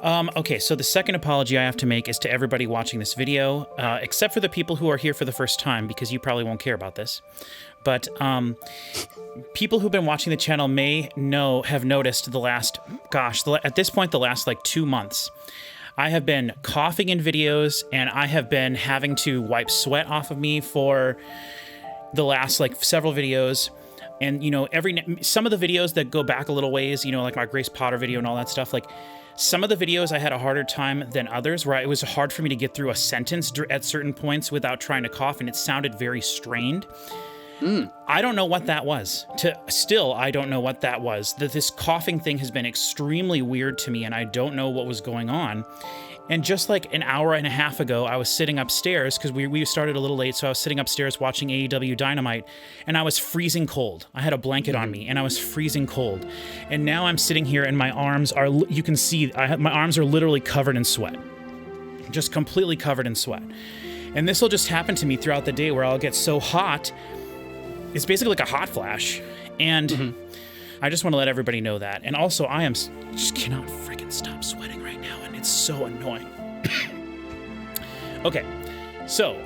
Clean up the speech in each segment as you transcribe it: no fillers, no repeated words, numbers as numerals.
Okay, so the second apology I have to make is to everybody watching this video, except for the people who are here for the first time, because you probably won't care about this. But people who've been watching the channel may have noticed at this point, the last like 2 months, I have been coughing in videos, and I have been having to wipe sweat off of me for the last like several videos. And, you know, some of the videos that go back a little ways, you know, like my Grace Potter video and all that stuff, like some of the videos I had a harder time than others, where it was hard for me to get through a sentence at certain points without trying to cough, and it sounded very strained. I don't know what that was. I don't know what that was. This coughing thing has been extremely weird to me, and I don't know what was going on. And just like an hour and a half ago, I was sitting upstairs, because we started a little late, so I was sitting upstairs watching AEW Dynamite, and I was freezing cold. I had a blanket on me, and I was freezing cold. And now I'm sitting here, and my arms are, you can see, my arms are literally covered in sweat. Just completely covered in sweat. And this will just happen to me throughout the day, where I'll get so hot, it's basically like a hot flash. And I just want to let everybody know that. And also, I just cannot freaking stop sweating right now, and it's so annoying. Okay, so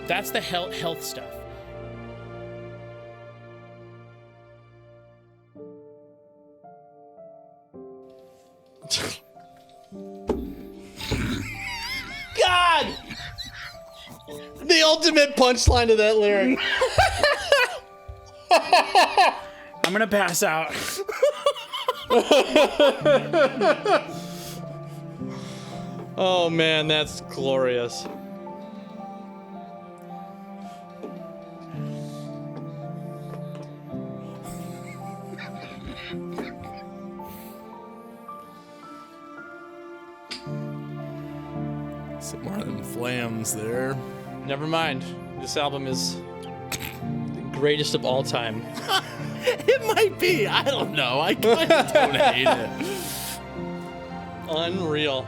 that's the health stuff. God! The ultimate punchline to that lyric. I'm gonna pass out. Oh man, that's glorious. Some more of them flams there. Never mind. This album is the greatest of all time. It might be. I don't know. I kind of don't hate it. Unreal.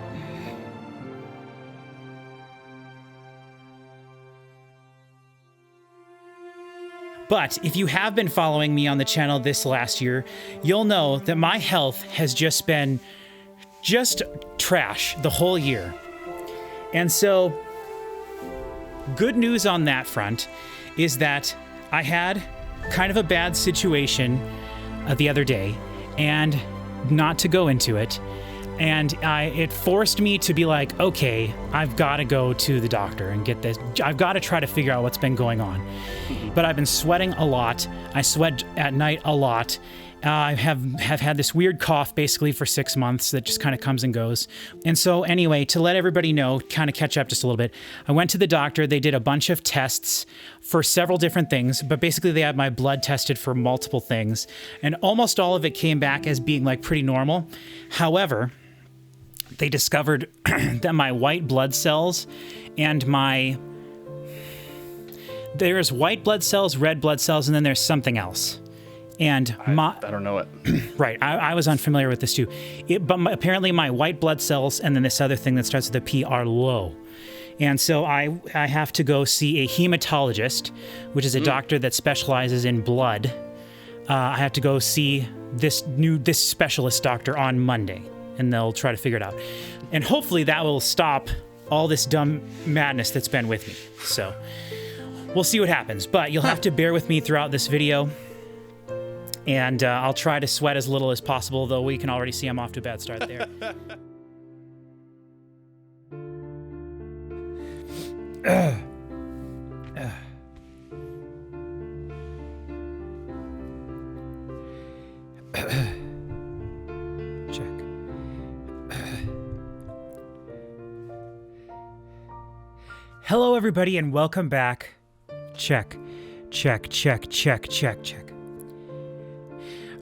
But if you have been following me on the channel this last year, you'll know that my health has just been trash the whole year. And so, good news on that front is that I had kind of a bad situation the other day, and not to go into it, and it forced me to be like, okay, I've got to go to the doctor and get this. I've got to try to figure out what's been going on. But I've been sweating a lot. I sweat at night a lot. I have had this weird cough basically for 6 months that just kind of comes and goes. And so anyway, to let everybody know, kind of catch up just a little bit, I went to the doctor. They did a bunch of tests for several different things, but basically they had my blood tested for multiple things. And almost all of it came back as being like pretty normal. However, they discovered that my white blood cells and there's white blood cells, red blood cells, and then there's something else. And I don't know it. Right, I was unfamiliar with this too. But apparently my white blood cells and then this other thing that starts with a P are low. And so I have to go see a hematologist, which is a doctor that specializes in blood. I have to go see this specialist doctor on Monday, and they'll try to figure it out. And hopefully that will stop all this dumb madness that's been with me. So we'll see what happens. But you'll have to bear with me throughout this video. And I'll try to sweat as little as possible, though we can already see I'm off to a bad start there. Check. Hello, everybody, and welcome back. Check. Check, check, check, check, check.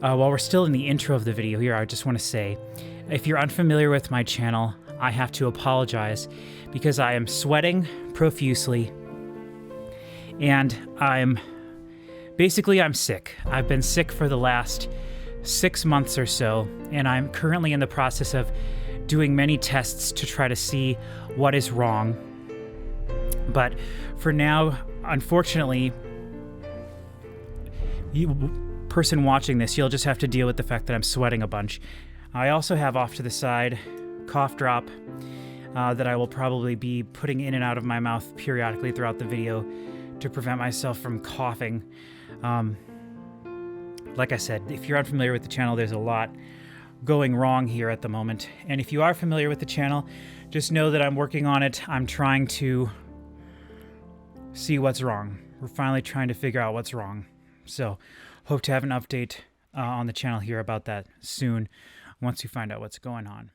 While we're still in the intro of the video here, I just want to say, if you're unfamiliar with my channel, I have to apologize because I am sweating profusely and I'm sick. I've been sick for the last 6 months or so, and I'm currently in the process of doing many tests to try to see what is wrong. But for now, unfortunately, person watching this, you'll just have to deal with the fact that I'm sweating a bunch. I also have off to the side cough drop that I will probably be putting in and out of my mouth periodically throughout the video to prevent myself from coughing. Like I said, if you're unfamiliar with the channel, there's a lot going wrong here at the moment. And if you are familiar with the channel, just know that I'm working on it. I'm trying to see what's wrong. We're finally trying to figure out what's wrong. So hope to have an update on the channel here about that soon once we find out what's going on.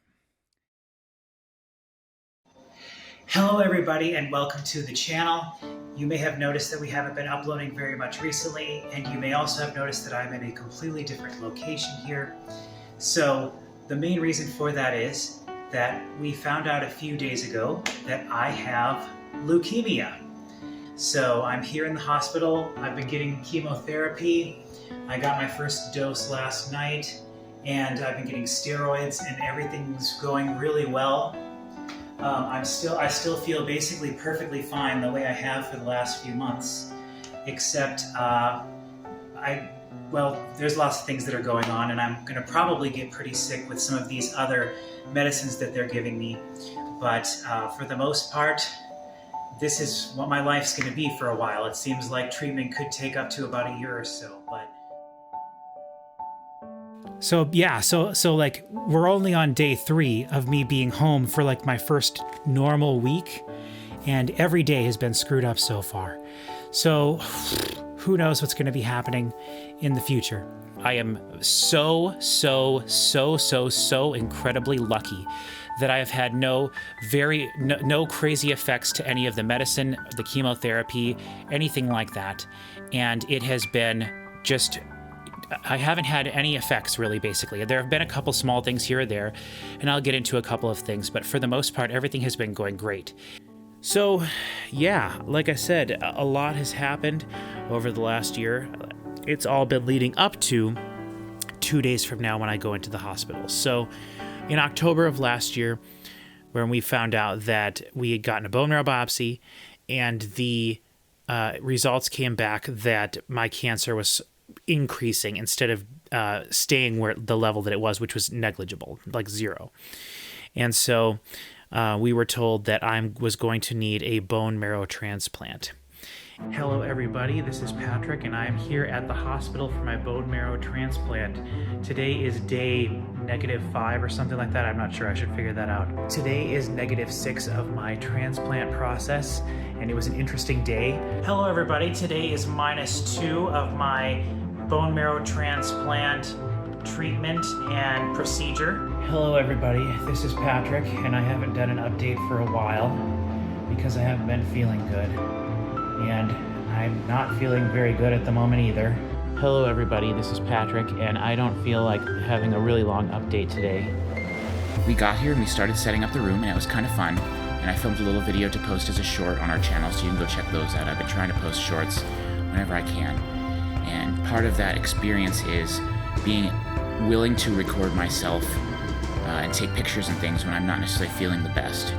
Hello everybody and welcome to the channel. You may have noticed that we haven't been uploading very much recently, and you may also have noticed that I'm in a completely different location here. So the main reason for that is that we found out a few days ago that I have leukemia. So I'm here in the hospital. I've been getting chemotherapy. I got my first dose last night, and I've been getting steroids, and everything's going really well. I still feel basically perfectly fine the way I have for the last few months, except there's lots of things that are going on, and I'm going to probably get pretty sick with some of these other medicines that they're giving me. But for the most part, this is what my life's going to be for a while. It seems like treatment could take up to about a year or so, but... So like we're only on day 3 of me being home for like my first normal week, and every day has been screwed up so far. So who knows what's going to be happening in the future. I am so incredibly lucky that I have had no crazy effects to any of the medicine, the chemotherapy, anything like that. And it has been just... I haven't had any effects, really, basically. There have been a couple small things here or there, and I'll get into a couple of things, but for the most part, everything has been going great. So, yeah, like I said, a lot has happened over the last year. It's all been leading up to 2 days from now when I go into the hospital. So, in October of last year, when we found out that we had gotten a bone marrow biopsy, and the results came back that my cancer was increasing instead of staying where the level that it was, which was negligible, like 0. And so we were told that I was going to need a bone marrow transplant. Hello everybody, this is Patrick, and I am here at the hospital for my bone marrow transplant. Today is day -5 or something like that. I'm not sure, I should figure that out. Today is -6 of my transplant process, and it was an interesting day. Hello everybody, today is -2 of my bone marrow transplant treatment and procedure. Hello everybody, this is Patrick, and I haven't done an update for a while because I haven't been feeling good. And I'm not feeling very good at the moment either. Hello everybody, this is Patrick, and I don't feel like having a really long update today. We got here and we started setting up the room, and it was kind of fun. And I filmed a little video to post as a short on our channel, so you can go check those out. I've been trying to post shorts whenever I can. And part of that experience is being willing to record myself and take pictures and things when I'm not necessarily feeling the best.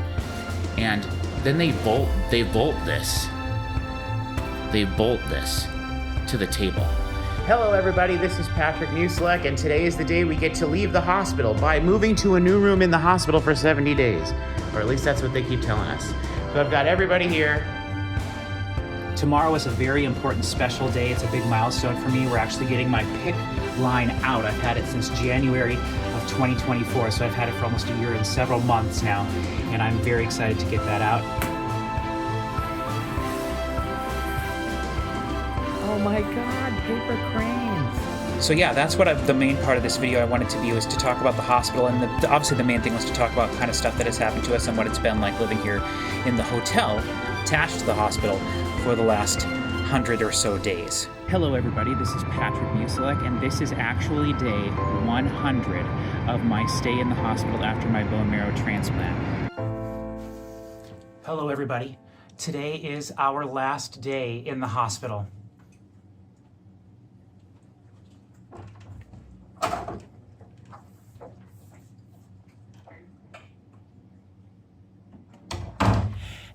And then they bolt this to the table. Hello everybody, this is Patrick Musilek, and today is the day we get to leave the hospital by moving to a new room in the hospital for 70 days. Or at least that's what they keep telling us. So I've got everybody here. Tomorrow is a very important special day. It's a big milestone for me. We're actually getting my PICC line out. I've had it since January of 2024, so I've had it for almost a year and several months now, and I'm very excited to get that out. Oh my God, paper cranes. So yeah, that's what the main part of this video I wanted to be, was to talk about the hospital, and obviously the main thing was to talk about kind of stuff that has happened to us and what it's been like living here in the hotel attached to the hospital for the last 100 or so days. Hello everybody, this is Patrick Musilek, and this is actually day 100 of my stay in the hospital after my bone marrow transplant. Hello everybody, today is our last day in the hospital.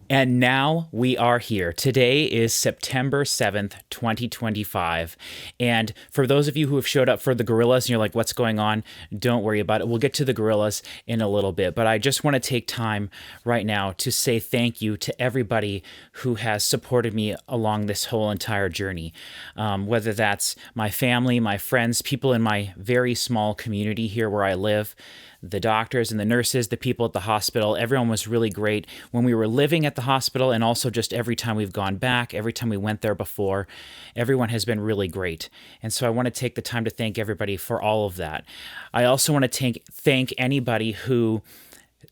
And now we are here. Today is September 7th, 2025. And for those of you who have showed up for the Gorillaz and you're like, what's going on? Don't worry about it. We'll get to the Gorillaz in a little bit. But I just want to take time right now to say thank you to everybody who has supported me along this whole entire journey. Whether that's my family, my friends, people in my very small community here where I live, the doctors and the nurses, the people at the hospital, everyone was really great when we were living at the hospital, and also just every time we've gone back, every time we went there before, everyone has been really great. And so I want to take the time to thank everybody for all of that. I also want to thank anybody who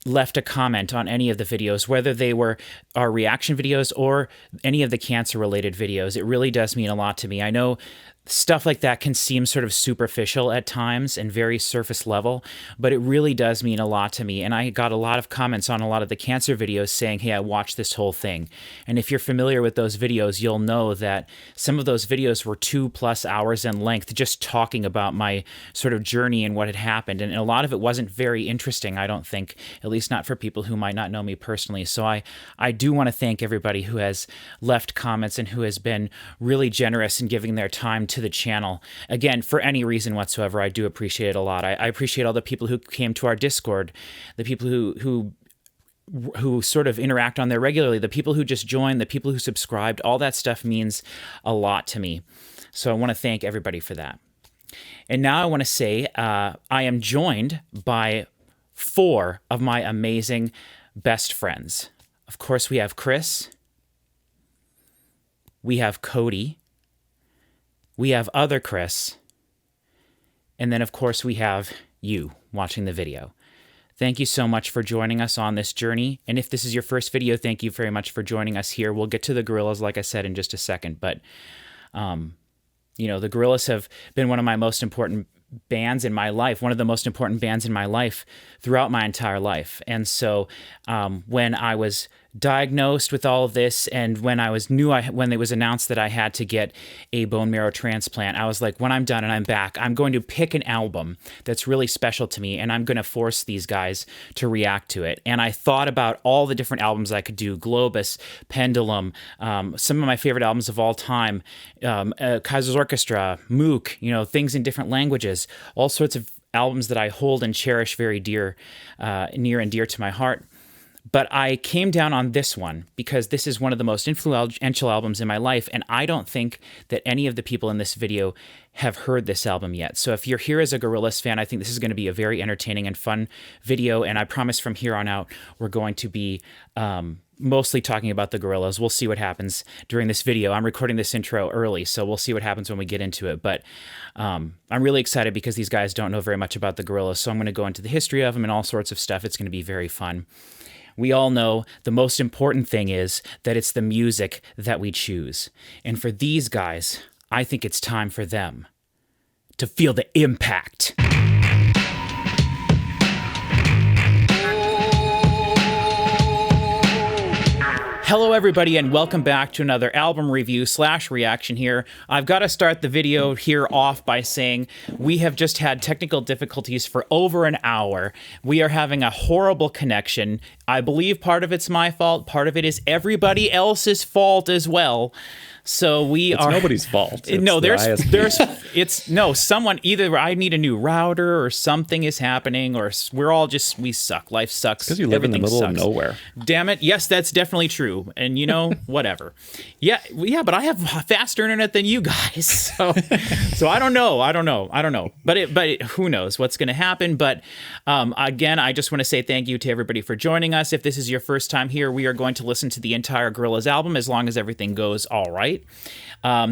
left a comment on any of the videos, whether they were our reaction videos or any of the cancer-related videos. It really does mean a lot to me. I know stuff like that can seem sort of superficial at times and very surface level, but it really does mean a lot to me. And I got a lot of comments on a lot of the cancer videos saying, hey, I watched this whole thing. And if you're familiar with those videos, you'll know that some of those videos were 2+ hours in length, just talking about my sort of journey and what had happened. And a lot of it wasn't very interesting, I don't think, at least not for people who might not know me personally. So I do want to thank everybody who has left comments and who has been really generous in giving their time to the channel. Again, for any reason whatsoever, I do appreciate it a lot. I appreciate all the people who came to our Discord, the people who sort of interact on there regularly, the people who just joined, the people who subscribed. All that stuff means a lot to me. So I want to thank everybody for that. And now I want to say I am joined by 4 of my amazing best friends. Of course, we have Chris, we have Cody, we have other Chris, and then of course we have you watching the video. Thank you so much for joining us on this journey. And if this is your first video, thank you very much for joining us here. We'll get to the Gorillaz, like I said, in just a second. But, you know, the Gorillaz have been one of my most important bands in my life, one of the most important bands in my life throughout my entire life. And so when I was diagnosed with all of this, and when when it was announced that I had to get a bone marrow transplant, I was like, when I'm done and I'm back, I'm going to pick an album that's really special to me, and I'm going to force these guys to react to it. And I thought about all the different albums I could do: Globus, Pendulum, some of my favorite albums of all time, Kaiser's Orchestra, Mook, you know, things in different languages, all sorts of albums that I hold and cherish very near and dear to my heart. But I came down on this one because this is one of the most influential albums in my life, and I don't think that any of the people in this video have heard this album yet. So if you're here as a Gorillaz fan, I think this is going to be a very entertaining and fun video, and I promise from here on out we're going to be mostly talking about the Gorillaz. We'll see what happens during this video. I'm recording this intro early, so we'll see what happens when we get into it. But I'm really excited because these guys don't know very much about the Gorillaz, so I'm going to go into the history of them and all sorts of stuff. It's going to be very fun. We all know the most important thing is that it's the music that we choose. And for these guys, I think it's time for them to feel the impact. Hello everybody, and welcome back to another album review / reaction here. I've got to start the video here off by saying we have just had technical difficulties for over an hour. We are having a horrible connection. I believe part of it's my fault, part of it is everybody else's fault as well. So it's nobody's fault. Someone, either I need a new router or something is happening, or we suck. Life sucks. Because you live in the middle of nowhere. Damn it. Yes, that's definitely true. And you know, whatever. Yeah, but I have faster internet than you guys. So I don't know. But who knows what's going to happen. But again, I just want to say thank you to everybody for joining us. If this is your first time here, we are going to listen to the entire Gorillaz album as long as everything goes all right.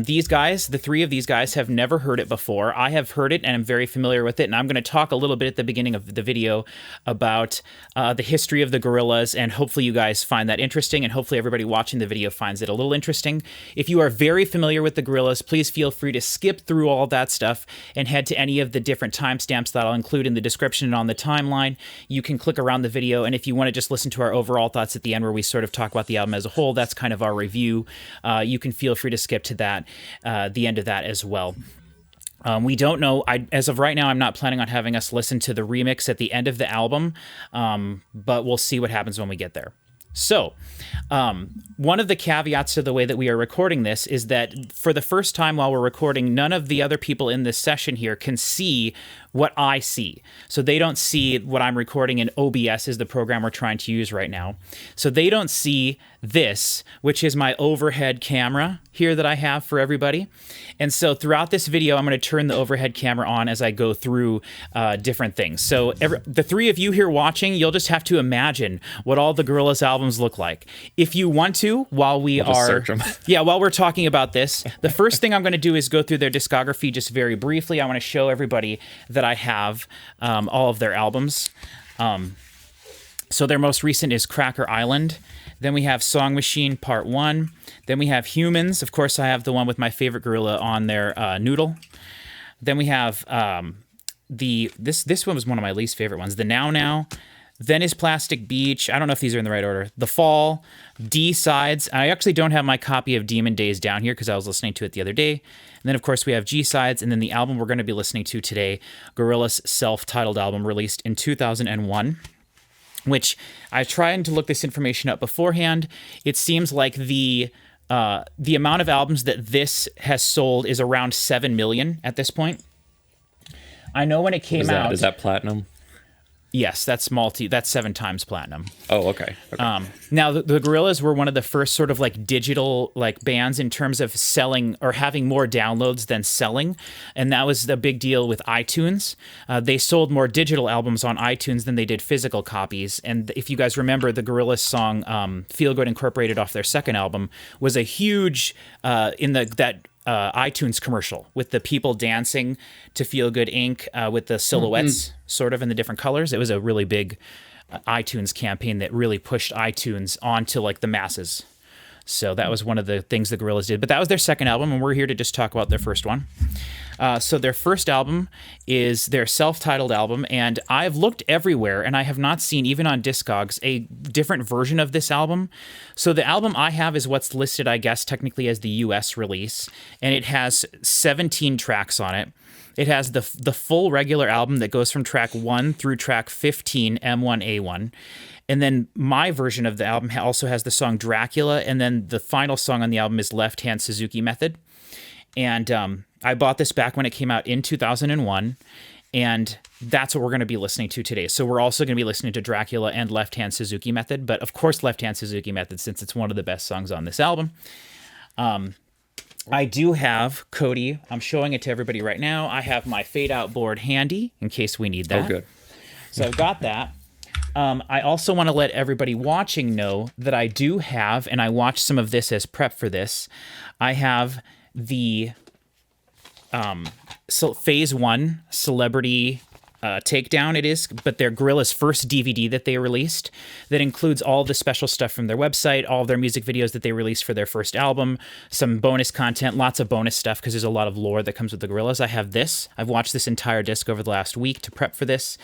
These guys, the 3 of these guys, have never heard it before. I have heard it and I'm very familiar with it, and I'm going to talk a little bit at the beginning of the video about the history of the Gorillaz, and hopefully you guys find that interesting, and hopefully everybody watching the video finds it a little interesting. If you are very familiar with the Gorillaz, please feel free to skip through all that stuff and head to any of the different timestamps that I'll include in the description and on the timeline. You can click around the video, and if you want to just listen to our overall thoughts at the end where we sort of talk about the album as a whole, that's kind of our review. You can feel free to skip to that, the end of that as well. We don't know. As of right now, I'm not planning on having us listen to the remix at the end of the album, but we'll see what happens when we get there. So, one of the caveats to the way that we are recording this is that for the first time while we're recording, none of the other people in this session here can see what I see. So they don't see what I'm recording in OBS, is the program we're trying to use right now. So they don't see this, which is my overhead camera here that I have for everybody. And so throughout this video, I'm going to turn the overhead camera on as I go through different things. So the three of you here watching, you'll just have to imagine what all the Gorillaz albums look like. If you want to, while while we're talking about this, the first thing I'm going to do is go through their discography just very briefly. I want to show everybody that I have all of their albums. So their most recent is Cracker Island. Then we have Song Machine Part 1. Then we have Humans. Of course, I have the one with my favorite gorilla on there, Noodle. Then we have this one was one of my least favorite ones, the Now Now. Then is Plastic Beach. I don't know if these are in the right order. The Fall, D-Sides. I actually don't have my copy of Demon Days down here because I was listening to it the other day. And then, of course, we have G-Sides. And then the album we're going to be listening to today, Gorillaz' self-titled album released in 2001, which I tried to look this information up beforehand. It seems like the amount of albums that this has sold is around 7 million at this point. I know when it came out... Is that platinum? Yes, that's 7 times platinum. Oh, okay. Now, the Gorillaz were one of the first sort of like digital like bands in terms of selling or having more downloads than selling. And that was the big deal with iTunes. They sold more digital albums on iTunes than they did physical copies. And if you guys remember, the Gorillaz song Feel Good Incorporated off their second album was a huge iTunes commercial with the people dancing to Feel Good Inc. With the silhouettes sort of in the different colors. It was a really big iTunes campaign that really pushed iTunes onto like the masses. So that was one of the things the Gorillaz did. But that was their second album, and we're here to just talk about their first one. So their first album is their self-titled album, and I've looked everywhere, and I have not seen, even on Discogs, a different version of this album. So the album I have is what's listed, I guess, technically as the US release, and it has 17 tracks on it. It has the full regular album that goes from track 1 through track 15, M1A1. And then my version of the album also has the song Dracula, and then the final song on the album is Left Hand Suzuki Method. And I bought this back when it came out in 2001, and that's what we're going to be listening to today. So we're also going to be listening to Dracula and Left Hand Suzuki Method, but of course Left Hand Suzuki Method, since it's one of the best songs on this album. I do have, Cody, I'm showing it to everybody right now, I have my fade-out board handy in case we need that. Oh, good. So I've got that. I also want to let everybody watching know that I do have, and I watched some of this as prep for this, I have the Phase 1 Celebrity Takedown, it is, but their Gorillaz first DVD that they released that includes all the special stuff from their website, all of their music videos that they released for their first album, some bonus content, lots of bonus stuff because there's a lot of lore that comes with the Gorillaz. I have this. I've watched this entire disc over the last week to prep for this.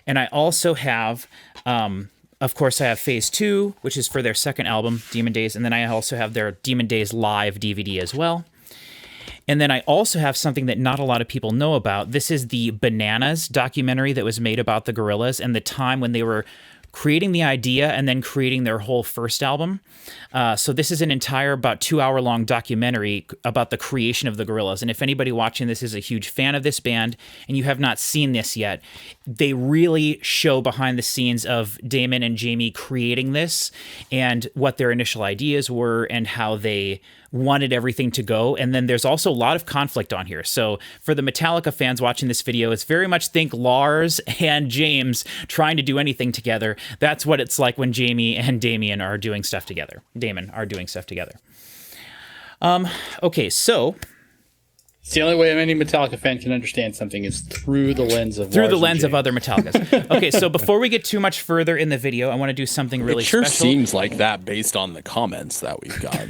And I also have, of course, I have Phase 2, which is for their second album, Demon Days, and then I also have their Demon Days live DVD as well. And then I also have something that not a lot of people know about. This is the Bananas documentary that was made about the Gorillaz and the time when they were creating the idea and then creating their whole first album. So this is an entire about 2-hour-long documentary about the creation of the Gorillaz. And if anybody watching this is a huge fan of this band and you have not seen this yet, they really show behind the scenes of Damon and Jamie creating this and what their initial ideas were and how they wanted everything to go. And then there's also a lot of conflict on here. So for the Metallica fans watching this video, it's very much think Lars and James trying to do anything together. That's what it's like when Jamie and Damon are doing stuff together. Okay, so it's the only way any Metallica fan can understand something is through the lens of other Metallicas. Okay, so before we get too much further in the video, I want to do something really special. It sure seems like that based on the comments that we've got.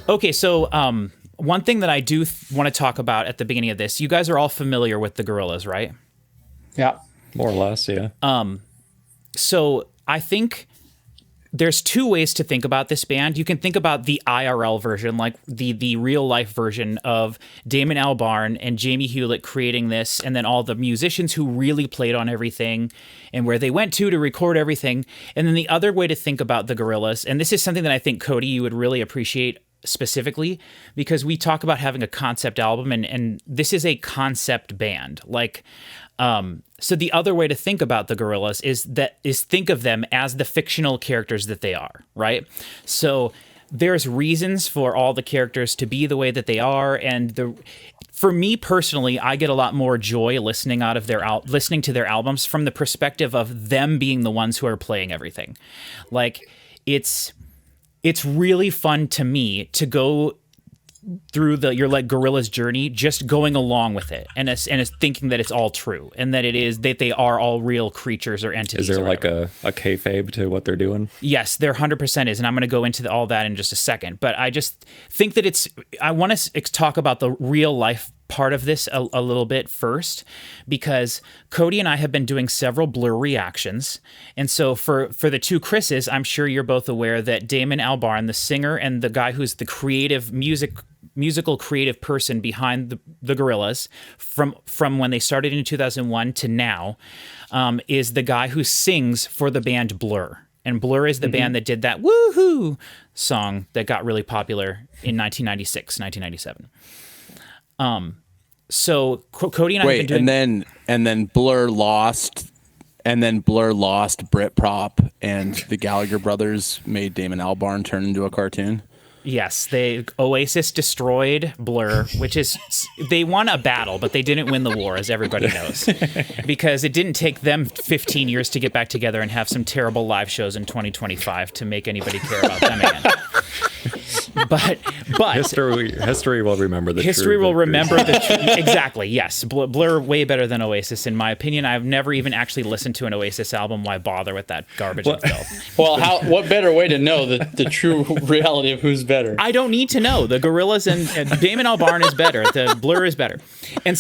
Okay, so one thing that I do want to talk about at the beginning of this, you guys are all familiar with the Gorillaz, right? Yeah. More or less, yeah. So I think there's two ways to think about this band. You can think about the IRL version, like the real life version of Damon Albarn and Jamie Hewlett creating this, and then all the musicians who really played on everything and where they went to record everything. And then the other way to think about the Gorillaz, and this is something that I think, Cody, you would really appreciate specifically, because we talk about having a concept album, and this is a concept band. So the other way to think about the Gorillaz is think of them as the fictional characters that they are, right? So there's reasons for all the characters to be the way that they are, and for me personally, I get a lot more joy listening to their albums from the perspective of them being the ones who are playing everything. Like, it's really fun to me to go through your Gorillaz journey, just going along with it and thinking that it's all true and that they are all real creatures or entities. Is there like a kayfabe to what they're doing? Yes, there 100% is, and I'm going to go into all that in just a second. But I just think that I want to talk about the real life part of this a little bit first, because Cody and I have been doing several Blur reactions, and so for the two Chris's, I'm sure you're both aware that Damon Albarn, the singer and the guy who's the musical creative person behind the Gorillaz from when they started in 2001 to now, is the guy who sings for the band Blur. And Blur is the band that did that Woohoo song that got really popular in 1996, 1997. So Cody and I have been doing... and then Blur lost Britpop, and the Gallagher brothers made Damon Albarn turn into a cartoon. Yes, Oasis destroyed Blur, which is, they won a battle, but they didn't win the war, as everybody knows, because it didn't take them 15 years to get back together and have some terrible live shows in 2025 to make anybody care about them again. But history will remember the history will remember the exactly. Yes, Blur way better than Oasis in my opinion. I've never even actually listened to an Oasis album. Why bother with that garbage and filth? Well, what better way to know the true reality of who's better? I don't need to know. The Gorillaz and Damon Albarn is better. The Blur is better. And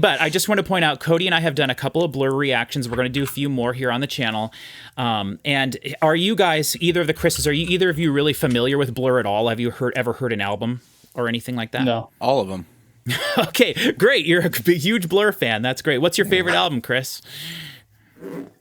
but I just want to point out, Cody and I have done a couple of Blur reactions. We're going to do a few more here on the channel. And are you guys, either of the Chris's, are either of you really familiar with Blur at all? Have you ever heard an album or anything like that? No. All of them. Okay, great. You're a huge Blur fan. That's great. What's your favorite album, Chris?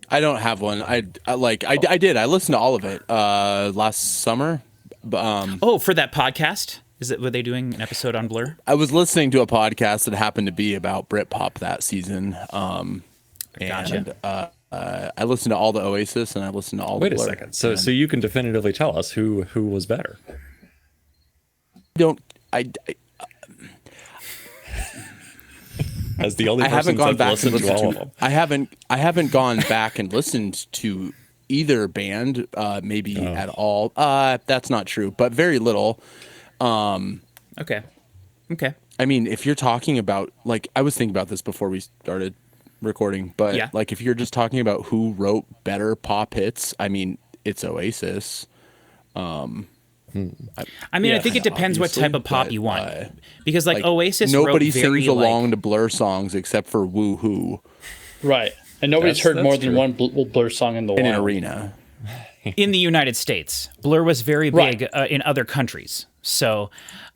I don't have one. I did. I listened to all of it last summer. For that podcast? Were they doing an episode on Blur? I was listening to a podcast that happened to be about Britpop that season. Gotcha. I listened to all the Oasis and I listened to all the Blur. Wait a second. So you can definitively tell us who was better. As the only I haven't person gone back listened and to all listened of to. them. I haven't gone back and listened to either band, maybe at all. That's not true, but very little. Okay. I mean, if you're talking about, like, I was thinking about this before we started recording, but yeah. Like, if you're just talking about who wrote better pop hits, I mean, it's Oasis. I think it depends what type of pop you want, because like Oasis, nobody wrote very, sings along to Blur songs except for Woohoo. Right, and nobody's heard more than one Blur song in the in wild. an arena. In the United States, Blur was very big in other countries. So,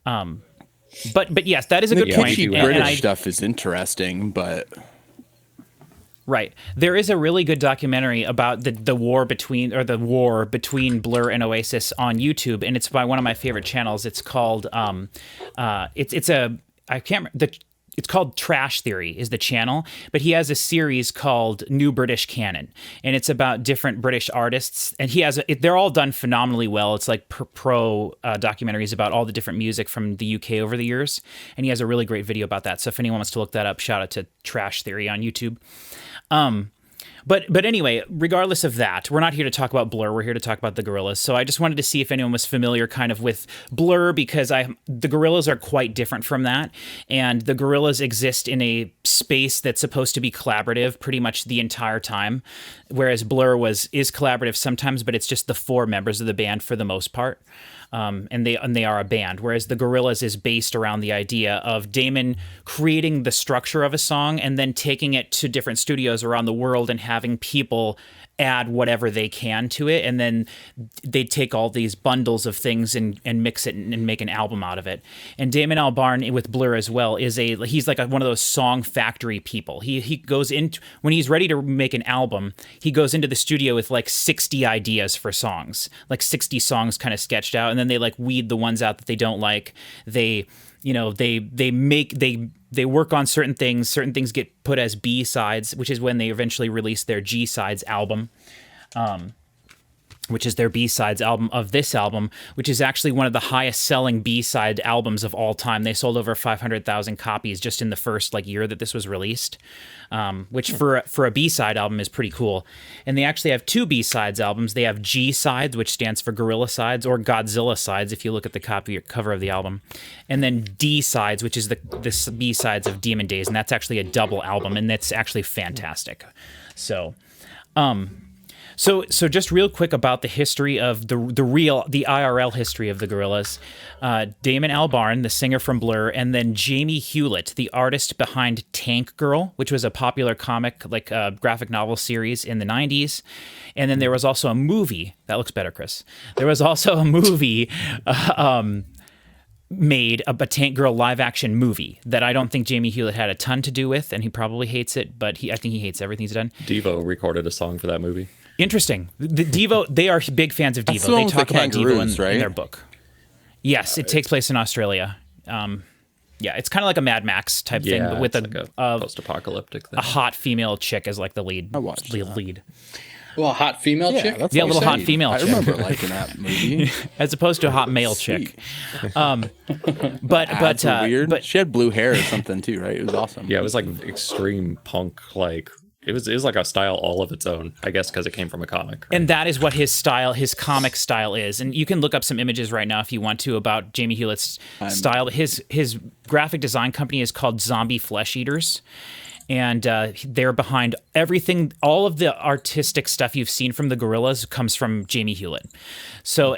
but yes, that is a good point. The British stuff is interesting, but. Right. There is a really good documentary about the war between Blur and Oasis on YouTube, and it's by one of my favorite channels. It's called it's called Trash Theory is the channel, but he has a series called New British Canon, and it's about different British artists, and they're all done phenomenally well. It's like pro documentaries about all the different music from the UK over the years, and he has a really great video about that. So if anyone wants to look that up, shout out to Trash Theory on YouTube. But anyway, regardless of that, we're not here to talk about Blur. We're here to talk about the Gorillaz. So I just wanted to see if anyone was familiar kind of with Blur, because the Gorillaz are quite different from that. And the Gorillaz exist in a space that's supposed to be collaborative pretty much the entire time, whereas Blur is collaborative sometimes, but it's just the four members of the band for the most part. And they are a band, whereas the Gorillaz is based around the idea of Damon creating the structure of a song and then taking it to different studios around the world and having people add whatever they can to it, and then they take all these bundles of things and mix it and make an album out of it. And Damon Albarn with Blur as well he's like one of those song factory people. He goes in when he's ready to make an album, he goes into the studio with like 60 ideas for songs, like 60 songs kind of sketched out, and then they like weed the ones out that they don't like. They work on certain things get put as B-sides, which is when they eventually release their G-sides album, which is their B-sides album of this album, which is actually one of the highest selling B-side albums of all time. They sold over 500,000 copies just in the first year that this was released, which for a B-side album is pretty cool. And they actually have two B-sides albums. They have G-sides, which stands for Gorilla Sides, or Godzilla Sides if you look at the cover of the album, and then D-sides, which is the B-sides of Demon Days, and that's actually a double album, and that's actually fantastic. So just real quick about the history of the IRL history of the Gorillaz. Damon Albarn, the singer from Blur, and then Jamie Hewlett, the artist behind Tank Girl, which was a popular comic, graphic novel series in the 90s. And then there was also a movie. That looks better, Chris. There was also a movie made, a Tank Girl live-action movie that I don't think Jamie Hewlett had a ton to do with, and he probably hates it, but I think he hates everything he's done. Devo recorded a song for that movie. Interesting. The Devo, they are big fans of Devo. They talk about Devo in their book. Yes, it takes place in Australia. Yeah, it's kind of like a Mad Max type thing, but with a post-apocalyptic thing. A hot female chick as like the lead. I watched lead. Well, a hot female chick? Yeah, a little hot female chick. I remember liking that movie. As opposed to a hot male chick. But weird. But she had blue hair or something too, right? It was awesome. Yeah, it was like extreme punk, it was like a style all of its own, I guess, because it came from a comic. Right? And that is what his comic style is. And you can look up some images right now if you want to about Jamie Hewlett's style. His graphic design company is called Zombie Flesh Eaters. And they're behind everything. All of the artistic stuff you've seen from the Gorillaz comes from Jamie Hewlett. So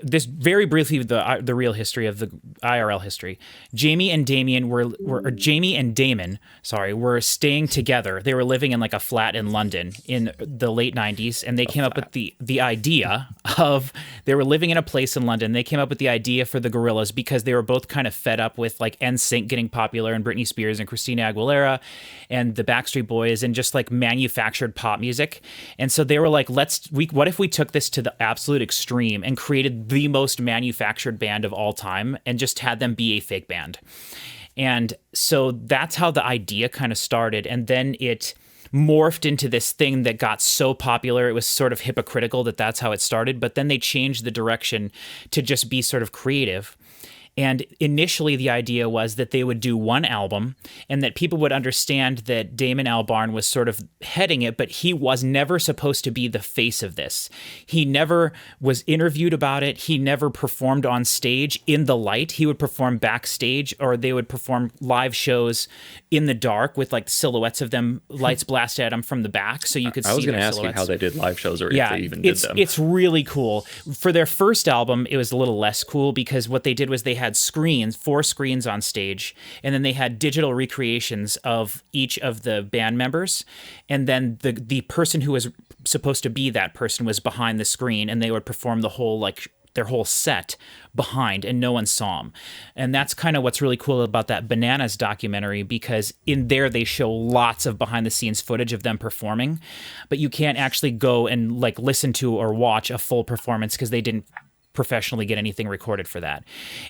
this very briefly, the real history of the IRL history. Jamie and Damon were staying together. They were living in like a flat in London in the late 90s, and they came up with the idea of, they were living in a place in London. They came up with the idea for the Gorillaz because they were both kind of fed up with like NSYNC getting popular and Britney Spears and Christina Aguilera and the Backstreet Boys and just like manufactured pop music. And so they were like, what if we took this to the absolute extreme and created the most manufactured band of all time and just had them be a fake band. And so that's how the idea kind of started. And then it morphed into this thing that got so popular. It was sort of hypocritical that that's how it started. But then they changed the direction to just be sort of creative. And initially the idea was that they would do one album and that people would understand that Damon Albarn was sort of heading it, but he was never supposed to be the face of this. He never was interviewed about it. He never performed on stage in the light. He would perform backstage, or they would perform live shows in the dark with like silhouettes of them, lights blasted at them from the back so you could see their silhouettes. I was going to ask you how they did live shows, or if they even did them. It's really cool. For their first album, it was a little less cool because what they did was they had 4 screens on stage, and then they had digital recreations of each of the band members, and then the person who was supposed to be that person was behind the screen, and they would perform the whole their whole set behind, and no one saw them. And that's kind of what's really cool about that Bananas documentary, because in there they show lots of behind the scenes footage of them performing, but you can't actually go and listen to or watch a full performance because they didn't professionally get anything recorded for that.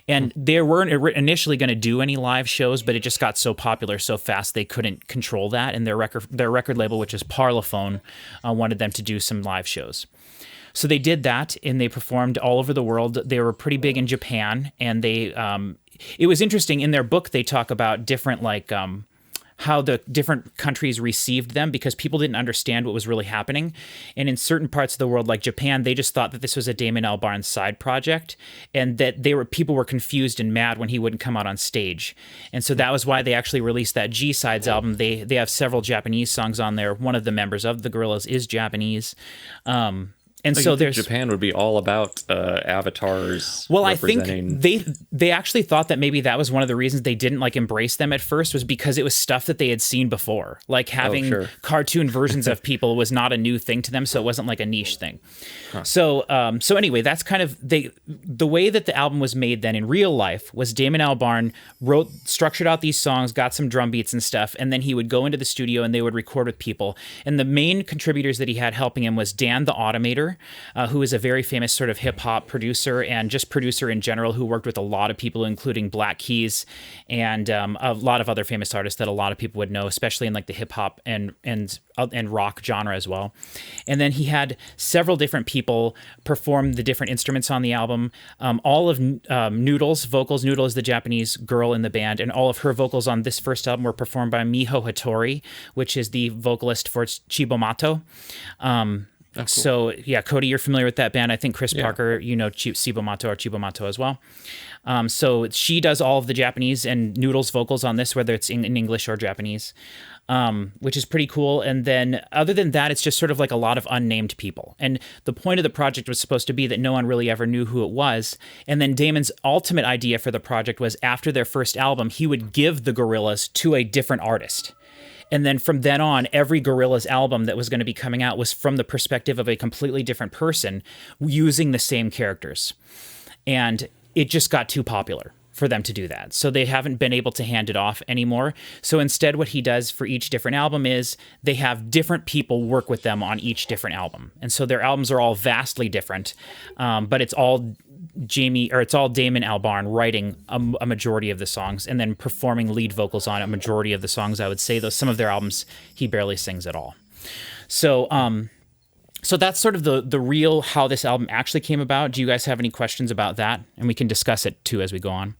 And they weren't initially going to do any live shows, but it just got so popular so fast they couldn't control that, and their record label, which is Parlophone, wanted them to do some live shows. So they did that, and they performed all over the world. They were pretty big in Japan, and they it was interesting. In their book they talk about different how the different countries received them, because people didn't understand what was really happening. And in certain parts of the world, like Japan, they just thought that this was a Damon Albarn side project, and that people were confused and mad when he wouldn't come out on stage. And so that was why they actually released that G-Sides album. They have several Japanese songs on there. One of the members of the Gorillaz is Japanese. And so there's Japan would be all about avatars. well, I think representing- they actually thought that maybe that was one of the reasons they didn't like embrace them at first, was because it was stuff that they had seen before. Like having sure. cartoon versions of people was not a new thing to them, so it wasn't like a niche thing. So anyway, that's kind of the way that the album was made then in real life was Damon Albarn structured out these songs, got some drum beats and stuff, and then he would go into the studio and they would record with people. And the main contributors that he had helping him was Dan the Automator, who is a very famous sort of hip-hop producer and just producer in general, who worked with a lot of people, including Black Keys and a lot of other famous artists that a lot of people would know, especially in like the hip-hop and rock genre as well. And then he had several different people perform the different instruments on the album. All of Noodle's vocals, Noodle is the Japanese girl in the band, and all of her vocals on this first album were performed by Miho Hattori, which is the vocalist for Chibomato. Cool. So yeah, Cody, you're familiar with that band. I think Chris Parker, you know Cibomato or Chibomato as well. So she does all of the Japanese and Noodle's vocals on this, whether it's in English or Japanese, which is pretty cool. And then other than that, it's just sort of like a lot of unnamed people. And the point of the project was supposed to be that no one really ever knew who it was. And then Damon's ultimate idea for the project was after their first album, he would give the Gorillaz to a different artist. And then from then on, every Gorillaz album that was going to be coming out was from the perspective of a completely different person using the same characters. And it just got too popular for them to do that. So they haven't been able to hand it off anymore. So instead, what he does for each different album is they have different people work with them on each different album. And so their albums are all vastly different, but it's all Damon Albarn writing a majority of the songs and then performing lead vocals on a majority of the songs. I would say though some of their albums he barely sings at all. So that's sort of the real how this album actually came about. Do you guys have any questions about that? And we can discuss it too as we go on.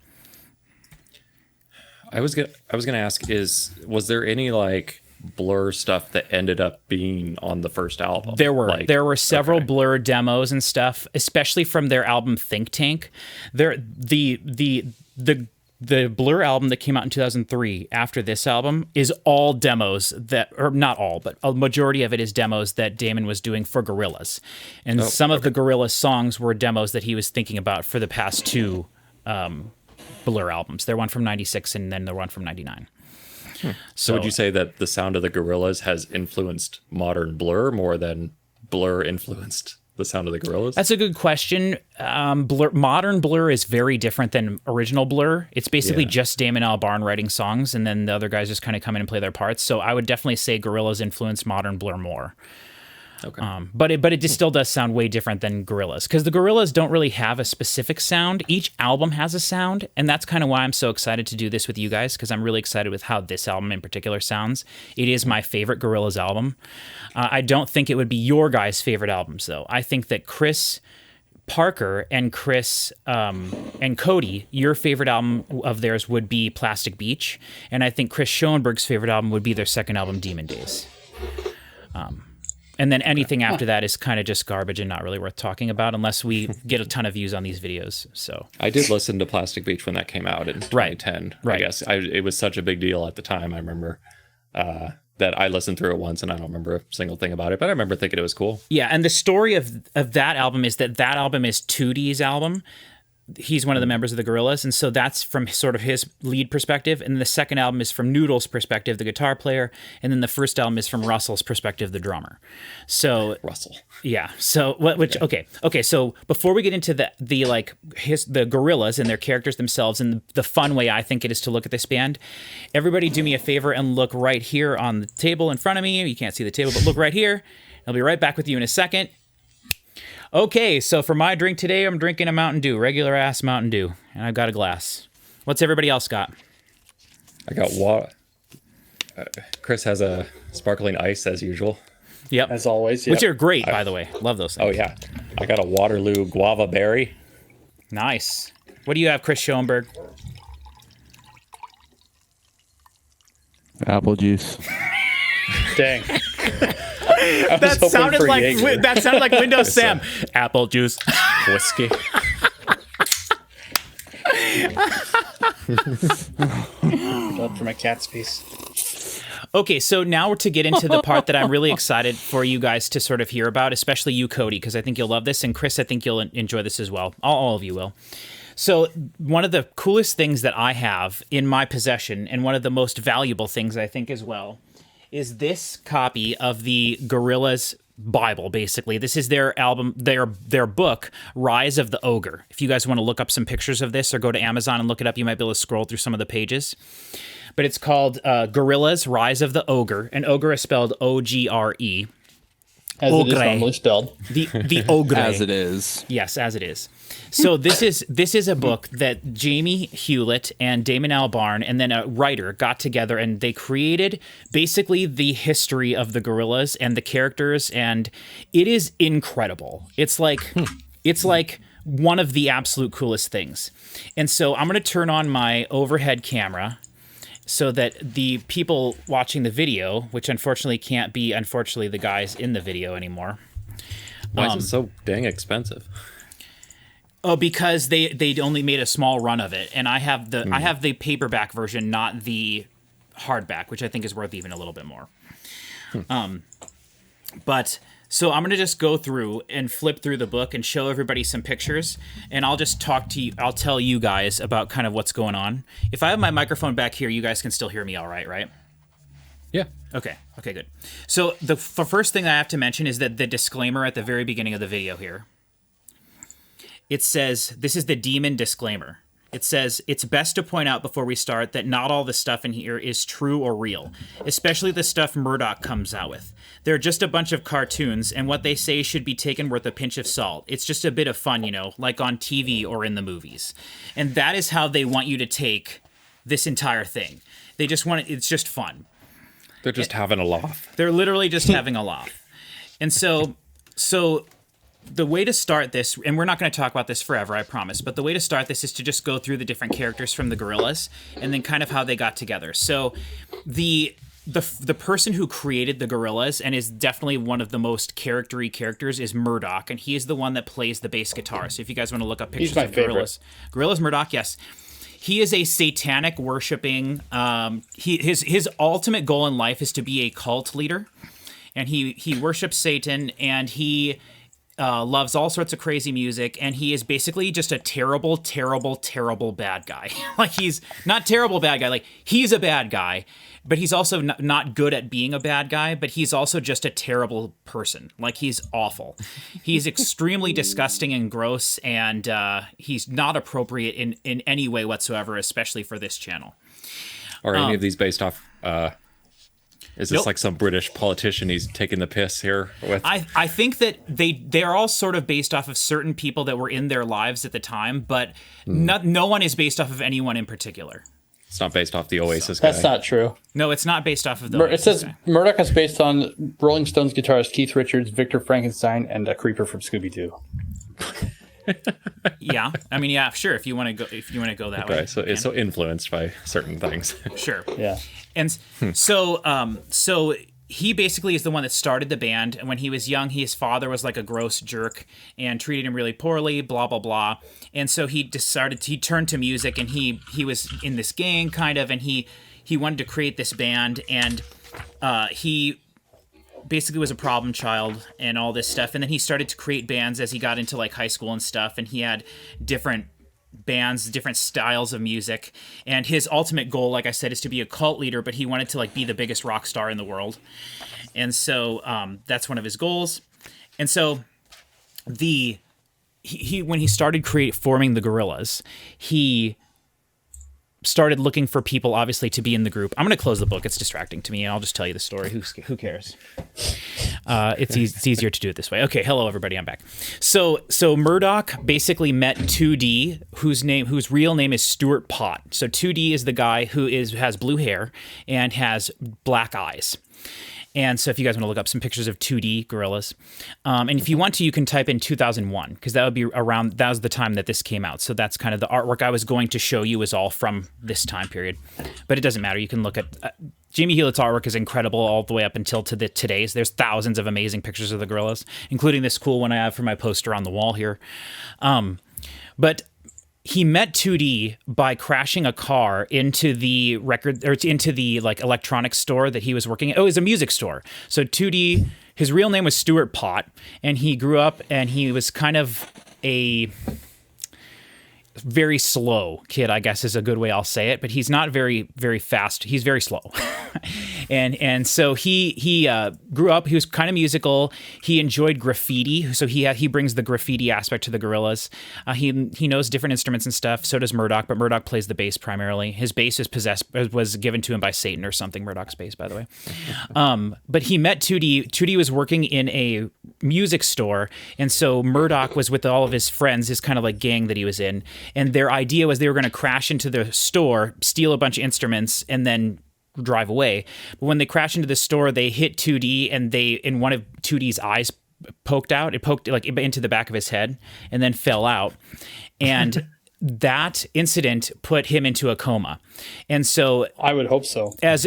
I was gonna ask, was there any like Blur stuff that ended up being on the first album? There were several Blur demos and stuff, especially from their album Think Tank. The Blur album that came out in 2003 after this album is all demos or not all, but a majority of it is demos that Damon was doing for Gorillaz. And some of the Gorillaz songs were demos that he was thinking about for the past two Blur albums. They're one from 96 and then the one from 99. So would you say that the sound of the Gorillaz has influenced modern Blur more than Blur influenced the sound of the Gorillaz? That's a good question. Modern Blur is very different than original Blur. It's basically just Damon Albarn writing songs, and then the other guys just kind of come in and play their parts. So I would definitely say Gorillaz influenced modern Blur more. Okay. But it just still does sound way different than Gorillaz, because the Gorillaz don't really have a specific sound. Each album has a sound, and that's kind of why I'm so excited to do this with you guys, because I'm really excited with how this album in particular sounds. It is my favorite Gorillaz album. I don't think it would be your guys' favorite albums, though. I think that Chris Parker and Chris and Cody, your favorite album of theirs would be Plastic Beach, and I think Chris Schoenberg's favorite album would be their second album, Demon Days. And then anything after that is kind of just garbage and not really worth talking about unless we get a ton of views on these videos. So I did listen to Plastic Beach when that came out in 2010. Right. I guess it was such a big deal at the time. I remember that I listened through it once and I don't remember a single thing about it, but I remember thinking it was cool. Yeah, and the story of that album is that album is 2D's album. He's one of the members of the Gorillaz, and so that's from sort of his lead perspective. And the second album is from Noodle's perspective, the guitar player, and then the first album is from Russell's perspective, the drummer. So Russell, yeah. So okay. So before we get into the Gorillaz and their characters themselves and the fun way I think it is to look at this band, everybody do me a favor and look right here on the table in front of me. You can't see the table, but look right here. I'll be right back with you in a second. Okay, so for my drink today, I'm drinking a Mountain Dew, regular ass Mountain Dew, and I've got a glass. What's everybody else got? I got water. Chris has a sparkling ice as usual. Yep. As always, Which are great, by the way. Love those things. Oh, yeah. I got a Waterloo guava berry. Nice. What do you have, Chris Schoenberg? Apple juice. Dang. That sounded like Windows Sam. Apple juice. Whiskey. Up for my cat's piece. Okay, so now to get into the part that I'm really excited for you guys to sort of hear about, especially you, Cody, because I think you'll love this, and Chris, I think you'll enjoy this as well. All of you will. So one of the coolest things that I have in my possession, and one of the most valuable things I think as well, is this copy of the Gorillaz Bible, basically. This is their album, their book, Rise of the Ogre. If you guys want to look up some pictures of this or go to Amazon and look it up, you might be able to scroll through some of the pages. But it's called Gorillaz Rise of the Ogre, and ogre is spelled O-G-R-E. As Ogre. it is normally spelled. The ogre. As it is. Yes, as it is. So this is a book that Jamie Hewlett and Damon Albarn and then a writer got together, and they created basically the history of the Gorillaz and the characters, and it is incredible. It's like one of the absolute coolest things. And so I'm going to turn on my overhead camera so that the people watching the video, which unfortunately can't be, the guys in the video anymore. Why is it so dang expensive? Oh, because they only made a small run of it, and I have the paperback version, not the hardback, which I think is worth even a little bit more. But so I'm gonna just go through and flip through the book and show everybody some pictures, and I'll just talk to you. I'll tell you guys about kind of what's going on. If I have my microphone back here, you guys can still hear me all right, right? Yeah. Okay, good. So the first thing I have to mention is that the disclaimer at the very beginning of the video here. It says, this is the demon disclaimer. It says, it's best to point out before we start that not all the stuff in here is true or real, especially the stuff Murdoch comes out with. They're just a bunch of cartoons, and what they say should be taken with a pinch of salt. It's just a bit of fun, like on TV or in the movies. And that is how they want you to take this entire thing. They just want it's just fun. They're just having a laugh. They're literally just having a laugh. And so the way to start this, and we're not going to talk about this forever, I promise, but the way to start this is to just go through the different characters from the Gorillaz and then kind of how they got together. So the person who created the Gorillaz and is definitely one of the most character-y characters is Murdoch, and he is the one that plays the bass guitar. So if you guys want to look up pictures of Gorillaz Murdoch, yes. He is a satanic worshiping, his ultimate goal in life is to be a cult leader, and he worships Satan, and he loves all sorts of crazy music, and he is basically just a terrible, terrible, terrible bad guy. Like, he's not terrible bad guy, like, he's a bad guy, but he's also not good at being a bad guy, but he's also just a terrible person. Like, he's awful. He's extremely disgusting and gross, and he's not appropriate in any way whatsoever, especially for this channel. Are any of these based off... Is this Nope. like some British politician he's taking the piss here with? I think that they are all sort of based off of certain people that were in their lives at the time, but no one is based off of anyone in particular. It's not based off the Oasis guy. That's not true. No, it's not based off of the It says Murdoch is based on Rolling Stones guitarist Keith Richards, Victor Frankenstein, and a creeper from Scooby-Doo. Yeah, I mean, yeah, sure. If you want to go that way. Okay, so it's so influenced by certain things. Sure. Yeah. And so he basically is the one that started the band. And when he was young, his father was like a gross jerk and treated him really poorly, blah, blah, blah. And so he turned to music, and he was in this gang kind of, and he wanted to create this band, and he basically was a problem child and all this stuff. And then he started to create bands as he got into like high school and stuff. And he had different bands, different styles of music. And his ultimate goal, like I said, is to be a cult leader, but he wanted to like be the biggest rock star in the world. And so that's one of his goals. And so he when he started forming the Gorillaz, he started looking for people, obviously, to be in the group. I'm going to close the book. It's distracting to me, and I'll just tell you the story. Who cares? It's easier to do it this way. Okay, hello, everybody. I'm back. So Murdoch basically met 2D, whose real name is Stuart Pott. So 2D is the guy who has blue hair and has black eyes. And so if you guys want to look up some pictures of 2D Gorillaz, and if you want to, you can type in 2001, because that was the time that this came out. So that's kind of the artwork I was going to show you is all from this time period. But it doesn't matter. You can look at Jamie Hewlett's artwork is incredible all the way up until to today's. There's thousands of amazing pictures of the Gorillaz, including this cool one I have for my poster on the wall here. But he met 2D by crashing a car into the like electronics store that he was working at. Oh, it was a music store. So 2D, his real name was Stuart Pott, and he grew up and he was kind of a very slow kid, I guess is a good way I'll say it, but he's not very, very fast. He's very slow. and so he grew up, he was kind of musical. He enjoyed graffiti. So he brings the graffiti aspect to the Gorillaz. He knows different instruments and stuff. So does Murdoch, but Murdoch plays the bass primarily. His bass was given to him by Satan or something, Murdoch's bass, by the way. But he met 2D. 2D was working in a music store. And so Murdoch was with all of his friends, his kind of like gang that he was in. And their idea was they were going to crash into the store, steal a bunch of instruments, and then drive away. But when they crashed into the store, they hit 2D, and in one of 2D's eyes poked out. It poked like into the back of his head, and then fell out. And that incident put him into a coma. And so I would hope so. As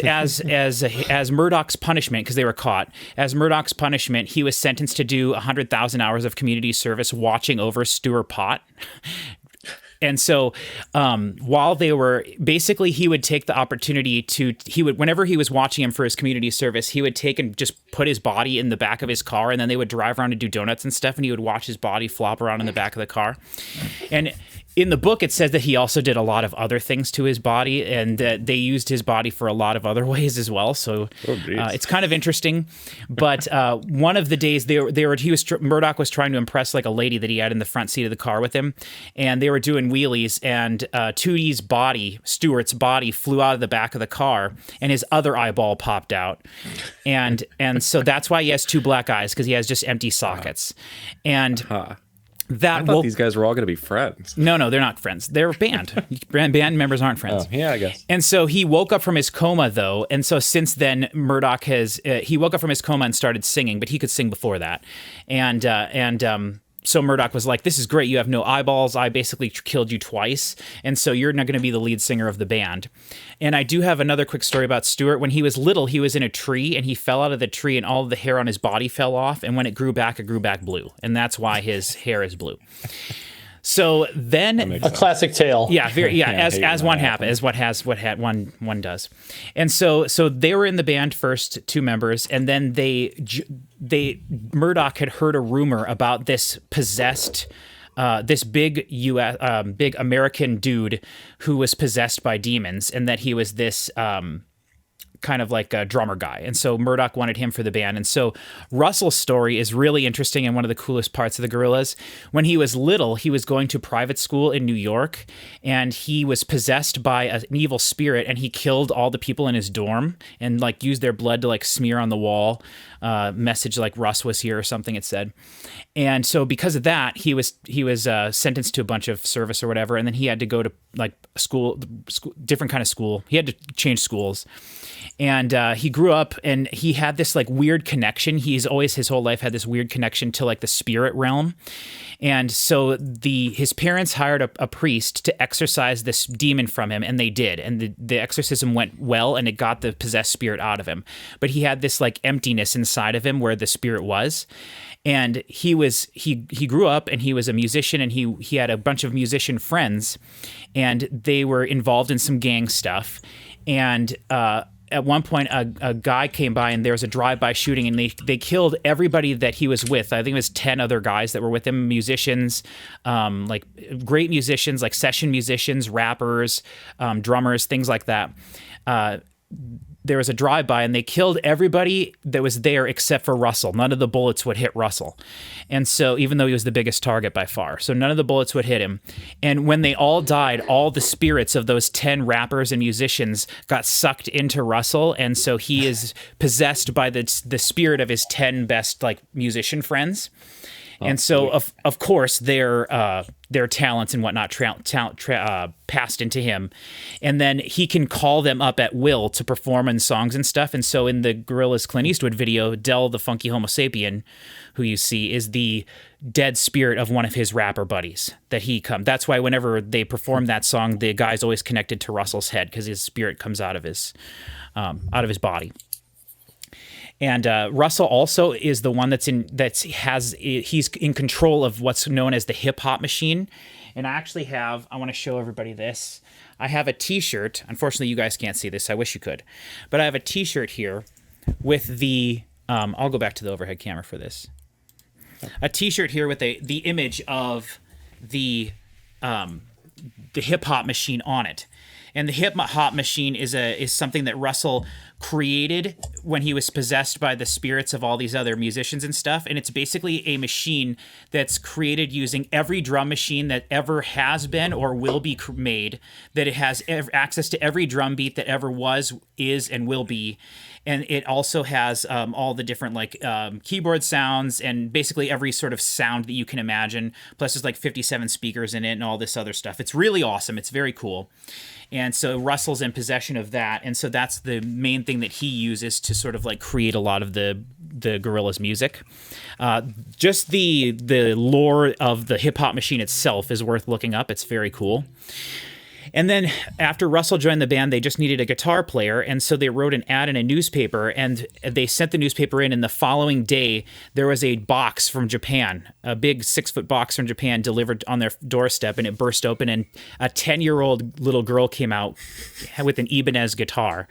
Murdoch's punishment, because they were caught, as Murdoch's punishment, he was sentenced to do 100,000 hours of community service watching over Stuart Pott. And so while they were, basically he would take the opportunity whenever he was watching him for his community service, he would take and just put his body in the back of his car, and then they would drive around and do donuts and stuff, and he would watch his body flop around in the back of the car. And in the book, it says that he also did a lot of other things to his body, and that they used his body for a lot of other ways as well. So it's kind of interesting. But one of the days Murdoch was trying to impress like a lady that he had in the front seat of the car with him, and they were doing wheelies, and 2D's body, Stuart's body, flew out of the back of the car, and his other eyeball popped out, and so that's why he has two black eyes, because he has just empty sockets, and. I thought these guys were all going to be friends. No, they're not friends. They're a band. Band members aren't friends. Oh, yeah, I guess. And so he woke up from his coma, though. And so since then, Murdoch he woke up from his coma and started singing, but he could sing before that. So Murdoch was like, this is great. You have no eyeballs. I basically killed you twice. And so you're not going to be the lead singer of the band. And I do have another quick story about Stuart. When he was little, he was in a tree, and he fell out of the tree, and all of the hair on his body fell off. And when it grew back blue. And that's why his hair is blue. So then a classic tale. Yeah, as one happens, one does. And so they were in the band first, two members, and then Murdoch had heard a rumor about this possessed this big American dude who was possessed by demons, and that he was this kind of like a drummer guy. And so Murdoch wanted him for the band. And so Russell's story is really interesting and one of the coolest parts of the Gorillaz. When he was little, he was going to private school in New York, and he was possessed by an evil spirit, and he killed all the people in his dorm and like used their blood to like smear on the wall, message like Russ was here or something, it said. And so because of that, he was sentenced to a bunch of service or whatever, and then he had to go to like school, different kind of school. He had to change schools. And he grew up, and he had this like weird connection. He's always his whole life had this weird connection to like the spirit realm. And so his parents hired a priest to exorcise this demon from him, and they did. And the exorcism went well, and it got the possessed spirit out of him. But he had this like emptiness inside of him where the spirit was. And he grew up, and he was a musician, and he had a bunch of musician friends, and they were involved in some gang stuff. And at one point, a guy came by, and there was a drive-by shooting, and they killed everybody that he was with. I think it was 10 other guys that were with him, musicians, like great musicians, like session musicians, rappers, drummers, things like that. There was a drive-by, and they killed everybody that was there except for Russell. None of the bullets would hit Russell. And so, even though he was the biggest target by far. So none of the bullets would hit him. And when they all died, all the spirits of those 10 rappers and musicians got sucked into Russell. And so he is possessed by the spirit of his 10 best like musician friends. And so, of course, their talents and whatnot passed into him. And then he can call them up at will to perform in songs and stuff. And so in the Gorillaz Clint Eastwood video, Del, the funky homo sapien, who you see, is the dead spirit of one of his rapper buddies that he come. That's why whenever they perform that song, the guy's always connected to Russell's head, because his spirit comes out of his body. And Russell also is the one he's in control of what's known as the hip hop machine. And I want to show everybody this. I have a t-shirt. Unfortunately, you guys can't see this. I wish you could. But I have a t-shirt here with the, I'll go back to the overhead camera for this. A t-shirt here with the image of the hip hop machine on it. And the hip hop machine is something that Russell created when he was possessed by the spirits of all these other musicians and stuff. And it's basically a machine that's created using every drum machine that ever has been or will be made, that it has access to every drum beat that ever was, is, and will be. And it also has all the different keyboard sounds and basically every sort of sound that you can imagine. Plus there's like 57 speakers in it and all this other stuff. It's really awesome. It's very cool. And so Russell's in possession of that. And so that's the main thing that he uses to sort of like create a lot of the Gorillaz music. Just the lore of the hip hop machine itself is worth looking up. It's very cool. And then after Russell joined the band, they just needed a guitar player. And so they wrote an ad in a newspaper and they sent the newspaper in. And the following day, there was a box from Japan, a big 6-foot box from Japan delivered on their doorstep. And it burst open and a 10-year-old little girl came out with an Ibanez guitar.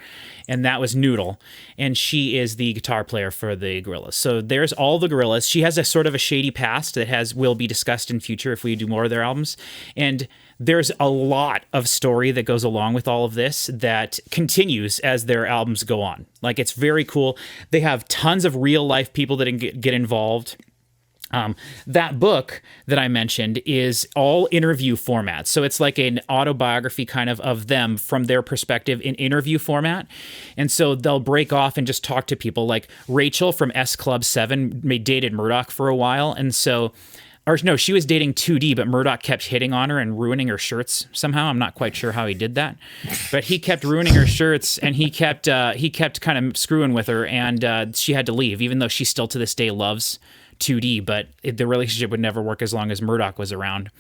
And that was Noodle. And she is the guitar player for the Gorillaz. So there's all the Gorillaz. She has a sort of a shady past that will be discussed in future if we do more of their albums. And there's a lot of story that goes along with all of this that continues as their albums go on. Like, it's very cool. They have tons of real life people that get involved. That book that I mentioned is all interview format. So it's like an autobiography kind of them from their perspective in interview format. And so they'll break off and just talk to people. Like Rachel from S Club 7 dated Murdoch for a while. And so, or no, she was dating 2D, but Murdoch kept hitting on her and ruining her shirts somehow. I'm not quite sure how he did that, but he kept ruining her shirts and he kept kind of screwing with her, and she had to leave, even though she still to this day loves 2D, but the relationship would never work as long as Murdoch was around.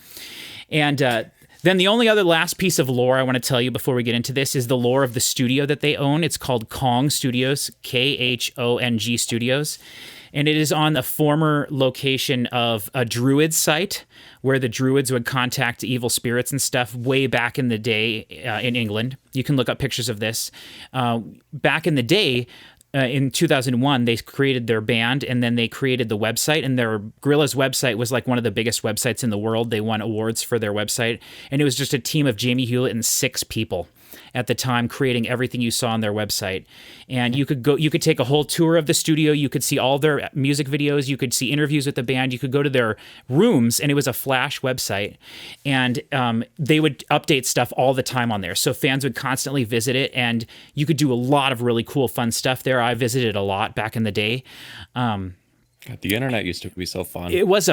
And then the only other last piece of lore I want to tell you before we get into this is the lore of the studio that they own. It's called Kong Studios, Khong Studios. And it is on the former location of a druid site where the druids would contact evil spirits and stuff way back in the day in England. You can look up pictures of this. Back in the day, in 2001, they created their band, and then they created the website, and their Gorillaz website was like one of the biggest websites in the world. They won awards for their website, and it was just a team of Jamie Hewlett and 6 people at the time creating everything you saw on their website. And you could take a whole tour of the studio. You could see all their music videos. You could see interviews with the band. You could go to their rooms, and it was a Flash website. And they would update stuff all the time on there. So fans would constantly visit it, and you could do a lot of really cool, fun stuff there. I visited a lot back in the day. God, the internet used to be so fun. It was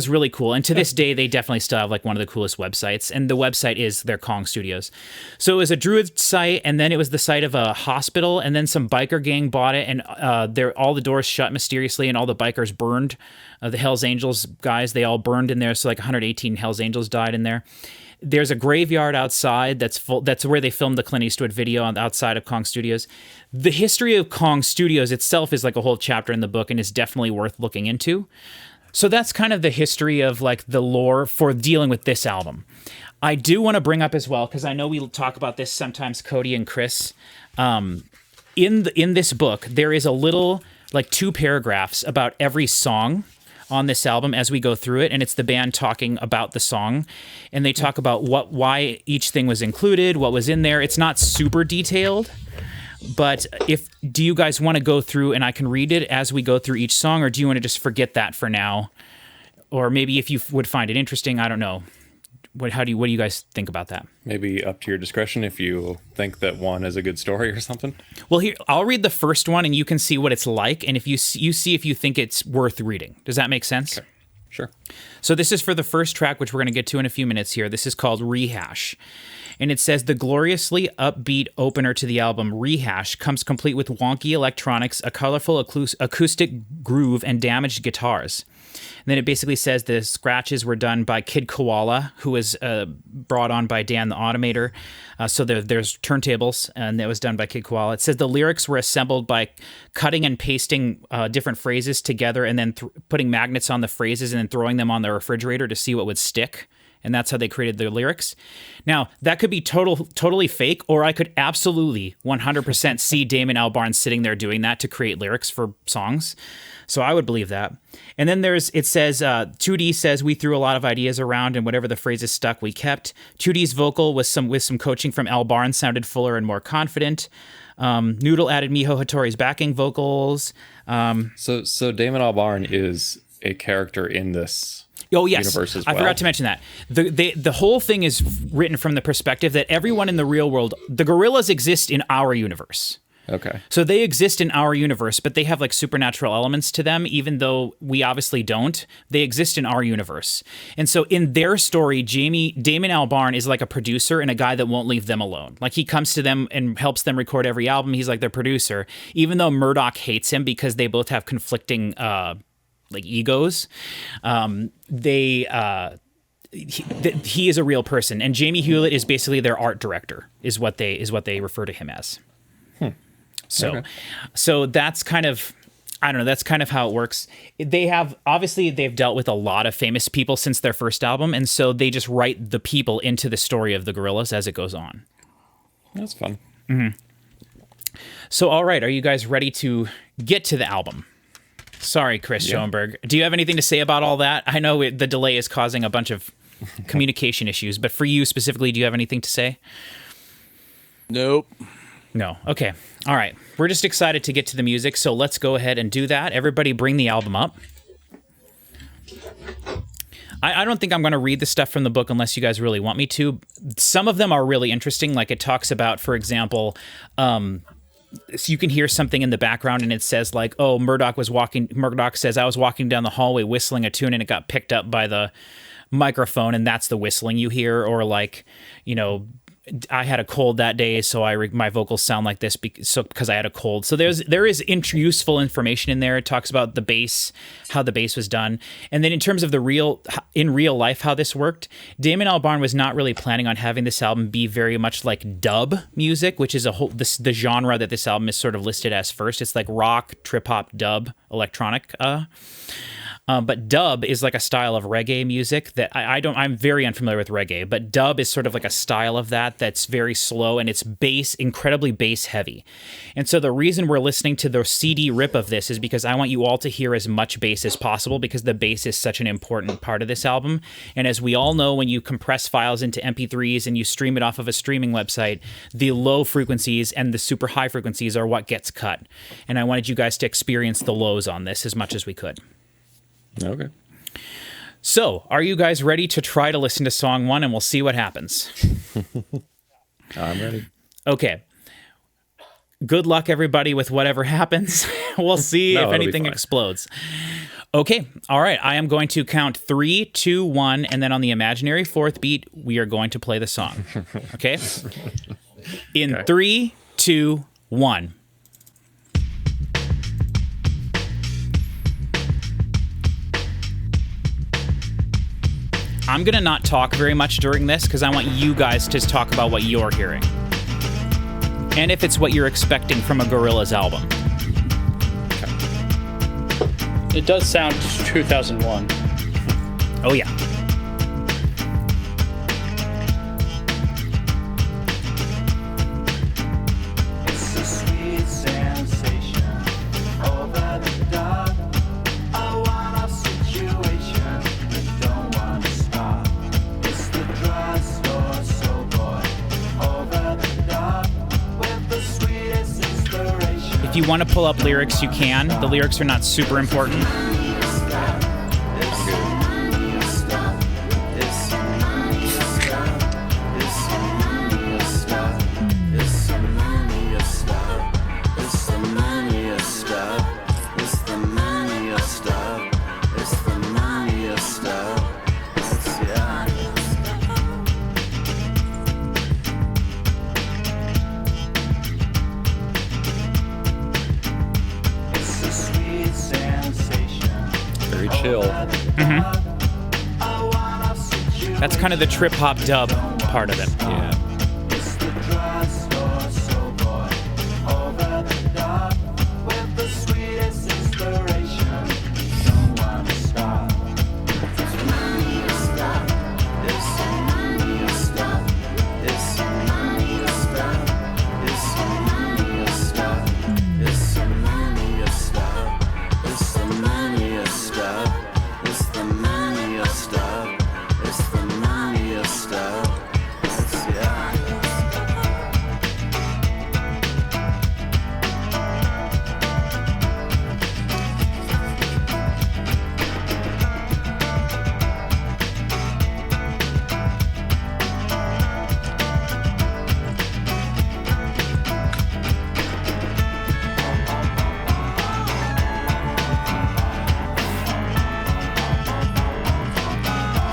really cool. And to this day, they definitely still have like one of the coolest websites. And the website is their Kong Studios. So it was a druid site, and then it was the site of a hospital, and then some biker gang bought it, and all the doors shut mysteriously, and all the bikers burned. The Hells Angels guys, they all burned in there. So like 118 Hells Angels died in there. There's a graveyard outside that's full. That's where they filmed the Clint Eastwood video on the outside of Kong Studios. The history of Kong Studios itself is like a whole chapter in the book, and is definitely worth looking into. So that's kind of the history of like the lore for dealing with this album. I do want to bring up as well, because I know we talk about this sometimes, Cody and Chris. In this book, there is a little like 2 paragraphs about every song on this album as we go through it, and it's the band talking about the song, and they talk about why each thing was included, what was in there. It's not super detailed, but do you guys want to go through and I can read it as we go through each song, or do you want to just forget that for now? Or maybe if you would find it interesting, I don't know. What do you guys think about that? Maybe up to your discretion if you think that one is a good story or something. Well, here, I'll read the first one, and you can see what it's like, and if you see if you think it's worth reading. Does that make sense? Okay. Sure. So this is for the first track, which we're going to get to in a few minutes here. This is called Rehash. And it says, the gloriously upbeat opener to the album, Rehash, comes complete with wonky electronics, a colorful acoustic groove, and damaged guitars. And then it basically says the scratches were done by Kid Koala, who was brought on by Dan the Automator. So there's turntables, and that was done by Kid Koala. It says the lyrics were assembled by cutting and pasting different phrases together and then putting magnets on the phrases and then throwing them on the refrigerator to see what would stick. And that's how they created the lyrics. Now, that could be totally fake, or I could absolutely 100% see Damon Albarn sitting there doing that to create lyrics for songs. So I would believe that. And then it says, 2D says, we threw a lot of ideas around and whatever the phrases stuck, we kept. 2D's vocal with some coaching from Albarn sounded fuller and more confident. Noodle added Miho Hattori's backing vocals. So Damon Albarn is a character in this. Oh, yes. Universe as well. I forgot to mention that. The whole thing is written from the perspective that everyone in the real world, the Gorillaz exist in our universe. Okay. So they exist in our universe, but they have like supernatural elements to them, even though we obviously don't. They exist in our universe. And so in their story, Damon Albarn is like a producer and a guy that won't leave them alone. Like he comes to them and helps them record every album. He's like their producer, even though Murdoch hates him because they both have conflicting egos. He is a real person, and Jamie Hewlett is basically their art director, is what they refer to him as. So that's kind of, I don't know, that's kind of how it works. They've dealt with a lot of famous people since their first album, and so they just write the people into the story of the Gorillaz as it goes on. That's fun. Mm-hmm. So, all right, are you guys ready to get to the album? Sorry, Chris Schoenberg. Do you have anything to say about all that? I know the delay is causing a bunch of communication issues, but for you specifically, do you have anything to say? Nope. No. Okay. All right. We're just excited to get to the music, so let's go ahead and do that. Everybody bring the album up. I don't think I'm going to read the stuff from the book unless you guys really want me to. Some of them are really interesting. Like it talks about, for example, so you can hear something in the background and it says like, oh, Murdoch says, I was walking down the hallway whistling a tune and it got picked up by the microphone and that's the whistling you hear. Or like, I had a cold that day, so my vocals sound like this because I had a cold. So there is useful information in there. It talks about the bass, how the bass was done, and then in terms of in real life how this worked. Damon Albarn was not really planning on having this album be very much like dub music, which is the genre that this album is sort of listed as first. It's like rock, trip hop, dub, electronic. But dub is like a style of reggae music that I'm very unfamiliar with reggae, but dub is sort of like a style of that's very slow and it's incredibly bass heavy. And so the reason we're listening to the CD rip of this is because I want you all to hear as much bass as possible because the bass is such an important part of this album. And as we all know, when you compress files into MP3s and you stream it off of a streaming website, the low frequencies and the super high frequencies are what gets cut. And I wanted you guys to experience the lows on this as much as we could. Okay. So, are you guys ready to try to listen to song 1 and we'll see what happens? I'm ready. Okay. Good luck, everybody, with whatever happens. We'll see if anything explodes. Okay. All right. I am going to count 3, 2, 1, and then on the imaginary 4th beat, we are going to play the song. Okay? In 3, 2, 1. I'm going to not talk very much during this because I want you guys to talk about what you're hearing. And if it's what you're expecting from a Gorillaz album. It does sound 2001. Oh, yeah. It's a sweet sensation over the dark. A one-off situation that don't want to stop. It's the drugstore soul boy over the dark with the sweetest inspiration. If you want to pull up lyrics, you can. The lyrics are not super important. Very chill. That's kind of the trip hop dub part of it. Yeah. It's the drugstore soul boy over the top with the sweetest inspiration. Don't wanna stop. It's money to stop. It's some money to stop. It's some money to stop. It's some money to stop. It's some money to stop. It's the money to stop. It's the money to stop. It's the money to stop. It's yeah.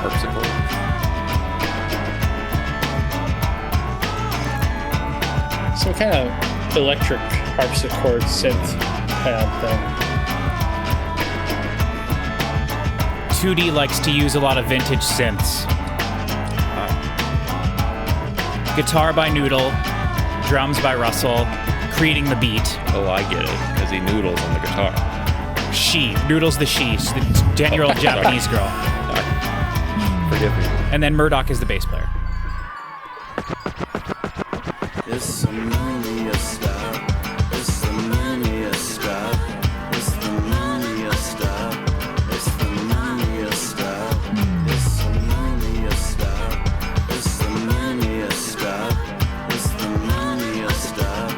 Harpsichord. Some kind of electric harpsichord synth kind of thing. 2D likes to use a lot of vintage synths. Guitar by Noodle, drums by Russell, creating the beat. Oh, I get it, because he noodles on the guitar. She. Noodle's the she. She's the 10-year-old Japanese girl. Forgive me. And then Murdoch is the bass player. It's the money to stop. It's the money to stop. It's the money to stop. It's the money to stop. It's the money to stop. It's the money to stop. It's the money to stop.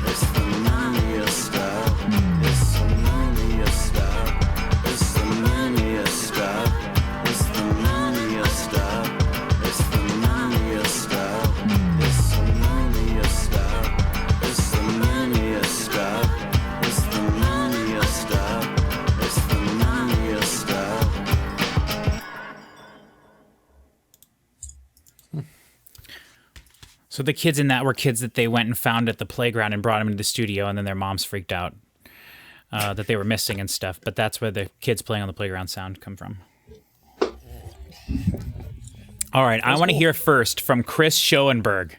It's the money to stop. It's the money to stop. It's the money to stop. It's the money to stop. It's the money to stop. It's the money to stop. It's the money to stop. It's the money to stop. It's the money to stop. So the kids in that were kids that they went and found at the playground and brought them into the studio, and then their moms freaked out that they were missing and stuff. But that's where the kids playing on the playground sound come from. All right, I want to hear first from Chris Schoenberg.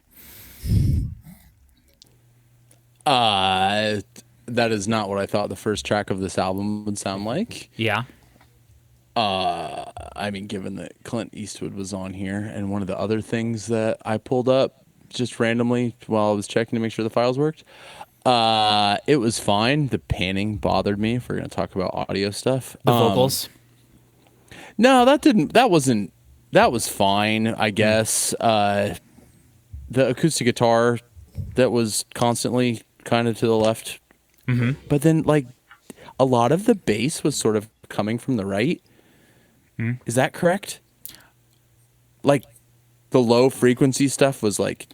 That is not what I thought the first track of this album would sound like. Yeah. I mean, given that Clint Eastwood was on here, and one of the other things that I pulled up just randomly while I was checking to make sure the files worked, it was fine. The panning bothered me, if we're going to talk about audio stuff. The vocals. No, that was fine, I guess. The acoustic guitar that was constantly kind of to the left. Mm-hmm. But then, like, a lot of the bass was sort of coming from the right. Mm. Is that correct? Like, the low frequency stuff was like...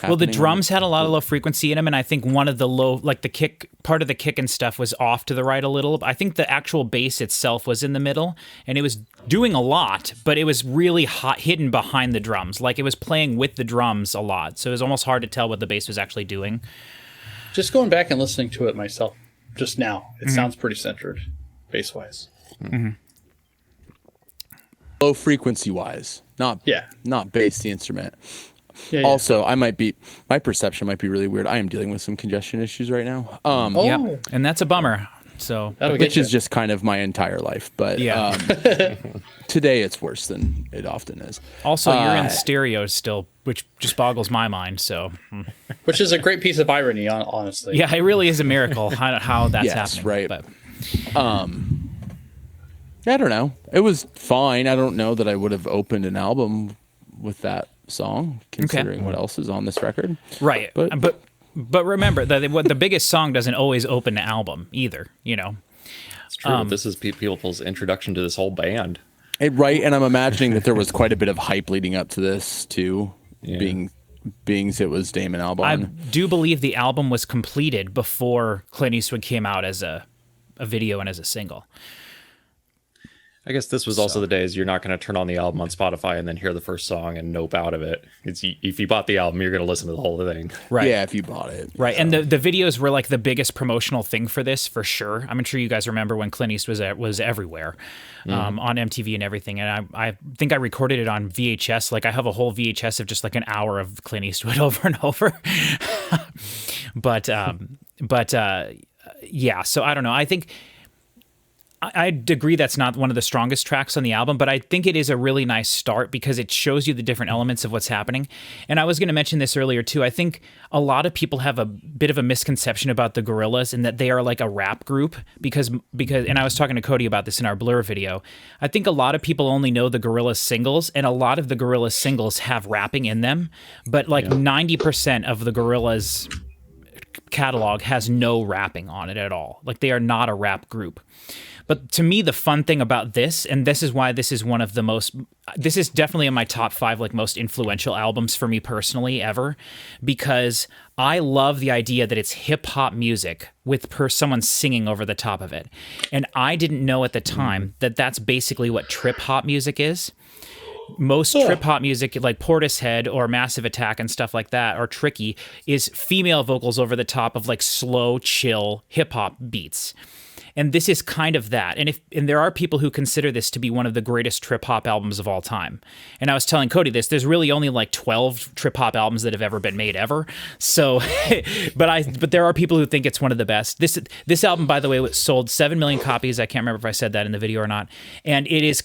Well, the happening drums had a lot of low frequency in them, and I think one of the low, like the kick, part of the kick and stuff was off to the right a little. I think the actual bass itself was in the middle, and it was doing a lot, but it was really hot, hidden behind the drums. Like, it was playing with the drums a lot, so it was almost hard to tell what the bass was actually doing. Just going back and listening to it myself just now, it sounds pretty centered, bass-wise. Mm-hmm. low frequency wise, not bass the instrument. Yeah, also, my perception might be really weird. I am dealing with some congestion issues right now. Yeah, and that's a bummer. So, which is just kind of my entire life, but today it's worse than it often is. Also, you're in stereo still, which just boggles my mind. So, which is a great piece of irony, honestly. Yeah, it really is a miracle how that's happening. Right. But, I don't know. It was fine. I don't know that I would have opened an album with that song, considering what else is on this record. Right, but remember that the biggest song doesn't always open an album either. You know, it's true. This is people's introduction to this whole band. Right, and I'm imagining that there was quite a bit of hype leading up to this too, being it was Damon Albarn. I do believe the album was completed before Clint Eastwood came out as a video and as a single. I guess this was also the days you're not going to turn on the album on Spotify and then hear the first song and nope out of it. If you bought the album, you're going to listen to the whole thing. Right. Yeah, if you bought it. Right. And the videos were like the biggest promotional thing for this, for sure. I'm sure you guys remember when Clint Eastwood was everywhere on MTV and everything. And I think I recorded it on VHS. Like I have a whole VHS of just like an hour of Clint Eastwood over and over. but yeah, so I don't know. I think I'd agree that's not one of the strongest tracks on the album, but I think it is a really nice start because it shows you the different elements of what's happening. And I was going to mention this earlier too. I think a lot of people have a bit of a misconception about the Gorillaz and that they are like a rap group because and I was talking to Cody about this in our Blur video. I think a lot of people only know the Gorillaz singles, and a lot of the Gorillaz singles have rapping in them, but like 90% of the Gorillaz catalog has no rapping on it at all. Like they are not a rap group. But to me, the fun thing about this, and this is why this is one of the most, this is definitely in my top 5 like most influential albums for me personally ever, because I love the idea that it's hip hop music with someone singing over the top of it. And I didn't know at the time that that's basically what trip hop music is. Most trip hop music like Portishead or Massive Attack and stuff like that, or Tricky, is female vocals over the top of like slow, chill hip hop beats. And this is kind of that. And there are people who consider this to be one of the greatest trip hop albums of all time. And I was telling Cody this, there's really only like 12 trip hop albums that have ever been made ever. So, but there are people who think it's one of the best. This album, by the way, sold 7 million copies. I can't remember if I said that in the video or not. And it has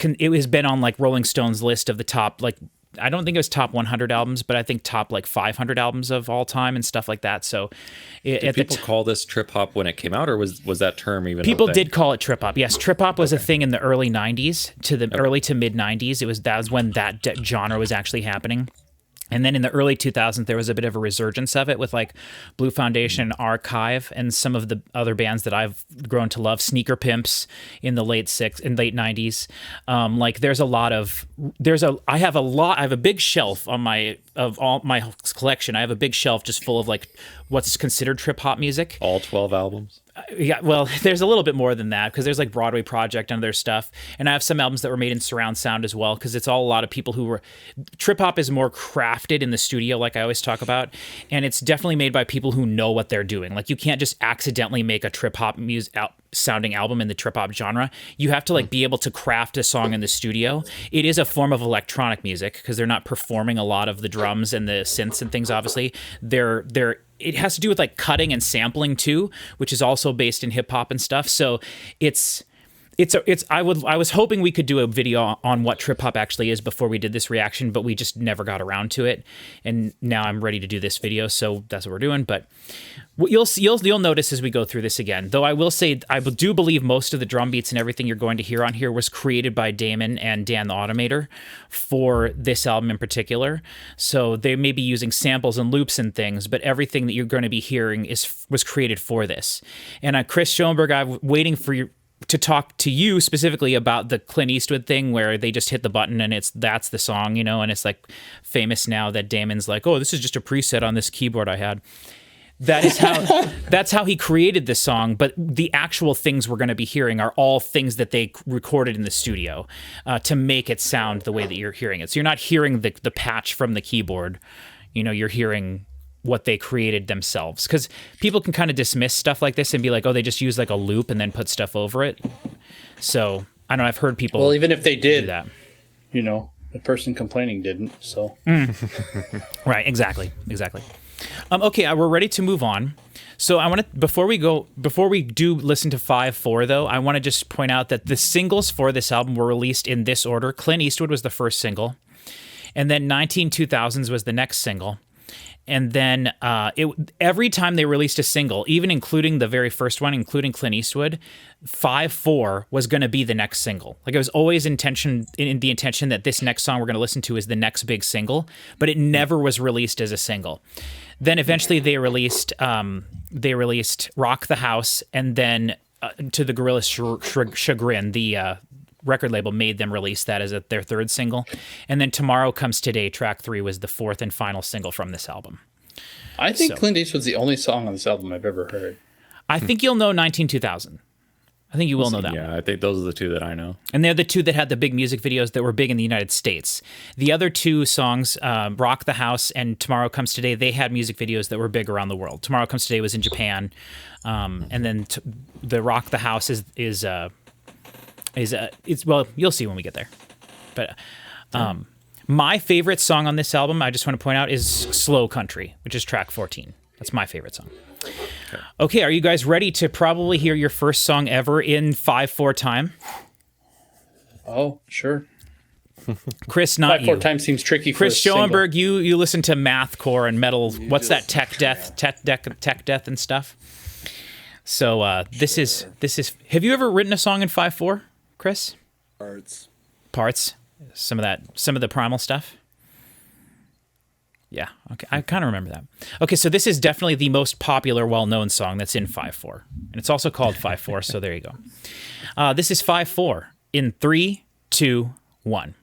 been on like Rolling Stone's list of the top, like, I don't think it was top 100 albums, but I think top like 500 albums of all time and stuff like that. So, did people call this trip hop when it came out, or was that term even? People did call it trip hop. Yes, trip hop was a thing in the early 90s to the early to mid 90s. That was when that genre was actually happening. And then in the early 2000s, there was a bit of a resurgence of it with like Blue Foundation, Archive, and some of the other bands that I've grown to love. Sneaker Pimps in the late 90s. I have a big shelf of all my collection. I have a big shelf just full of like what's considered trip hop music. All 12 albums. Yeah, well, there's a little bit more than that because there's like Broadway Project and other stuff. And I have some albums that were made in surround sound as well because it's all a lot of people who were... Trip hop is more crafted in the studio, like I always talk about. And it's definitely made by people who know what they're doing. Like you can't just accidentally make a trip hop sounding album in the trip hop genre. You have to like be able to craft a song in the studio. It is a form of electronic music because they're not performing a lot of the drums and the synths and things, obviously. It has to do with like cutting and sampling too, which is also based in hip hop and stuff. So I was hoping we could do a video on what trip hop actually is before we did this reaction, but we just never got around to it. And now I'm ready to do this video, so that's what we're doing. But you'll notice as we go through this again. Though I will say I do believe most of the drum beats and everything you're going to hear on here was created by Damon and Dan the Automator for this album in particular. So they may be using samples and loops and things, but everything that you're going to be hearing was created for this. And Chris Schoenberg, I'm waiting for you to talk to you specifically about the Clint Eastwood thing where they just hit the button and that's the song, you know, and it's like famous now that Damon's like, oh, this is just a preset on this keyboard I had. That's how he created the song, but the actual things we're going to be hearing are all things that they recorded in the studio to make it sound the way that you're hearing it. So you're not hearing the patch from the keyboard, you know, you're hearing what they created themselves, because people can kind of dismiss stuff like this and be like, oh, they just use like a loop and then put stuff over it. So I don't know, I've heard people, well, even if they did do that, you know, the person complaining didn't, so right, exactly. Okay, we're ready to move on. So I want to, before we do listen to 5-4 though, I want to just point out that the singles for this album were released in this order. Clint Eastwood was the first single, and then 192000s was the next single. And then every time they released a single, even including the very first one, including Clint Eastwood, 5-4 was going to be the next single. Like it was always in the intention that this next song we're going to listen to is the next big single, but it never was released as a single. Then eventually they released Rock the House, and then to the Gorillaz' chagrin, the record label made them release that as their third single. And then Tomorrow Comes Today, track 3, was the fourth and final single from this album. I think Clint Eastwood's the only song on this album I've ever heard. I think you'll know 192000. I think you will know that one. Yeah, I think those are the two that I know. And they're the two that had the big music videos that were big in the United States. The other two songs, Rock the House and Tomorrow Comes Today, they had music videos that were big around the world. Tomorrow Comes Today was in Japan. And then the Rock the House is well, you'll see when we get there. But my favorite song on this album, I just want to point out, is Slow Country, which is track 14. That's my favorite song. Okay, are you guys ready to probably hear your first song ever in 5/4 time? Oh, sure. Chris, not 5/4 you. time seems tricky. Chris for a single. Schoenberg, you listen to mathcore and metal. What's that? Tech death and stuff. So this is. Have you ever written a song in 5/4, Chris? Parts. Some of the primal stuff. Yeah, okay, I kind of remember that. Okay, so this is definitely the most popular, well-known song that's in 5/4, and it's also called 5/4. So there you go. This is 5/4 in 3, 2, 1.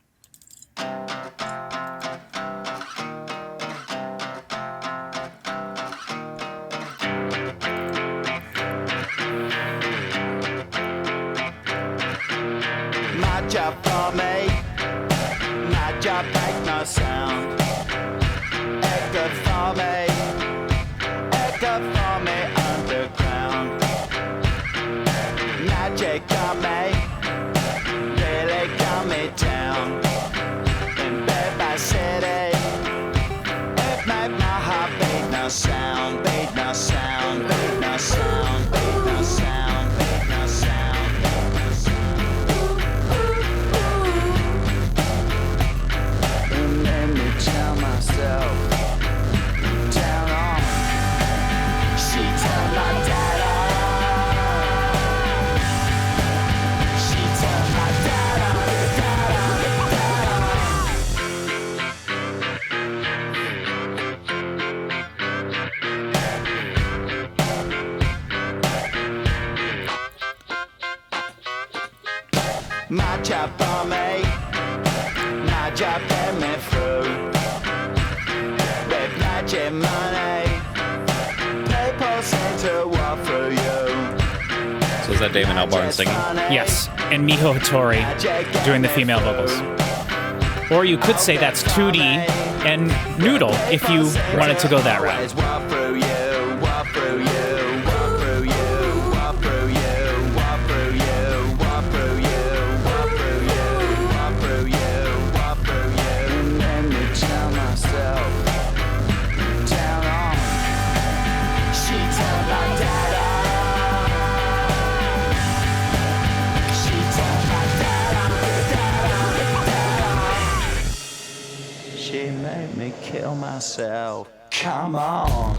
My job for me, my job make no sound. Echo for me underground. Magic on me, really got me down. In Bed by City, it made my heart beat no sound, beat no sound, beat no sound, beat no sound, beat no sound, beat no sound. And let me tell myself. Down on. She turned my dad on. She turned my dad on, my job for me, my job get me through. With magic money, people seem to walk through you. So is that Damon Albarn singing? Yes, and Miho Hattori doing the female vocals. Or you could say that's 2D and Noodle if you wanted to go that route. Walk through you, walk through you, walk through you, walk through you, walk through you, walk through you, walk through you, walk through you, walk through you. And let me tell myself, down on. She turned my dad on. She turned my dad on. She made me kill myself. Come on.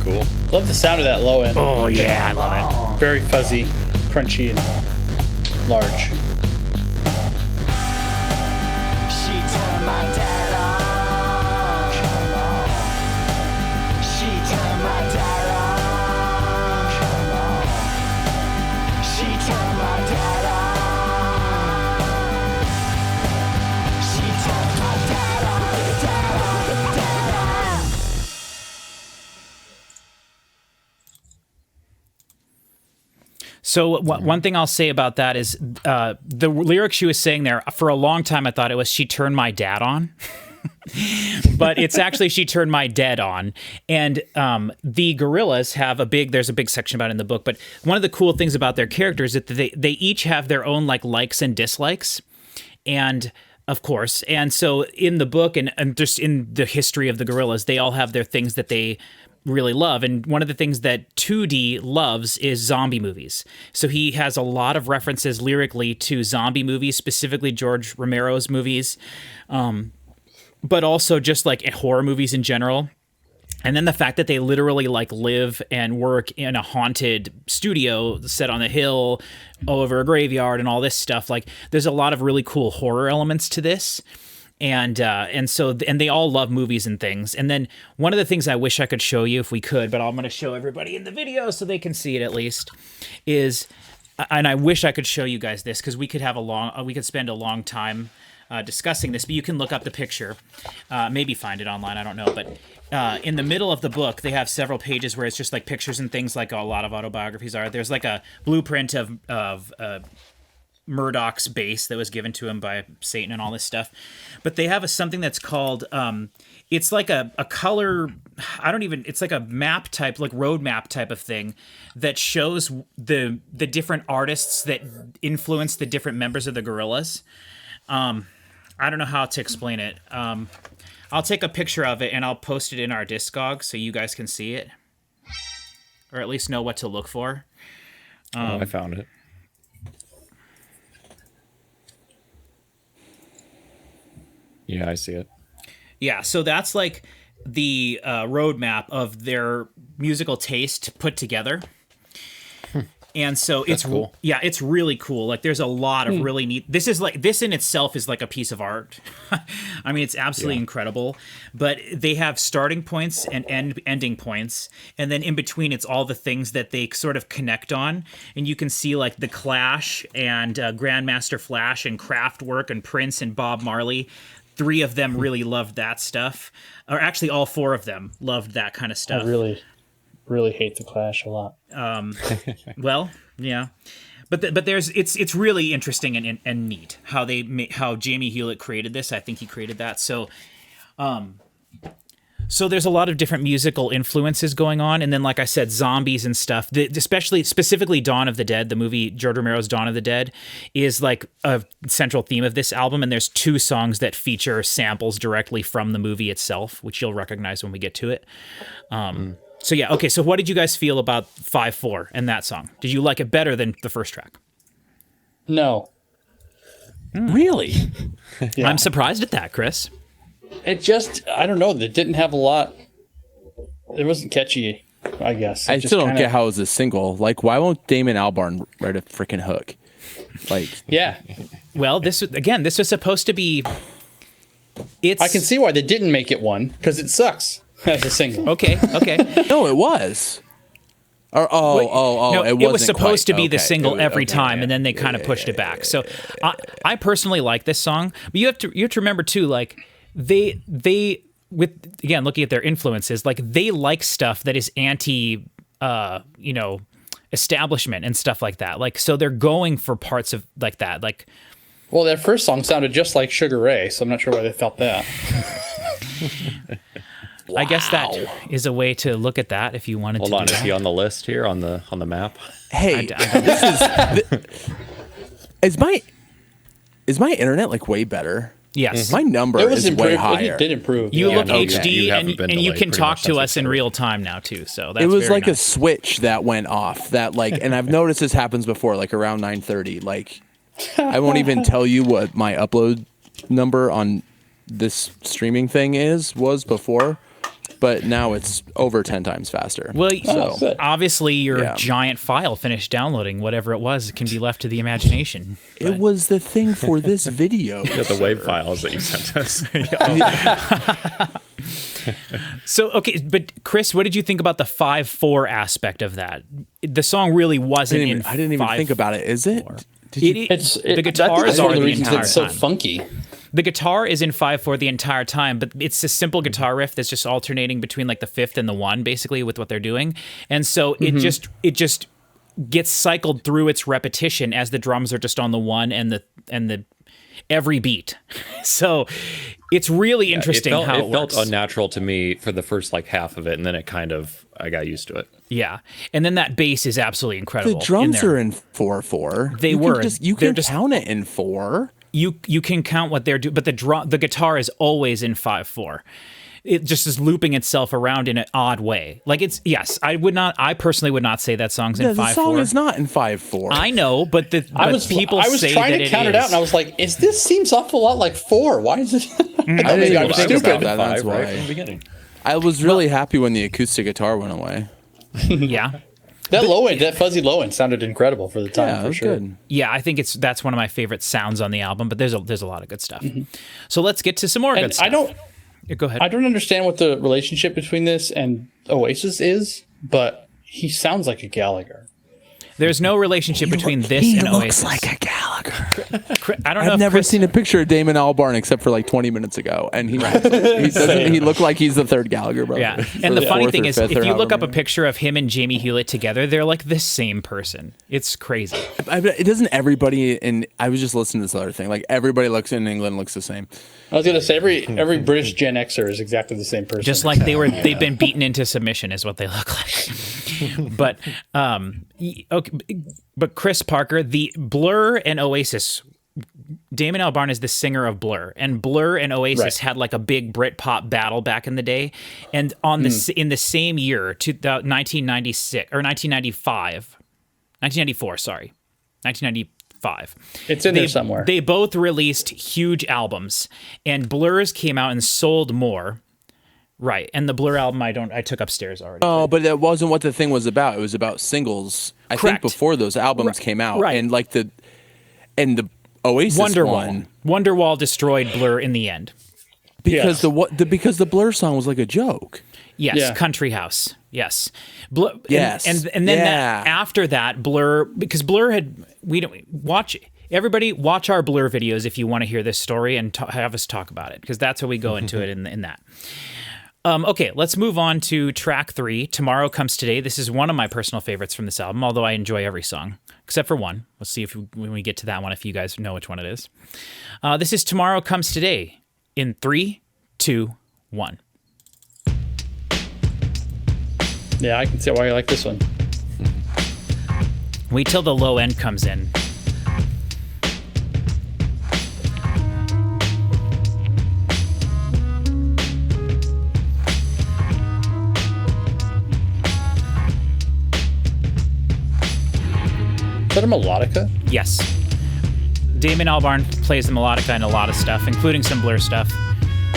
Cool. Love the sound of that low end. Oh yeah, I love it. Very fuzzy, crunchy, and large. She turned my dad on. Come on. She turned my dad on. Come on. She turned my dad on. She turned my dad on, dad on, dad on. So one thing I'll say about that is the lyrics she was saying there, for a long time I thought it was "she turned my dad on." But it's actually "she turned my dead on." And the Gorillaz have there's a big section about it in the book, but one of the cool things about their characters is that they each have their own likes and dislikes. And of course, and so in the book and just in the history of the Gorillaz, they all have their things that they really love. And one of the things that 2D loves is zombie movies. So he has a lot of references lyrically to zombie movies, specifically George Romero's movies, but also just horror movies in general. And then the fact that they literally live and work in a haunted studio set on a hill over a graveyard and all this stuff. There's a lot of really cool horror elements to this. And they all love movies and things. And then one of the things I wish I could show you if we could, but I'm going to show everybody in the video so they can see it at least, is, and I wish I could show you guys this because we could spend a long time discussing this, but you can look up the picture, maybe find it online. I don't know, but in the middle of the book, they have several pages where it's just like pictures and things, like a lot of autobiographies are. There's like a blueprint of Murdoch's bass that was given to him by Satan and all this stuff, but they have something that's called it's like a color, it's like a map type, like road map type of thing that shows the different artists that influence the different members of the Gorillaz. I don't know how to explain it. I'll take a picture of it and I'll post it in our Discog so you guys can see it, or at least know what to look for. I found it. Yeah, I see it. Yeah, so that's like the roadmap of their musical taste put togetger. And so it's cool. Yeah, it's really cool. Like there's a lot of really neat. This in itself is like a piece of art. I mean, it's absolutely incredible. But they have starting points and ending points, and then in between, it's all the things that they sort of connect on. And you can see like the Clash and Grandmaster Flash and Kraftwerk and Prince and Bob Marley. 3 of them really loved that stuff, or actually all 4 of them loved that kind of stuff. I really hate the Clash a lot. Well, yeah, but there's it's really interesting and neat how how Jamie Hewlett created this. I think he created that. So there's a lot of different musical influences going on, and then like I said, zombies and stuff. Specifically, Dawn of the Dead, the movie George Romero's Dawn of the Dead, is like a central theme of this album. And there's 2 songs that feature samples directly from the movie itself, which you'll recognize when we get to it. So yeah, okay. So what did you guys feel about 5/4 and that song? Did you like it better than the first track? No. Really? Yeah. I'm surprised at that, Chris. It just, I don't know. It didn't have a lot. It wasn't catchy, I guess. I still don't get how it's a single. Like, why won't Damon Albarn write a freaking hook? Like, yeah. Well, this was supposed to be. I can see why they didn't make it one, because it sucks as a single. Okay. no, it was. Or No, it was supposed to be the single every time, and then they kind of pushed it back. So, I personally like this song, but you have to remember too, like they with again looking at their influences, like they like stuff that is anti, establishment and stuff like that. Like so, they're going for parts of like that, like. Well, their first song sounded just like Sugar Ray, so I'm not sure why they felt that. Wow. I guess that is a way to look at that if you wanted to. Hold on, do is that. he on the list here on the map? Hey, is my internet like way better? Yes, my number is way higher. It did improve. You look no, HD you and been you delayed can pretty talk much to since us in real time now too. So that's it was very like nice. a switch that went off. That like, and I've noticed this happens before, like around 9:30. Like, I won't even tell you what my upload number on this streaming thing was before, but now it's over 10 times faster. Well, so obviously your giant file finished downloading. Whatever it was, it can be left to the imagination. It was the thing for this video. You got the WAV files that you sent us. So, okay, but Chris, what did you think about the 5/4 aspect of that? The song really wasn't I didn't even think about it. Is it? The guitars are the entire it's so time. funky. The guitar is in 5/4 the entire time, but it's a simple guitar riff that's just alternating between like the 5th and the 1, basically, with what they're doing. And so it just gets cycled through its repetition as the drums are just on the 1 and the every beat. So it's really interesting how it felt works. unnatural to me for the first like half of it, and then I got used to it. Yeah, and then that bass is absolutely incredible. The drums are in 4/4. They you can count it in 4. You can count what they're doing, but the guitar is always in 5/4. It just is looping itself around in an odd way. Like I personally would not say that song's in 5/4. The song is not in 5/4. I know, but I was trying to count it out, and I was like, this seems awful lot like 4. Why is it? I didn't even think stupid. about that. That's Right why. from the beginning. I was really happy when the acoustic guitar went away. Yeah. That fuzzy low end sounded incredible for the time. Yeah, for that's sure. good. Yeah, I think that's one of my favorite sounds on the album, but there's a lot of good stuff. So let's get to some more good And stuff. Go ahead. I don't understand what the relationship between this and Oasis is, but he sounds like a Gallagher. There's no relationship between this and Oasis. He looks like a Gallagher. I don't know. I've if never Chris, seen a picture of Damon Albarn except for like 20 minutes ago, and he doesn't he look like he's the third Gallagher brother? Yeah, Or and the funny fourth thing or is, fifth if or you look however up a many. picture of him and Jamie Hewlett together, they're like the same person. It's crazy. It doesn't everybody, and I was just listening to this other thing. Like everybody looks in England looks the same. I was gonna say every British Gen Xer is exactly the same person. Just like they've been beaten into submission is what they look like. But okay, but Chris Parker, the Blur and Oasis. Damon Albarn is the singer of Blur, and Blur and Oasis had like a big Britpop battle back in the day. And on in the same year, 1996 or 1994, sorry, 1995. It's in there somewhere. They both released huge albums, and Blur's came out and sold more. Right, and the Blur album I took upstairs already. Oh, but that wasn't what the thing was about. It was about singles. I Correct. think before those albums came out, Right. and like the Oasis one, Wonderwall destroyed Blur in the end. because because the Blur song was like a joke. Yes, Yeah. Country House. Yes, Yes. and then Yeah. after that, Blur, because Blur had everybody watch our Blur videos if you want to hear this story and have us talk about it, because that's how we go into it in that. Okay, let's move on to track 3. Tomorrow Comes Today. This is one of my personal favorites from this album, although I enjoy every song except for one. We'll see when we get to that one if you guys know which one it is. This is Tomorrow Comes Today in 3, 2, 1. Yeah, I can see why you like this one. Wait till the low end comes in. Is that a melodica? Yes. Damon Albarn plays the melodica in a lot of stuff, including some Blur stuff.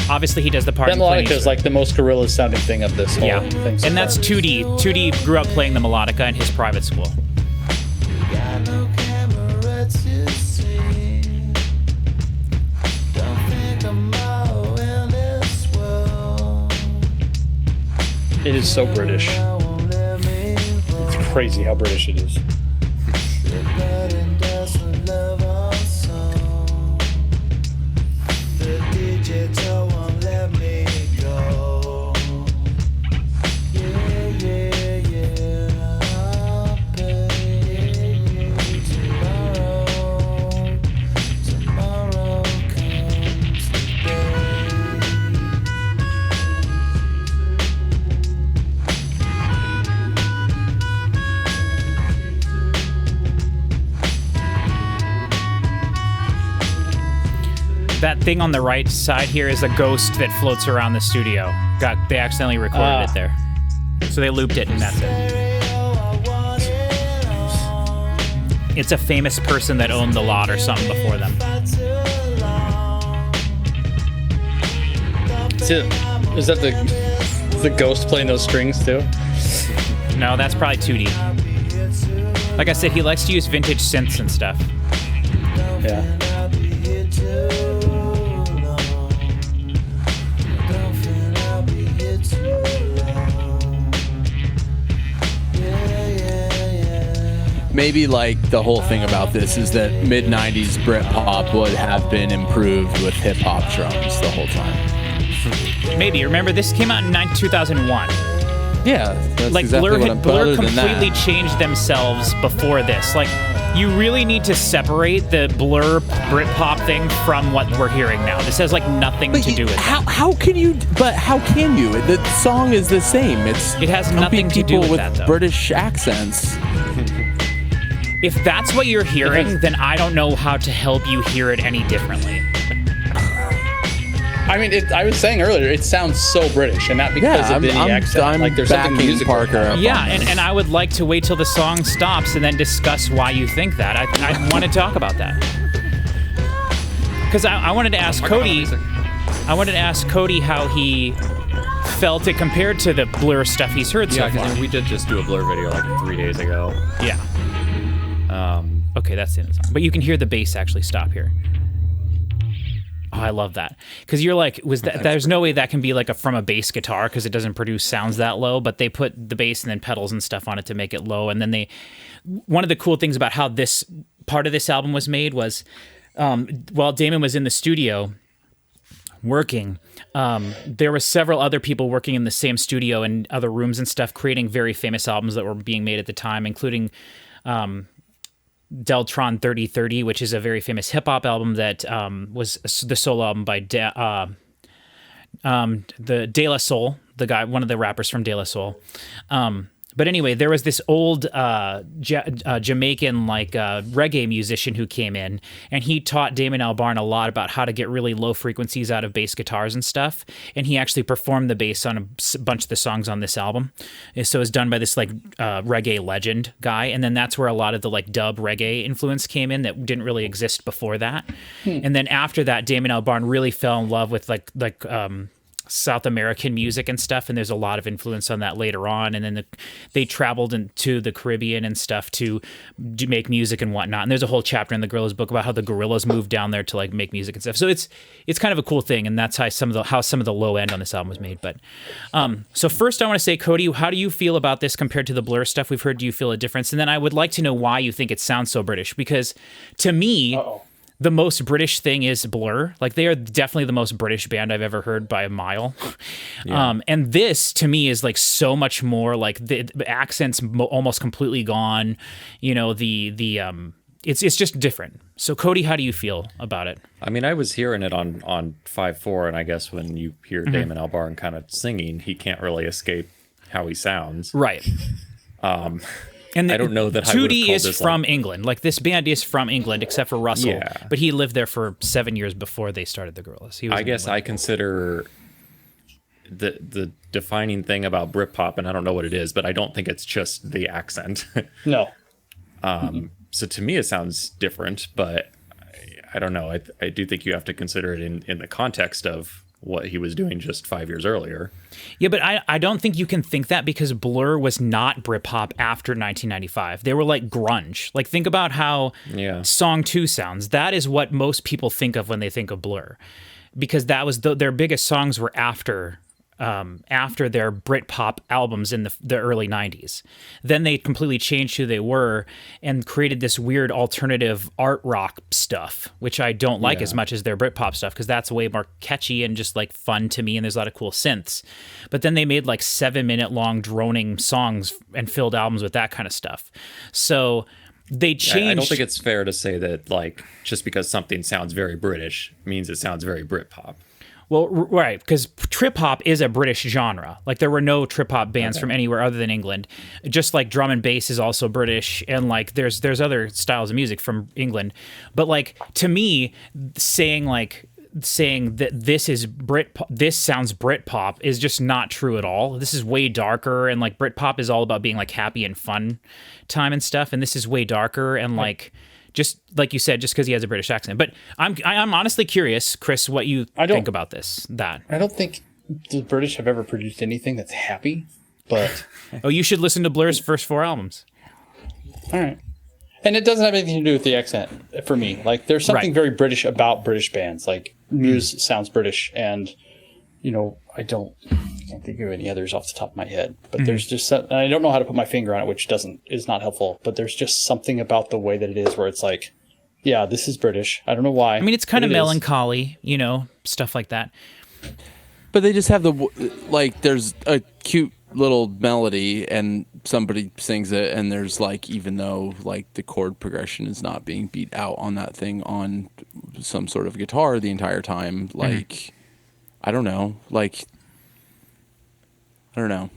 Obviously, he does the part That in Clint melodica is Eastwood. like the most Gorillaz sounding thing of this whole thing. so And that's far. 2D. 2D grew up playing the melodica in his private school. Got no camera to see. Don't think I'm all in this world. It is so British. Won't let me It's crazy how British it is. blood and dust and love our song. The digital won't let me go. Yeah. I'll pay tomorrow. Tomorrow comes today. That thing on the right side here is a ghost that floats around the studio. They accidentally recorded it there. So they looped it and that's it. It's a famous person that owned the lot or something before them. Is that the ghost playing those strings too? No, that's probably 2D. Like I said, he likes to use vintage synths and stuff. Yeah. Maybe like the whole thing about this is that mid 90s Britpop would have been improved with hip hop drums the whole time. Maybe. Remember, this came out in 2001. Yeah, that's Like exactly Blur, what I'm. but Blur other than completely that, changed themselves before this. Like, you really need to separate the Blur Britpop thing from what we're hearing now. This has like nothing to do with it. how can you? But how can you? The song is the same. It has nothing to do people with with that, though. British accents. If that's what you're hearing, then I don't know how to help you hear it any differently. I mean, I was saying earlier, it sounds so British, and not because of any accent. I'm like there's something backing musical. Parker up Yeah, on this. and I would like to wait till the song stops and then discuss why you think that. I want to talk about that. Because I wanted to ask Cody. I wanted to ask Cody how he felt it compared to the Blur stuff he's heard so Yeah, far. because we did just do a Blur video like 3 days ago. Yeah. Okay, that's it. But you can hear the bass actually stop here. Oh, I love that. Because you're like, there's no way that can be like from a bass guitar because it doesn't produce sounds that low, but they put the bass and then pedals and stuff on it to make it low. And then one of the cool things about how this part of this album was made was while Damon was in the studio working, there were several other people working in the same studio and other rooms and stuff, creating very famous albums that were being made at the time, including Deltron 3030, which is a very famous hip hop album that was the solo album by the De La Soul, the guy, one of the rappers from De La Soul. But anyway, there was this old Jamaican reggae musician who came in, and he taught Damon Albarn a lot about how to get really low frequencies out of bass guitars and stuff. And he actually performed the bass on a bunch of the songs on this album. And so it was done by this reggae legend guy, and then that's where a lot of the dub reggae influence came in that didn't really exist before that. And then after that, Damon Albarn really fell in love with South American music and stuff, and there's a lot of influence on that later on. And then they traveled into the Caribbean and stuff to make music and whatnot. And there's a whole chapter in the Gorillaz book about how the Gorillaz moved down there to make music and stuff. So it's kind of a cool thing, and that's how some of the low end on this album was made. But so first, I want to say, Cody, how do you feel about this compared to the Blur stuff we've heard? Do you feel a difference? And then I would like to know why you think it sounds so British, because to me. The most British thing is Blur. They are definitely the most British band I've ever heard by a mile. Yeah. And this, to me, is so much more the accent's almost completely gone. It's just different. So, Cody, how do you feel about it? I mean, I was hearing it on 5/4, and I guess when you hear Damon Albarn kind of singing, he can't really escape how he sounds. Right. And I don't know that 2D is from England. This band is from England, except for Russell. Yeah. But he lived there for 7 years before they started the Gorillaz. I guess I consider the defining thing about Britpop, and I don't know what it is, but I don't think it's just the accent. No. So to me, it sounds different, but I don't know. I do think you have to consider it in the context of what he was doing just 5 years earlier. Yeah, but I don't think you can think that, because Blur was not Britpop after 1995. They were grunge. Think about how Song 2 sounds. That is what most people think of when they think of Blur, because that was their biggest songs were after their Britpop albums in the early 90s. Then they completely changed who they were and created this weird alternative art rock stuff, which I don't like as much as their Britpop stuff, because that's way more catchy and just fun to me, and there's a lot of cool synths. But then they made 7-minute long droning songs and filled albums with that kind of stuff. So they changed. I don't think it's fair to say that just because something sounds very British means it sounds very Britpop. Well, right, because trip hop is a British genre. There were no trip hop bands from anywhere other than England. Just drum and bass is also British, and there's other styles of music from England. But to me, saying that this is this sounds Britpop is just not true at all. This is way darker, and Britpop is all about being happy and fun time and stuff, and this is way darker and just like you said, just because he has a British accent. But I'm honestly curious, Chris, what you think about this. I don't think the British have ever produced anything that's happy, but... Oh, you should listen to Blur's first 4 albums. All right. And it doesn't have anything to do with the accent for me. There's something very British about British bands. Muse sounds British, and, I can't think of any others off the top of my head. But there's just... and I don't know how to put my finger on it, which is not helpful. But there's just something about the way that it is where it's yeah, this is British. I don't know why. I mean, it's kind of melancholy, stuff like that. But they just have there's a cute little melody and somebody sings it, and there's even though the chord progression is not being beat out on that thing on some sort of guitar the entire time, I don't know, I don't know.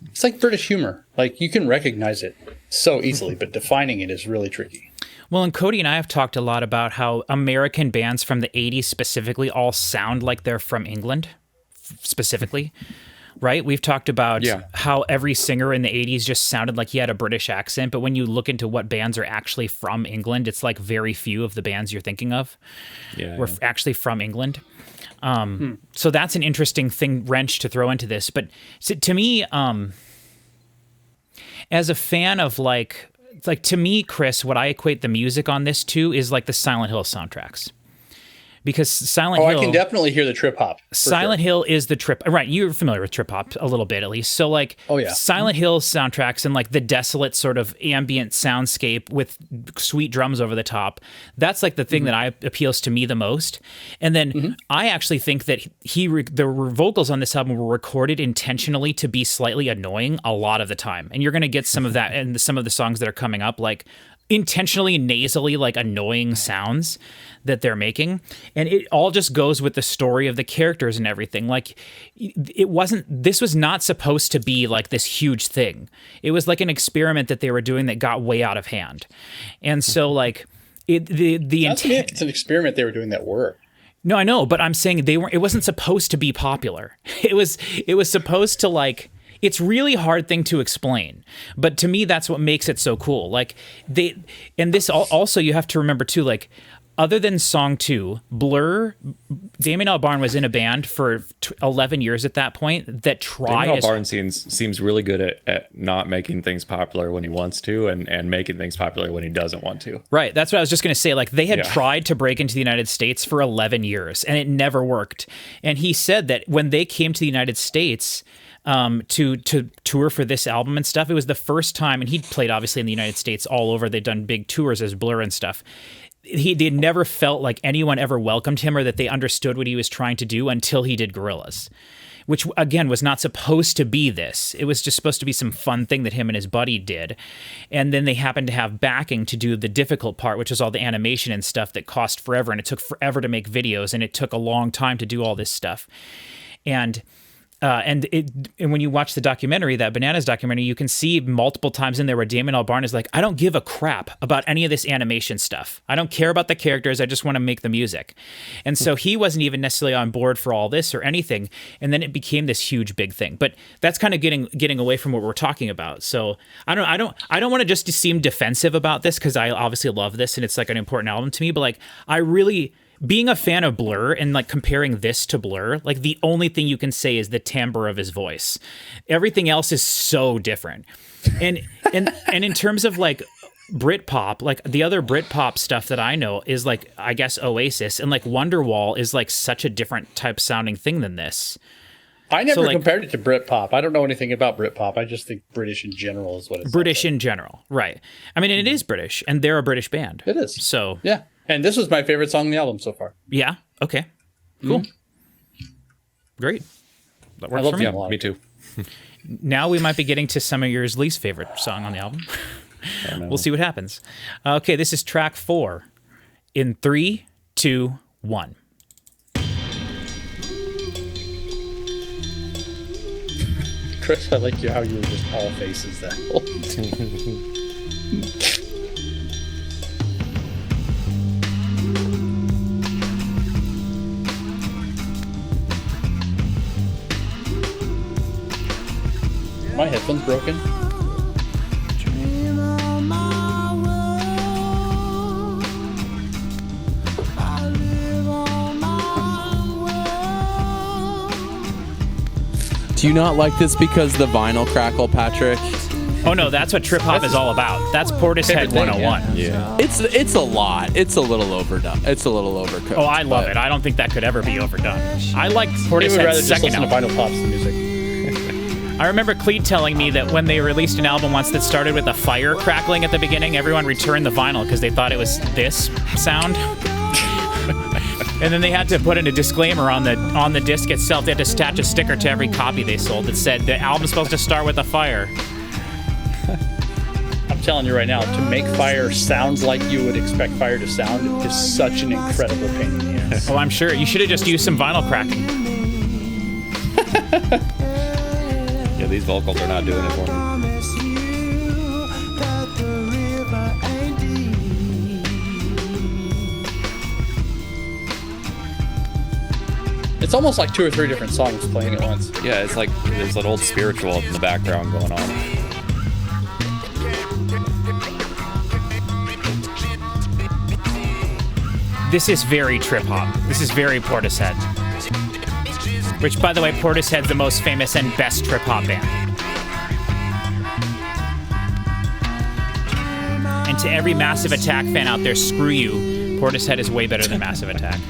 It's British humor. You can recognize it so easily, but defining it is really tricky. Well, and Cody and I have talked a lot about how American bands from the 80s specifically all sound like they're from England, specifically, right? We've talked about how every singer in the 80s just sounded like he had a British accent, but when you look into what bands are actually from England, it's very few of the bands you're thinking of were actually from England. So that's an interesting wrench to throw into this. But to me, as a fan of to me, Chris, what I equate the music on this to is the Silent Hill soundtracks. because Silent Oh, Hill. I can definitely hear the trip hop. for Silent sure. Hill is the trip. Right, you're familiar with trip hop a little bit at least. So like, Oh, yeah. Silent Hill soundtracks and like the desolate sort of ambient soundscape with sweet drums over the top. That's like the thing that appeals to me the most. And then I actually think that the vocals on this album were recorded intentionally to be slightly annoying a lot of the time. And you're going to get some of that in some of the songs that are coming up, like intentionally nasally, like annoying sounds that they're making. And it all just goes with the story of the characters and everything. Like this was not supposed to be like this huge thing. It was like an experiment that they were doing that got way out of hand. And so like It's an experiment they were doing that worked. No, I know, but I'm saying it wasn't supposed to be popular. It was supposed to like, it's really hard thing to explain, but to me, that's what makes it so cool. Like also you have to remember too, like other than song 2, Blur, Damien Albarn was in a band for 11 years at that point that tried. Damien Albarn seems really good at not making things popular when he wants to and making things popular when he doesn't want to. Right. That's what I was just going to say. Like they had tried to break into the United States for 11 years and it never worked. And he said that when they came to the United States, to tour for this album and stuff, it was the first time, and he'd played obviously in the United States all over. They'd done big tours as Blur and stuff. They never felt like anyone ever welcomed him or that they understood what he was trying to do until he did Gorillaz, which again was not supposed to be this. It was just supposed to be some fun thing that him and his buddy did. And then they happened to have backing to do the difficult part, which is all the animation and stuff that cost forever. And it took forever to make videos and it took a long time to do all this stuff. And when you watch the documentary, that Bananas documentary, you can see multiple times in there where Damien Albarn is like, I don't give a crap about any of this animation stuff. I don't care about the characters. I just want to make the music. And so he wasn't even necessarily on board for all this or anything. And then it became this huge big thing. But that's kind of getting away from what we're talking about. So I don't want to just seem defensive about this because I obviously love this and it's like an important album to me. But like being a fan of Blur and like comparing this to Blur, like the only thing you can say is the timbre of his voice. Everything else is so different. And in terms of like Britpop, like the other Britpop stuff that I know is like, I guess Oasis and like Wonderwall is like such a different type sounding thing than this. I never compared it to Britpop. I don't know anything about Britpop. I just think British in general is what it's British in general, right? I mean, and it is British, and they're a British band. It is. So yeah. And this was my favorite song on the album so far. Yeah. Okay. Cool. Great. That works for me. Yeah, me too. Now we might be getting to some of your least favorite song on the album. We'll see what happens. Okay, this is track 4. In 3, 2, 1. Chris, I like how you were just all faces that whole My headphone's broken. Do you not like this because the vinyl crackle, Patrick? Oh no, that's what trip hop is all about. That's Portishead 101. Yeah. It's a lot. It's a little overdone. It's a little overcooked. Oh, I love it. I don't think that could ever be overdone. I like He would rather Portishead's just second listen album. to Vinyl Pops the music. I remember Clint telling me that when they released an album once that started with a fire crackling at the beginning, everyone returned the vinyl because they thought it was this sound. And then they had to put in a disclaimer on the disc itself. They had to attach a sticker to every copy they sold that said the album's supposed to start with a fire. I'm telling you right now, to make fire sound like you would expect fire to sound is such an incredible pain in the ass. Oh, I'm sure. You should have just used some vinyl cracking. Yeah, these vocals are not doing it for me. It's almost like 2 or 3 different songs playing at once. Yeah, it's like there's an old spiritual in the background going on. This is very trip hop. This is very Portishead. Which, by the way, Portishead's the most famous and best trip hop band. And to every Massive Attack fan out there, screw you. Portishead is way better than Massive Attack.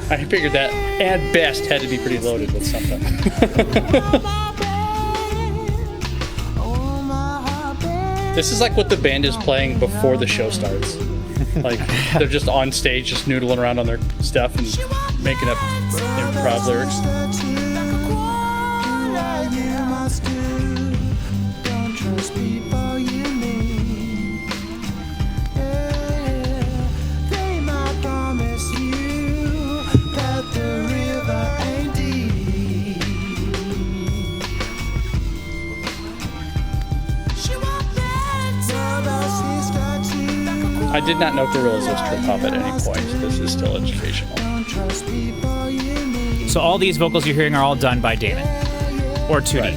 I figured that at best had to be pretty loaded with something. This is like what the band is playing before the show starts. Like they're just on stage, just noodling around on their stuff and making up improv lyrics. I did not know Gorillaz was trip hop at any point. This is still educational. So all these vocals you're hearing are all done by Damon. Or 2D. Right.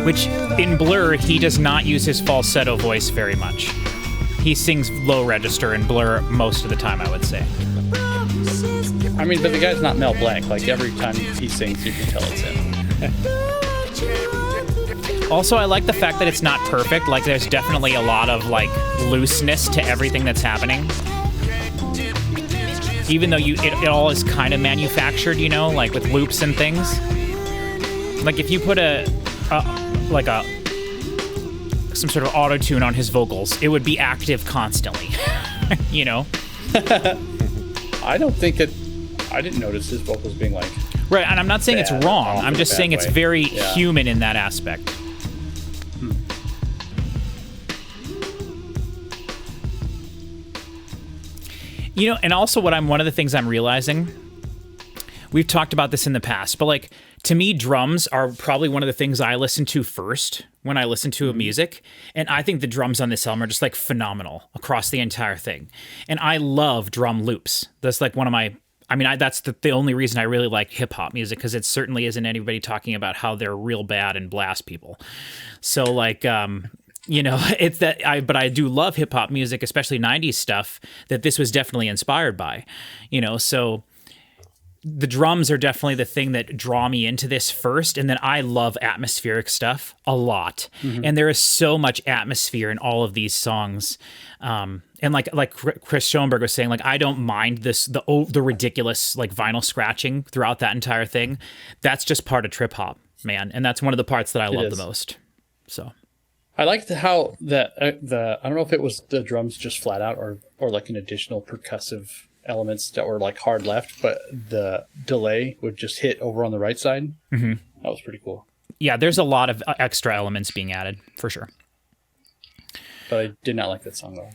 Which, in Blur, he does not use his falsetto voice very much. He sings low register in Blur most of the time, I would say. I mean, but the guy's not Mel Blanc. Like, every time he sings, you can tell it's him. Also, I like the fact that it's not perfect. Like, there's definitely a lot of, like, looseness to everything that's happening. Even though it all is kind of manufactured, you know, like with loops and things. Like, if you put some sort of auto-tune on his vocals, it would be active constantly, you know? I didn't notice his vocals being, like... Right, and I'm not saying it's wrong. I'm just saying it's very Yeah. human in that aspect. You know, and also one of the things I'm realizing, we've talked about this in the past, but like, to me, drums are probably one of the things I listen to first when I listen to music. And I think the drums on this album are just like phenomenal across the entire thing. And I love drum loops. That's like one of my, that's the only reason I really like hip hop music, because it certainly isn't anybody talking about how they're real bad and blast people. So like, you know, it's that but I do love hip hop music, especially 90s stuff, that this was definitely inspired by, you know, so the drums are definitely the thing that draw me into this first. And then I love atmospheric stuff a lot. Mm-hmm. And there is so much atmosphere in all of these songs. And like Chris Schoenberg was saying, like, I don't mind the ridiculous like vinyl scratching throughout that entire thing. That's just part of trip hop, man. And that's one of the parts that I love the most. So I liked how I don't know if it was the drums just flat out or like an additional percussive elements that were like hard left, but the delay would just hit over on the right side. Mm-hmm. That was pretty cool. Yeah, there's a lot of extra elements being added for sure. But I did not like that song though.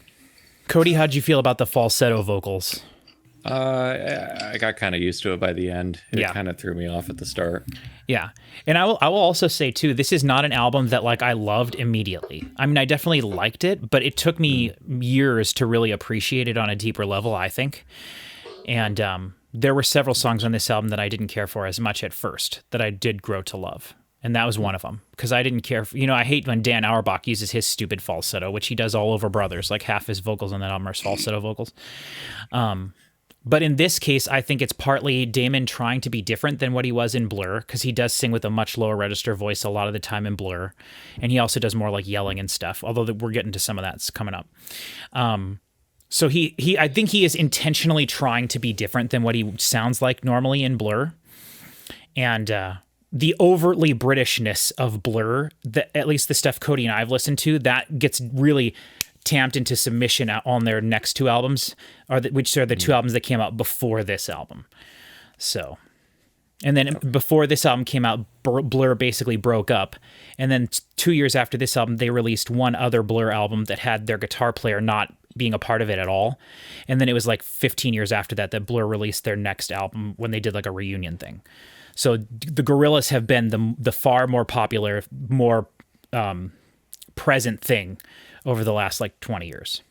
Cody, how'd you feel about the falsetto vocals? I got kind of used to it by the end. It kind of threw me off at the start. Yeah. And I will also say too, this is not an album that like I loved immediately. I mean, I definitely liked it, but it took me years to really appreciate it on a deeper level, I think. And there were several songs on this album that I didn't care for as much at first that I did grow to love. And that was one of them, because I didn't care for, I hate when Dan Auerbach uses his stupid falsetto, which he does all over Brothers. Like half his vocals on that album are falsetto vocals. But in this case, I think it's partly Damon trying to be different than what he was in Blur, because he does sing with a much lower register voice a lot of the time in Blur. And he also does more like yelling and stuff, although we're getting to some of that's coming up. So I think he is intentionally trying to be different than what he sounds like normally in Blur. And the overtly Britishness of Blur, at least the stuff Cody and I have listened to, that gets really tamped into submission on their next two albums, which are the two albums that came out before this album. So, and then before this album came out, Blur basically broke up. And then 2 years after this album, they released one other Blur album that had their guitar player not being a part of it at all. And then it was like 15 years after that Blur released their next album when they did like a reunion thing. So the Gorillaz have been the far more popular, more present thing over the last like 20 years.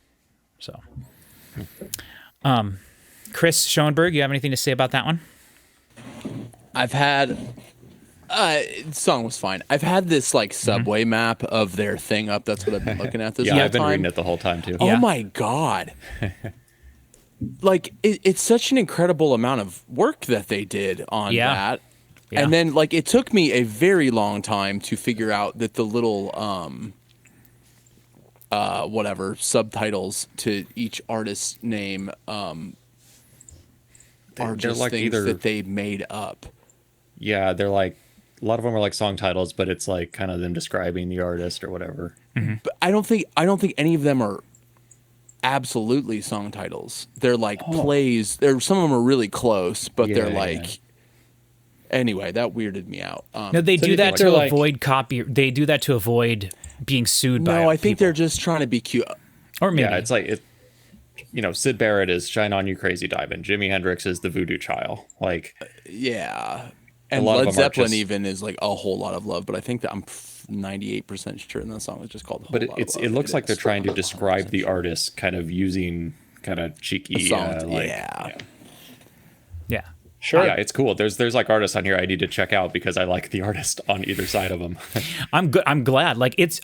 So, Chris Schoenberg, you have anything to say about that one? I've had, the song was fine. I've had this like subway map of their thing up. That's what I've been looking at this whole I've been time. reading it the whole time too. Oh my God. Like it's such an incredible amount of work that they did on that. Yeah. And then like, it took me a very long time to figure out that the little, whatever subtitles to each artist's name are they're just like things either- that they made up. Yeah, they're like a lot of them are like song titles, but it's like kind of them describing the artist or whatever. But I don't think any of them are absolutely song titles. They're like plays. Some of them are really close, but they're Yeah, like. yeah. Anyway, that weirded me out. No, they So do you that think to they're like- avoid copy. They do that to avoid being sued by. No, I think people. they're just trying to be cute. Or maybe. Yeah, it's like it. Sid Barrett is "Shine On You Crazy Diamond." Jimi Hendrix is "The Voodoo Child." Like, Yeah. And lot of Led them are Zeppelin just- even is like A Whole Lot of Love, but I think that I'm 98% sure in that song is just called A Whole but Lot of Love. it looks like they're is. trying to describe the artist, kind of using kind of cheeky, song, like, yeah. Yeah. Sure. Yeah, it's cool. There's like artists on here I need to check out because I like the artist on either side of them. I'm good. I'm glad. Like it's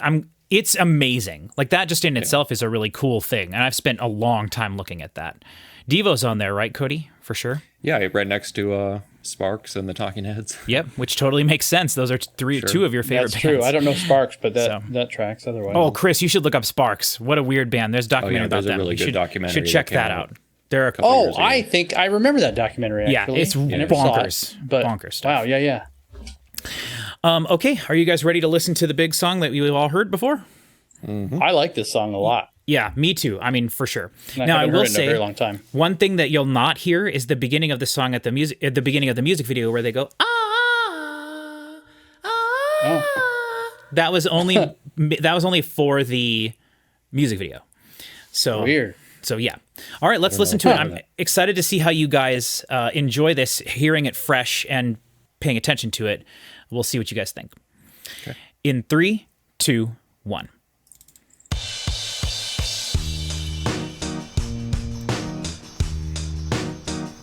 amazing. Like that just in itself is a really cool thing, and I've spent a long time looking at that. Devo's on there, right, Cody? For sure. Yeah, right next to Sparks and the Talking Heads. Yep, which totally makes sense. Those are two of your favorite That's bands. true. I don't know Sparks, but So- that tracks otherwise. Oh, Chris, you should look up Sparks. What a weird band. There's a documentary about there's a them. really You good should, documentary should check that came that out. out. There are. Oh, years ago. I think I remember that documentary. Yeah, Actually. it's I never saw bonkers. it, but Bonkers stuff. wow, yeah. Okay, are you guys ready to listen to the big song that we've all heard before? I like this song a lot. Yeah, me too. I mean, for sure. And Now, I haven't will heard it in a say very long time. one thing that you'll not hear is the beginning of the song at the beginning of the music video where they go That was only for the music video. So Weird. So yeah. All right, let's listen to it. I'm excited to see how you guys enjoy this, hearing it fresh and paying attention to it. We'll see what you guys think. Okay. In 3, 2, 1.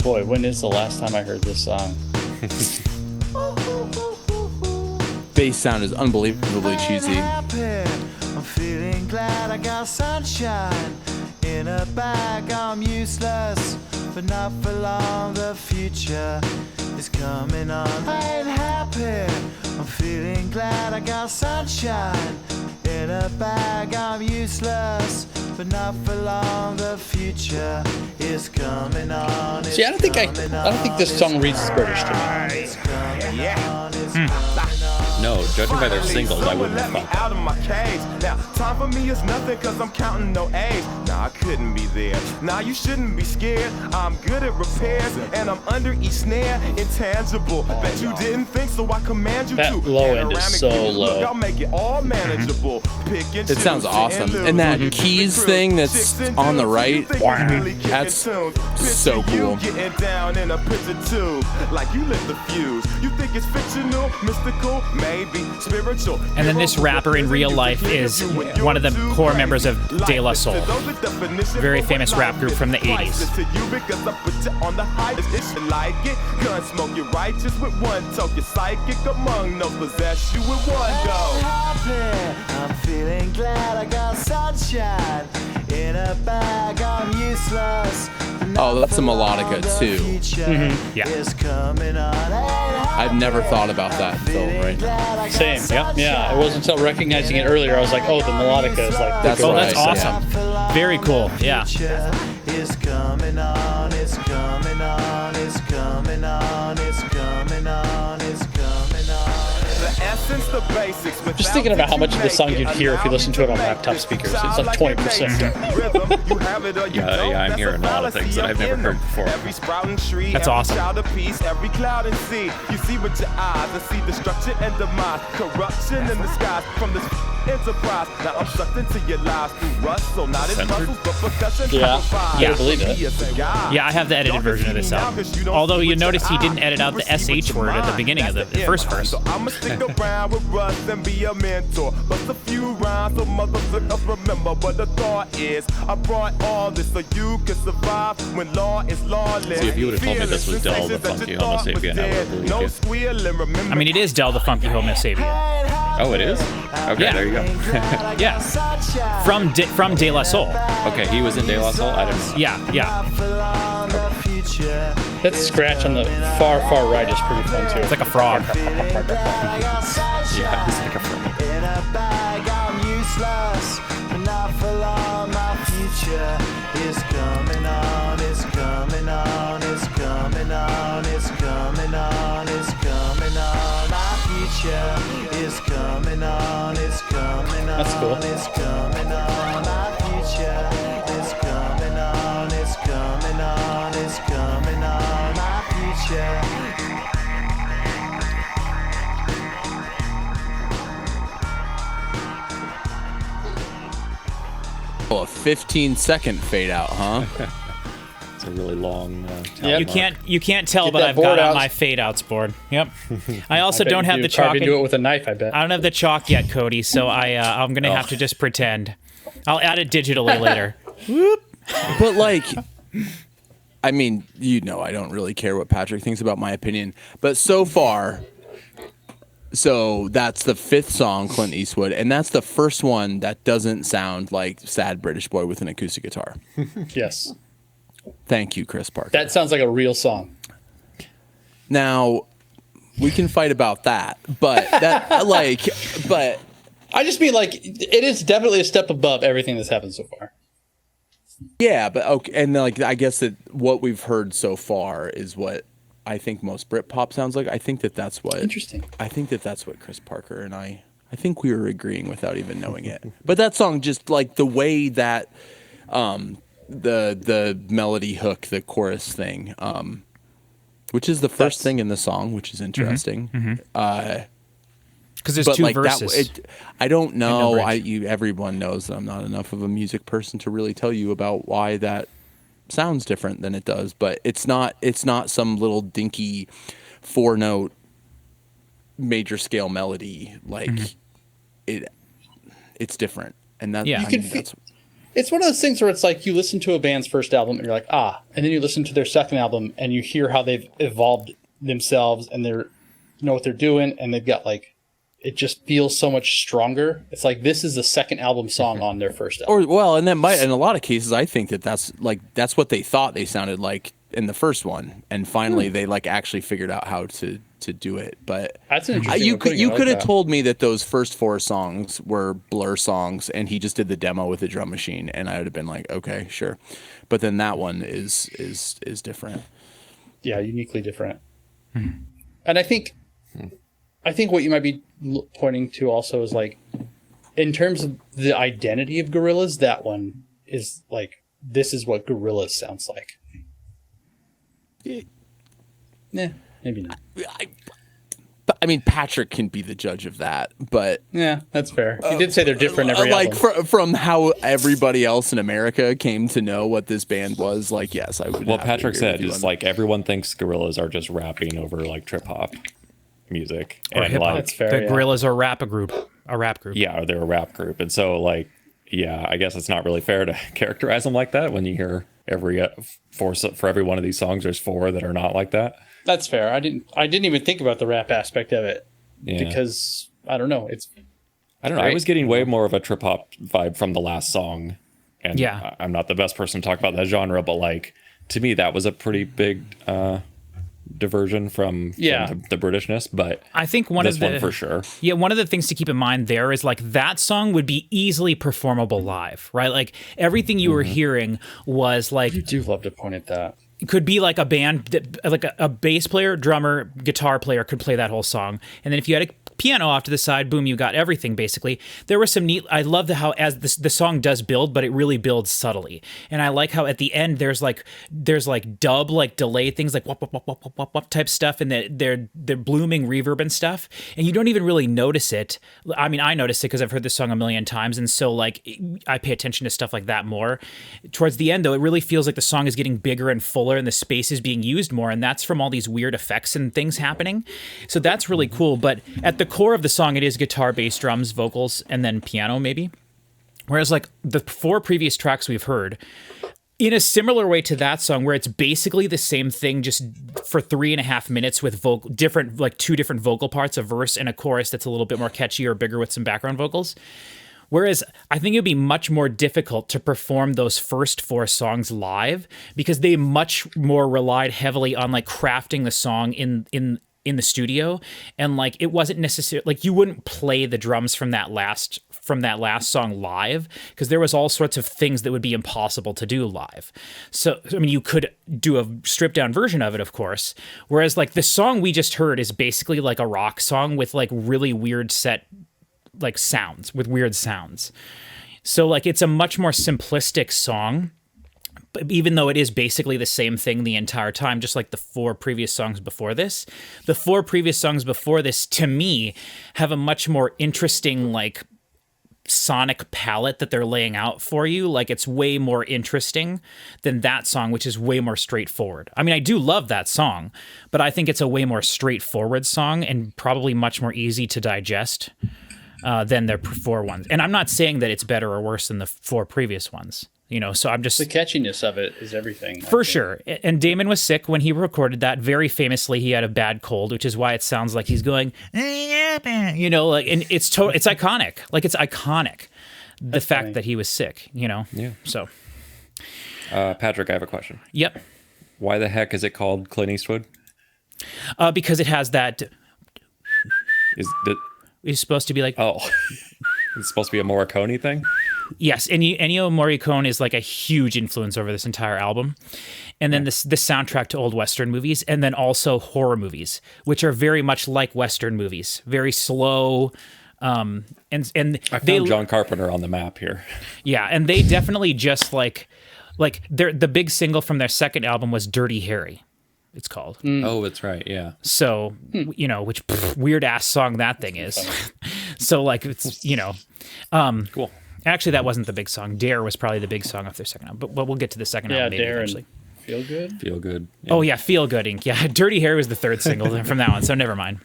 Boy, when is the last time I heard this song? Bass sound is unbelievably cheesy. Happy. I'm feeling glad I got sunshine in a bag. I'm useless, but not for long. The future is coming on. I ain't happy. I'm feeling glad I got sunshine in a bag. I'm useless, but not for long. The future is coming on. See, I don't think this song reads as British to me. It's coming on. It's Hmm. coming on. No, judging by their singles, I wouldn't have Let me thought that. out of my cage. Now, time for me is nothing cause I'm counting no A's. Nah, I couldn't be there. Nah, you shouldn't be scared. I'm good at repairs and I'm under each snare. Intangible. Bet you didn't think so I command you That to. low end is Panoramic so view. Look, low. I'll make it all manageable. Pick and It sounds choose, awesome. sit And that lose. keys Chicks thing that's and on the dudes, right, you think you really kicking that's tunes. so Picture cool. You getting down in a picture too. Like you lit the fuse. You think it's fictional, mystical, maybe spiritual. And then this rapper in real life is one of the core members of De La Soul. Very famous rap group from the 80s. Gun smoke, you're righteous with one toke. You're psychic among no possess you with one go. Happy. I'm feeling glad I got sunshine in a bag. I'm useless. Oh, that's a melodica too. Yeah. Is coming on. I've never thought about that until right now. Same. Yep. Yeah. It wasn't until recognizing it earlier I was like, oh, the melodica is like. That's Oh, right. that's awesome. Very cool. Yeah. It's coming on. It's coming on. It's coming on. It's coming on. It's coming on. The essence, the basics. Just thinking about how much of the song you'd hear if you listen to it on laptop speakers. It's like 20%. Yeah, I'm hearing a lot of things that I've never heard before. Every sprouting tree, That's every awesome. child of peace, every cloud and sea. You see with your eyes and see destruction and demise, corruption in the skies from this enterprise. Now I'm sucked into your lives through rust, so not as Censored? muscles, but percussion. Yeah. Yeah. I believe it. Yeah, I have the edited version of this album. Although you notice he didn't edit out the SH word at the beginning of the first verse. So I'ma stick around with Russ and be a mentor. Bust a few rhymes so motherfuckers remember what the thought is. I brought all this so you can survive when law is lawless. See, if you would've told me this was Del the Funky Homo Sapien, I would've believed No you. squealing, remember. I mean, it is Del the Funky Homo Sapien. Oh, it is? Okay, Yeah. there you go. Yeah. From De La Soul. Okay, he was in De La Soul? I didn't know. Yeah, yeah. That scratch on the far, far right is pretty fun too. It's like a frog. Yeah, he's like a friend. In a bag, I'm useless, but not for future is coming on, it's coming on, it's coming on, it's coming on, it's coming on. My future is coming on, it's coming on, That's cool. it's coming on. My future is coming on, it's coming on, it's coming on. My future. Oh, a 15-second fade out, huh? It's a really long. Yeah, You can't tell, Get but that I've board got on out. my fade outs board. Yep. I also Bet don't you have do. the chalk. Probably do it with a knife, I bet. I don't have the chalk yet, Cody. So I'm gonna have to just pretend. I'll add it digitally later. But like, I mean, I don't really care what Patrick thinks about my opinion, but so far, so that's the 5th song, Clint Eastwood, and that's the first one that doesn't sound like Sad British Boy with an acoustic guitar. Yes. Thank you, Chris Parker. That sounds like a real song. Now, we can fight about that, but but I just mean like it is definitely a step above everything that's happened so far. yeah, but okay, and like I guess that what we've heard so far is what I think most Britpop sounds like. I think that's what Interesting. I think that's what Chris Parker and I think we were agreeing without even knowing it. But that song, just like the way that the melody hook, the chorus thing, which is the first thing in the song, which is interesting. Because there's But 2 like verses. I don't know. bridge. Everyone knows that I'm not enough of a music person to really tell you about why that sounds different than it does. But it's not some little dinky 4-note major scale melody. Like it's different, and that Yeah. that's It's one of those things where it's like you listen to a band's first album and you're like, and then you listen to their second album and you hear how they've evolved themselves and they're know what they're doing, and they've got like it just feels so much stronger. It's like this is the second album song on their first album. and that might in a lot of cases I think that's what they thought they sounded like in the first one, and finally they like actually figured out how to do it. But That's an interesting. you way of putting it. you I like could have that. told me that those first 4 songs were Blur songs and he just did the demo with the drum machine, and I would have been like, okay, sure. But then that one is different. Yeah, uniquely different. And I think what you might be pointing to also is like, in terms of the identity of Gorillaz, that one is like, this is what Gorillaz sounds like. Yeah, maybe not. I mean, Patrick can be the judge of that, but Yeah, that's fair. You did say they're different every like album. from how everybody else in America came to know what this band was, like, yes, I would. Well, have to Patrick agree said with you it's on like everyone thinks Gorillaz are just rapping over like trip hop music, Or and hip-hop. like That's fair. The yeah. Gorillaz are a rap group. yeah, they're a rap group, and so like I guess it's not really fair to characterize them like that when you hear every for every one of these songs there's 4 that are not like that. That's fair. I didn't even think about the rap aspect of it because I don't know. I don't know. I was getting way more of a trip hop vibe from the last song, and Yeah. I'm not the best person to talk about that genre, but like to me that was a pretty big diversion from the Britishness. But I think one for sure. Yeah, one of the things to keep in mind there is like that song would be easily performable live, right? Like everything you were hearing was like You do love to point at that. it could be like a band that like a bass player, drummer, guitar player could play that whole song. And then if you had a piano off to the side, boom, you got everything basically. There was some neat, I love how as the song does build, but it really builds subtly. And I like how at the end there's like dub, like delay things like wop, wop, wop, wop, wop, wop, wop type stuff, and they're blooming reverb and stuff. And you don't even really notice it. I mean, I noticed it because I've heard this song a million times. And so like I pay attention to stuff like that more. Towards the end though, it really feels like the song is getting bigger and fuller and the space is being used more. And that's from all these weird effects and things happening. So that's really cool. But at the core of the song, it is guitar, bass, drums, vocals, and then piano maybe. Whereas like the 4 previous tracks we've heard, in a similar way to that song, where it's basically the same thing, just for 3.5 minutes with different, like 2 different vocal parts, a verse and a chorus that's a little bit more catchy or bigger with some background vocals. Whereas I think it'd be much more difficult to perform those first 4 songs live because they much more relied heavily on like crafting the song in in the studio, and like it wasn't necessarily like you wouldn't play the drums from that last song live, because there was all sorts of things that would be impossible to do live. So I mean, you could do a stripped down version of it, of course, whereas like the song we just heard is basically like a rock song with like really weird set like sounds, with weird sounds. So like it's a much more simplistic song, even though it is basically the same thing the entire time, just like the 4 previous songs before this. The 4 previous songs before this, to me, have a much more interesting, like, sonic palette that they're laying out for you. Like, it's way more interesting than that song, which is way more straightforward. I mean, I do love that song, but I think it's a way more straightforward song and probably much more easy to digest than their 4 ones. And I'm not saying that it's better or worse than the 4 previous ones. You know, so I'm just... The catchiness of it is everything. For sure. And Damon was sick when he recorded that. Very famously, he had a bad cold, which is why it sounds like he's going, you know, like, and it's iconic. Like, it's iconic. The fact funny. that he was sick, you know? Yeah. So. Patrick, I have a question. Yep. Why the heck is it called Clint Eastwood? Because it has that... It's supposed to be like... Oh. It's supposed to be a Morricone thing? Yes, Ennio Morricone is like a huge influence over this entire album. And then the soundtrack to old Western movies, and then also horror movies, which are very much like Western movies. Very slow. And I found John Carpenter on the map here. Yeah, and they definitely just like the big single from their second album was Dirty Harry, it's called. Oh, that's right, yeah. So, you know, which weird ass song that thing is. So like, it's, you know. Cool. Actually, that wasn't the big song. Dare was probably the big song off their second album. But we'll get to the second album maybe Dare eventually. Feel Good? Feel Good. Yeah. Oh, yeah, Feel Good Inc. Yeah, Dirty Harry was the third single from that one, so never mind.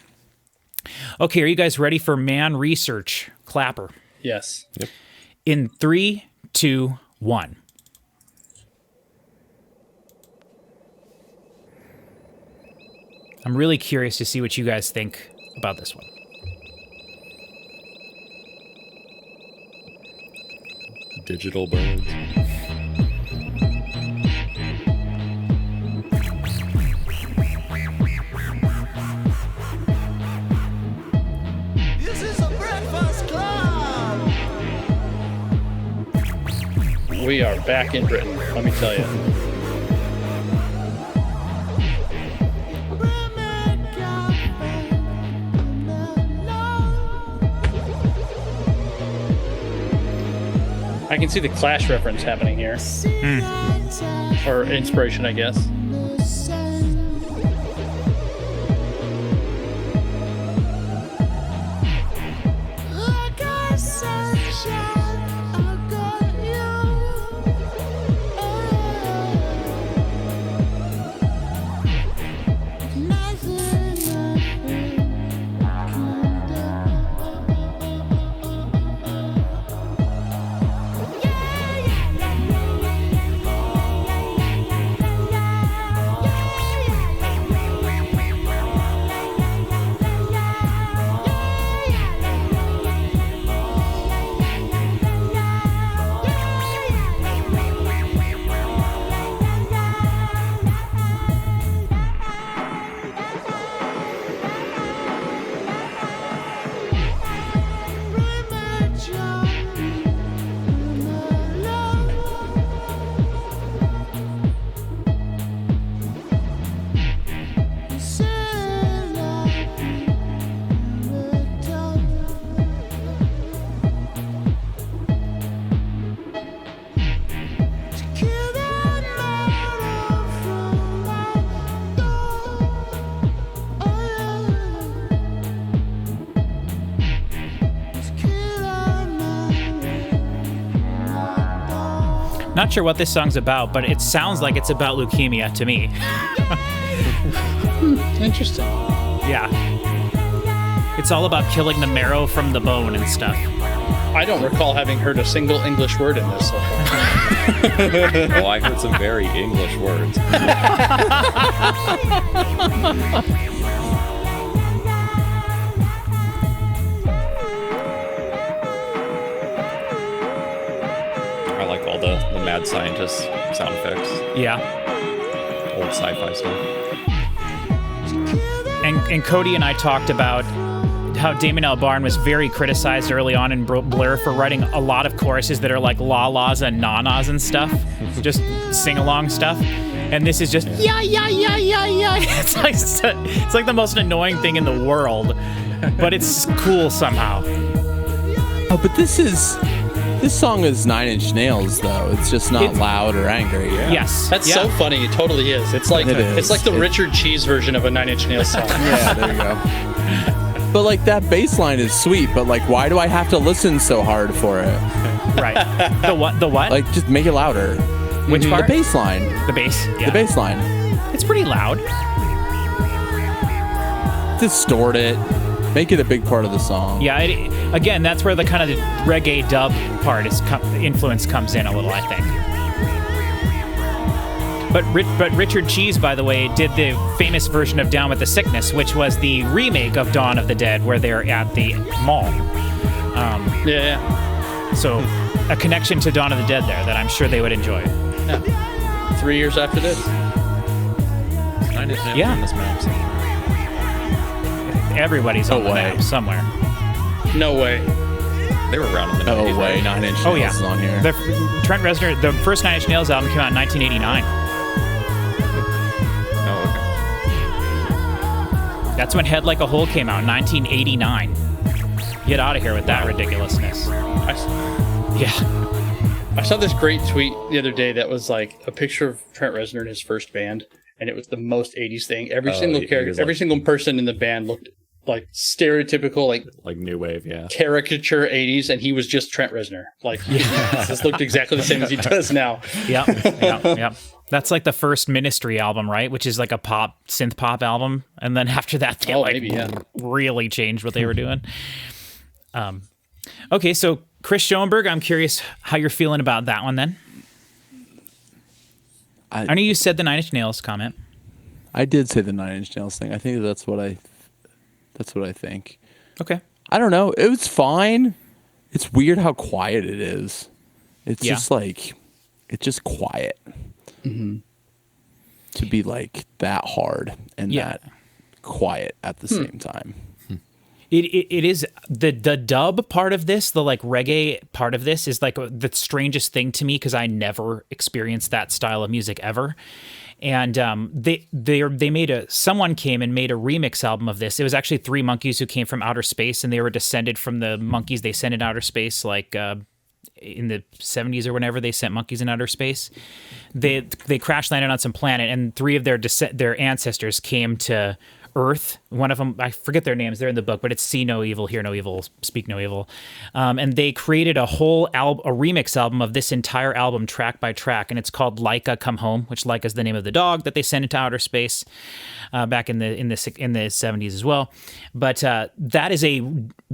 Okay, are you guys ready for Man Research Clapper? Yes. Yep. In 3, 2, 1. I'm really curious to see what you guys think about this one. Digital birds. This is a breakfast club. We are back in Britain, let me tell you. I can see the Clash reference happening here. Or inspiration, I guess. Not sure what this song's about, but it sounds like it's about leukemia to me. Interesting. Yeah. It's all about killing the marrow from the bone and stuff. I don't recall having heard a single English word in this so far. Oh, I heard some very English words. I like all the mad scientist sound effects. Yeah. Old sci-fi stuff. And Cody and I talked about how Damon Albarn was very criticized early on in Blur for writing a lot of choruses that are like la-las and na-nas and stuff, just sing-along stuff. And this is just yeah. It's like the most annoying thing in the world, but it's cool somehow. Oh, but this song is Nine Inch Nails though. It's just not loud or angry. Yes, That's so funny. It totally is. It's like the Richard Cheese version of a Nine Inch Nails song. Yeah, there you go. But like that bass line is sweet, but like why do I have to listen so hard for it? Right. The what? Like just make it louder. Which part? The bass line. The bass. Yeah. The bass line. It's pretty loud. Distort it. Make it a big part of the song. Yeah. Again, that's where the kind of the reggae dub part influence comes in a little, I think. But Richard Cheese, by the way, did the famous version of Down with the Sickness, which was the remake of Dawn of the Dead, where they're at the mall. So a connection to Dawn of the Dead there that I'm sure they would enjoy. Yeah. 3 years after this. Yeah. On this map somewhere. Everybody's on the map somewhere. No way. They were around in the 90s, way, right? 9 Inch Nails Oh yeah, is on here. Trent Reznor, the first 9 Inch Nails album came out in 1989. Oh, okay. That's when Head Like a Hole came out, 1989. Get out of here with that ridiculousness. I saw this great tweet the other day that was like a picture of Trent Reznor and his first band, and it was the most 80s thing. Every single character, every single person in the band looked like stereotypical, like new wave, yeah, caricature 80s, and he was just Trent Reznor. Like, this looked exactly the same as he does now. Yep. That's like the first Ministry album, right? Which is like a synth pop album, and then after that, they really changed what they were doing. Okay, so Chris Schoenberg, I'm curious how you're feeling about that one then. I know you said the 9 Inch Nails comment. I did say the 9 Inch Nails thing. I think that's what I think. Okay. I don't know. It was fine. It's weird how quiet it is. It's just like, it's just quiet. Mm-hmm. To be like that hard and that quiet at the same time. It is the dub part of this, the like reggae part of this is like the strangest thing to me because I never experienced that style of music ever. And someone came and made a remix album of this. It was actually 3 monkeys who came from outer space, and they were descended from the monkeys they sent in outer space, like in the 70s or whenever they sent monkeys in outer space. They crash landed on some planet, and 3 of their ancestors came to Earth. One of them, I forget their names, they're in the book, but it's See No Evil, Hear No Evil, Speak No Evil. And they created a whole a remix album of this entire album track by track, and it's called Laika Come Home, which Laika is the name of the dog that they sent into outer space back in the 70s as well. But that is a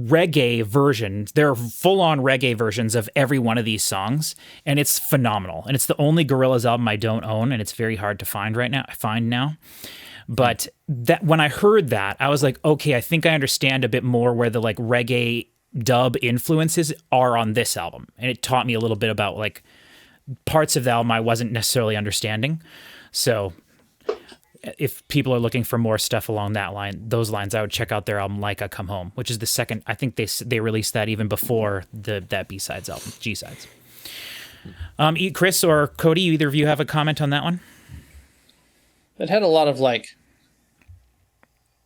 reggae version. There are full-on reggae versions of every one of these songs, and it's phenomenal. And it's the only Gorillaz album I don't own, and it's very hard to find now. But that when I heard that, I was like, okay, I think I understand a bit more where the like reggae dub influences are on this album. And it taught me a little bit about like parts of the album I wasn't necessarily understanding. So if people are looking for more stuff along those lines, I would check out their album Laika Come Home, which is the second. I think they released that even before that B-sides album, G-sides. Chris or Cody, either of you have a comment on that one? It had a lot of like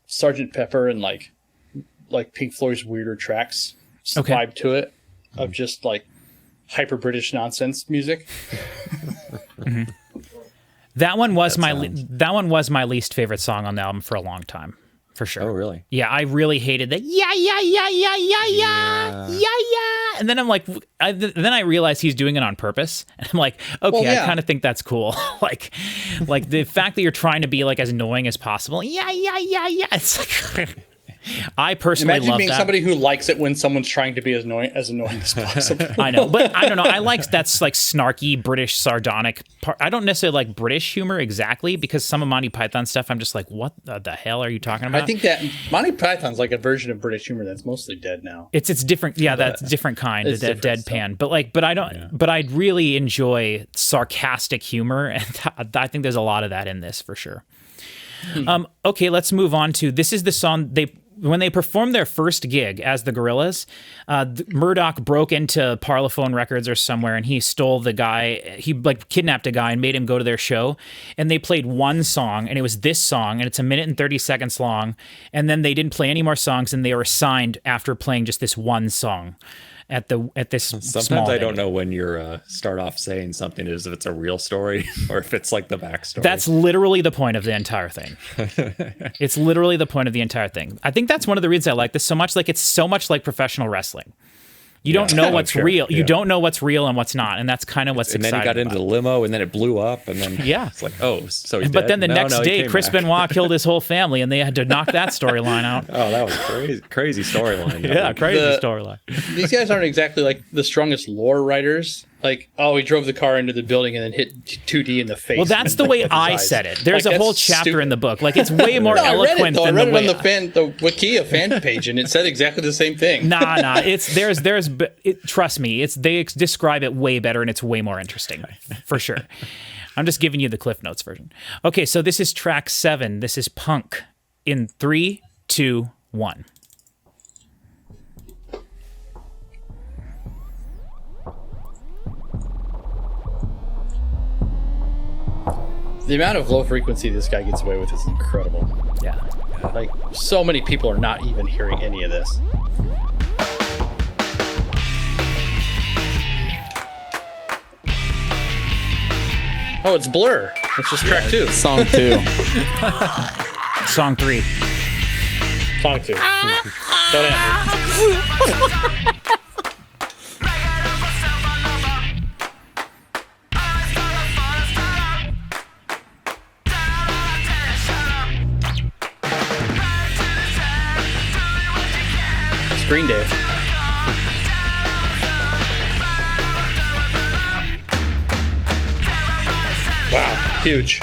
Sgt. Pepper and like Pink Floyd's weirder tracks vibe to it, of just like hyper British nonsense music. Mm-hmm. That one was my least favorite song on the album for a long time, for sure. Oh, really? Yeah, I really hated that. Yeah. And then I'm like, then I realized he's doing it on purpose, and I'm like, okay, I kind of think that's cool. like the fact that you're trying to be like as annoying as possible. Yeah. It's like, I personally imagine love being that. somebody who likes it when someone's trying to be as annoying as possible. I know, but I don't know. I like that's like snarky British sardonic part. I don't necessarily like British humor exactly, because some of Monty Python stuff, I'm just like, what the hell are you talking about? I think that Monty Python's like a version of British humor that's mostly dead now. It's different. Yeah, that's a different kind. It's the deadpan. But I don't. Yeah. But I really enjoy sarcastic humor, and I think there's a lot of that in this for sure. Okay, let's move on to, this is the song when they performed their first gig as the Gorillaz, Murdoch broke into Parlophone Records or somewhere, and he stole the guy. He kidnapped a guy and made him go to their show. And they played one song, and it was this song, and it's 1 minute and 30 seconds long. And then they didn't play any more songs, and they were signed after playing just this one song at this. Sometimes I don't know when you're start off saying something is if it's a real story or if it's like the backstory. That's literally the point of the entire thing. It's literally the point of the entire thing. I think that's one of the reasons I like this so much. Like, it's so much like professional wrestling. You don't know what's real. You don't know what's real and what's not, and that's kind of what's exciting. And then he got into the limo, and then it blew up, and then it's like, oh, so he's But dead? then the next day, Chris Benoit killed his whole family, and they had to knock that storyline out. Oh, that was crazy storyline. Crazy storyline. These guys aren't exactly like the strongest lore writers. Like, oh, he drove the car into the building and then hit 2D in the face. Well, that's the way I said it. There's a whole chapter in the book. Like, it's way more eloquent than the way... I read it on the Wikia fan page, and it said exactly the same thing. Nah. Trust me, they describe it way better, and it's way more interesting, for sure. I'm just giving you the Cliff Notes version. Okay, so this is track 7. This is Punk in 3, 2, 1. The amount of low frequency this guy gets away with is incredible. Yeah. Like, so many people are not even hearing any of this. Oh, it's Blur. It's just track 2. Song 2. Song 3. Song 2. Don't answer. Green Day. Wow, huge.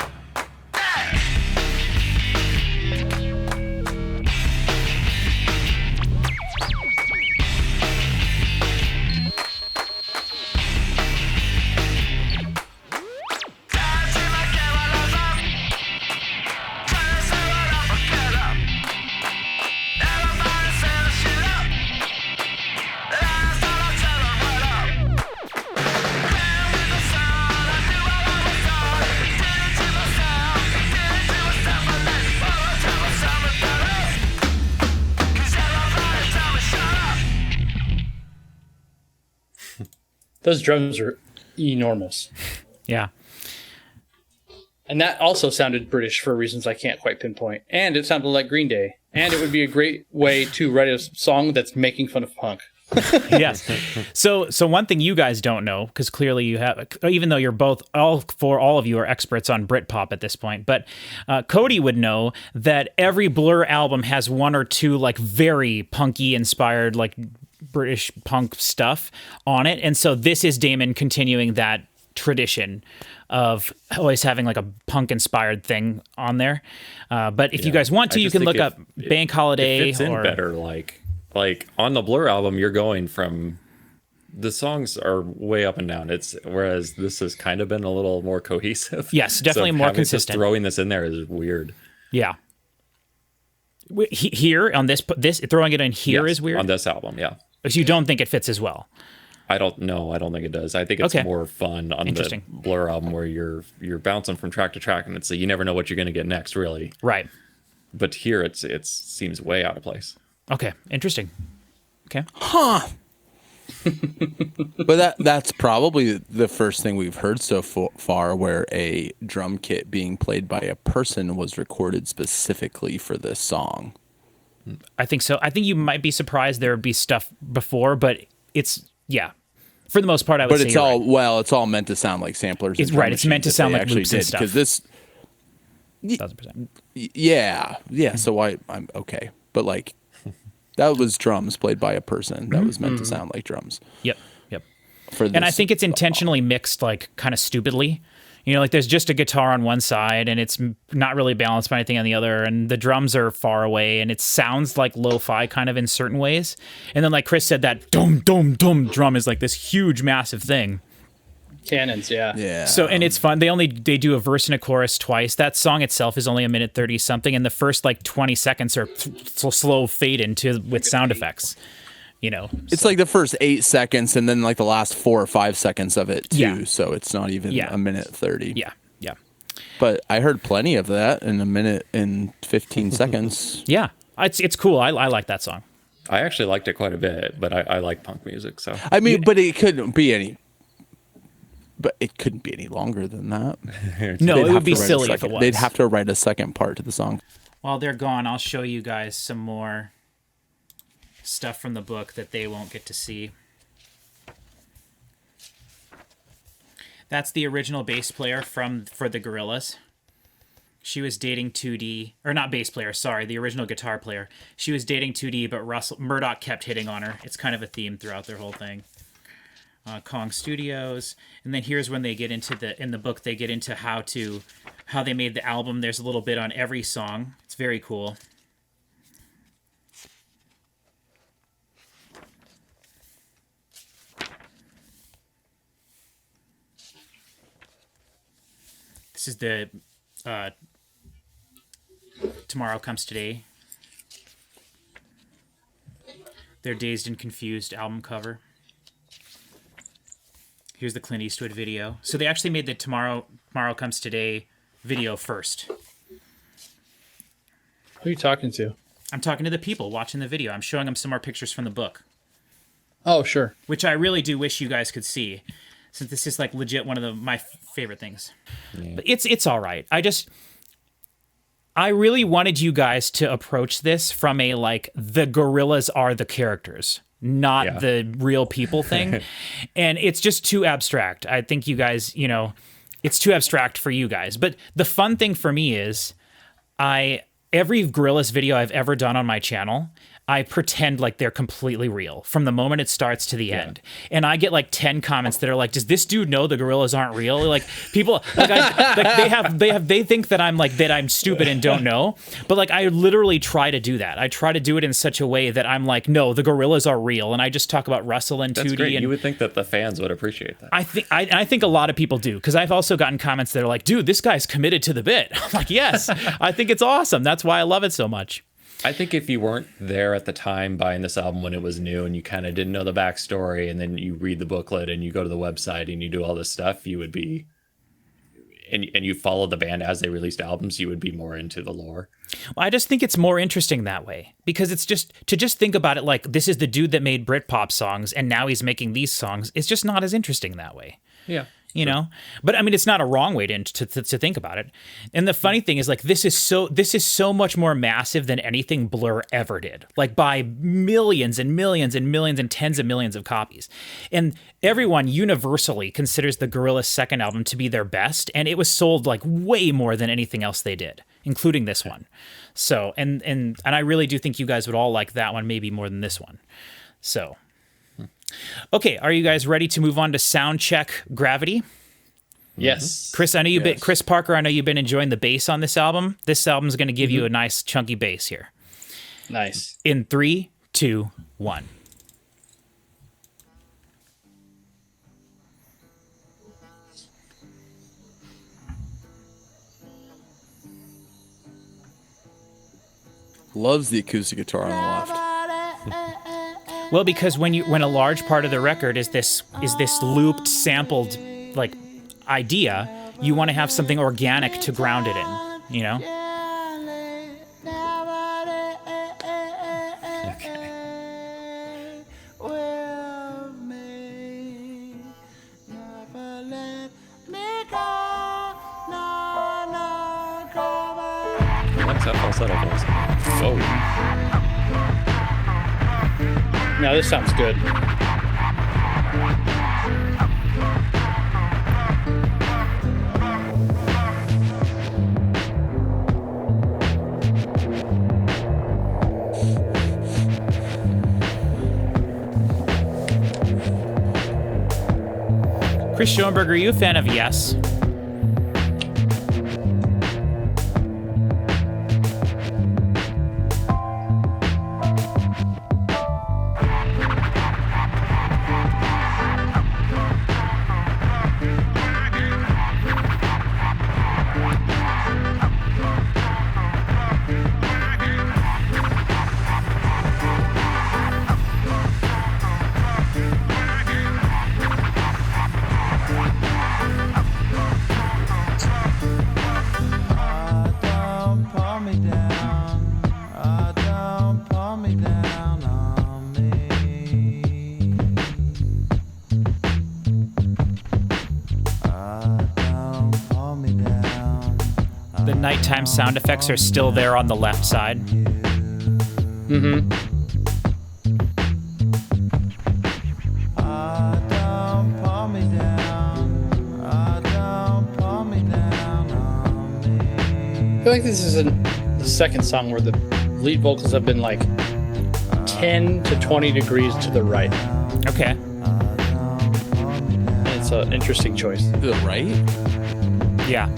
Those drums are enormous. Yeah. And that also sounded British for reasons I can't quite pinpoint. And it sounded like Green Day. And it would be a great way to write a song that's making fun of punk. Yes. So one thing you guys don't know, because clearly you have, even though you're all of you are experts on Britpop at this point, but Cody would know that every Blur album has one or two like very punky inspired like British punk stuff on it. And so this is Damon continuing that tradition of always having like a punk inspired thing on there. But if you guys want to, you can look up Bank Holiday. It fits in better. Like on the Blur album, you're going from the songs are way up and down. Whereas this has kind of been a little more cohesive. Yes, definitely more consistent. Throwing this in there is weird. Yeah. Here on this throwing it in here is weird on this album. Yeah. So you don't think it fits as well? I don't think it does. I think it's more fun on the Blur album where you're bouncing from track to track and you never know what you're going to get next, really. Right. But here it seems way out of place. Okay, interesting. Okay. Huh. But that's probably the first thing we've heard so far where a drum kit being played by a person was recorded specifically for this song. I think so. I think you might be surprised there would be stuff before, but it's, for the most part, I would say. But it's all meant to sound like samplers. It's right. It's meant to sound like loops and stuff. Because this. 1,000%. Yeah. So I'm okay. But like, that was drums played by a person. That was meant to sound like drums. Yep. And I think it's intentionally mixed like kind of stupidly. You know, like there's just a guitar on one side and it's not really balanced by anything on the other. And the drums are far away and it sounds like lo-fi kind of in certain ways. And then like Chris said, that dum, dum, dum drum is like this huge, massive thing. Cannons, yeah. Yeah. So, and it's fun. They do a verse and a chorus twice. That song itself is only 1:30 something, and the first like 20 seconds are slow fade into with sound effects. It's like the first 8 seconds and then like the last 4 or 5 seconds of it too. Yeah. So it's not even a minute 30. Yeah. But I heard plenty of that in a minute and 15 seconds. Yeah. It's cool. I like that song. I actually liked it quite a bit, but I like punk music, so. I mean, but it couldn't be any. But it couldn't be any longer than that. No, They'd it have would be to write a silly if second- it was. They'd have to write a second part to the song. While they're gone, I'll show you guys some more stuff from the book that they won't get to see. That's the original bass player for the Gorillaz. She was dating 2D, or not bass player, sorry, the original guitar player. She was dating 2D, but Murdoch kept hitting on her. It's kind of a theme throughout their whole thing. Kong Studios, and then here's when they get into in the book they get into how they made the album. There's a little bit on every song. It's very cool. This is the Tomorrow Comes Today. Their Dazed and Confused album cover. Here's the Clint Eastwood video. So they actually made the Tomorrow Comes Today video first. Who are you talking to? I'm talking to the people watching the video. I'm showing them some more pictures from the book, Oh, sure. which I really do wish you guys could see, since this is like legit one of my favorite things. But it's all right. I really wanted you guys to approach this from a like the Gorillaz are the characters, not the real people thing. And it's just too abstract. I think you guys, it's too abstract for you guys. But the fun thing for me is every Gorillaz video I've ever done on my channel, I pretend like they're completely real from the moment it starts to the end. And I get like 10 comments that are like, does this dude know the Gorillaz aren't real? Like people, they think that I'm stupid and don't know. But like, I literally try to do that. I try to do it in such a way that I'm like, no, the Gorillaz are real. And I just talk about Russell and That's 2D. great. And You would think that the fans would appreciate that. I think a lot of people do, because I've also gotten comments that are like, dude, this guy's committed to the bit. I'm like, yes, I think it's awesome. That's why I love it so much. I think if you weren't there at the time buying this album when it was new and you kind of didn't know the backstory, and then you read the booklet and you go to the website and you do all this stuff, you would be, and you follow the band as they released albums, you would be more into the lore. Well, I just think it's more interesting that way, because it's just to think about it like this is the dude that made Britpop songs and now he's making these songs. It's just not as interesting that way. Yeah. You know, but I mean, it's not a wrong way to think about it. And the funny thing is, like, this is so much more massive than anything Blur ever did, like by millions and millions and millions and tens of millions of copies. And everyone universally considers the Gorillaz' second album to be their best, and it was sold like way more than anything else they did, including this one. So, and I really do think you guys would all like that one maybe more than this one. So. Okay, are you guys ready to move on to sound check Gravity? Yes. Chris, I know Chris Parker, I know you've been enjoying the bass on this album. This album's going to give you a nice chunky bass here. Nice. In 3, 2, 1. Loves the acoustic guitar on the left. Well, because when a large part of the record is this looped, sampled like idea, you want to have something organic to ground it in, you know? What's that falsetto voice? Whoa. Now this sounds good. Chris Schoenberg, are you a fan of Yes? nighttime sound effects are still there on the left side. Mm-hmm. I feel like this is the second song where the lead vocals have been like 10 to 20 degrees to the right. Okay. And it's an interesting choice. To the right? Yeah.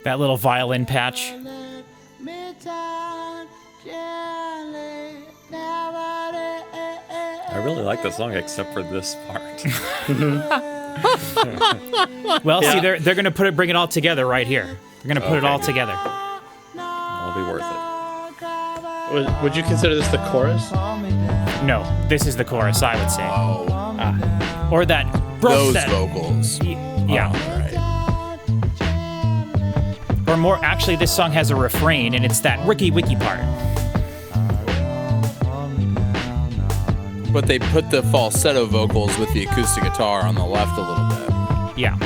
That little violin patch. I really like the song except for this part. Well, see, they're going to bring it all together right here. They're going to put it all together. It'll be worth it. Would you consider this the chorus? No, this is the chorus, I would say. Oh. Or that... Those that, vocals. Yeah. Oh, right. Or more, actually, this song has a refrain, and it's that Ricky Wiki part. But they put the falsetto vocals with the acoustic guitar on the left a little bit. Yeah.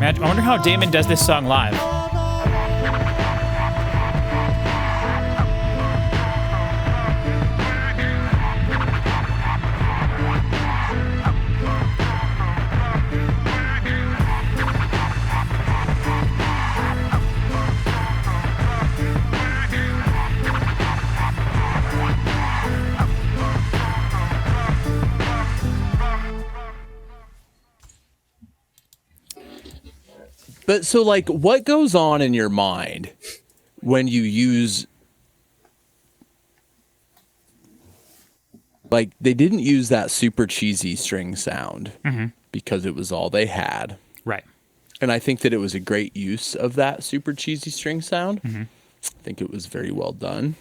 I wonder how Damon does this song live. But so, like, what goes on in your mind when you use, like, they didn't use that super cheesy string sound because it was all they had. Right. And I think that it was a great use of that super cheesy string sound. I think it was very well done.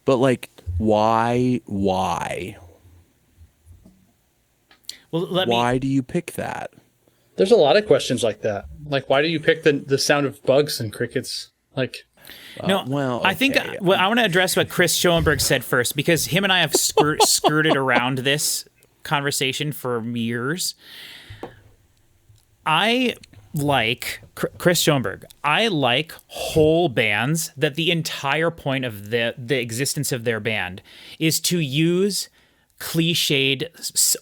But, like, why? Well, Why do you pick that? There's a lot of questions like that. Like, why do you pick the sound of bugs and crickets? Like, No, well, I think okay. I want to address what Chris Schoenberg said first, because him and I have skirted around this conversation for years. I like Chris Schoenberg. I like whole bands that the entire point of the existence of their band is to use cliched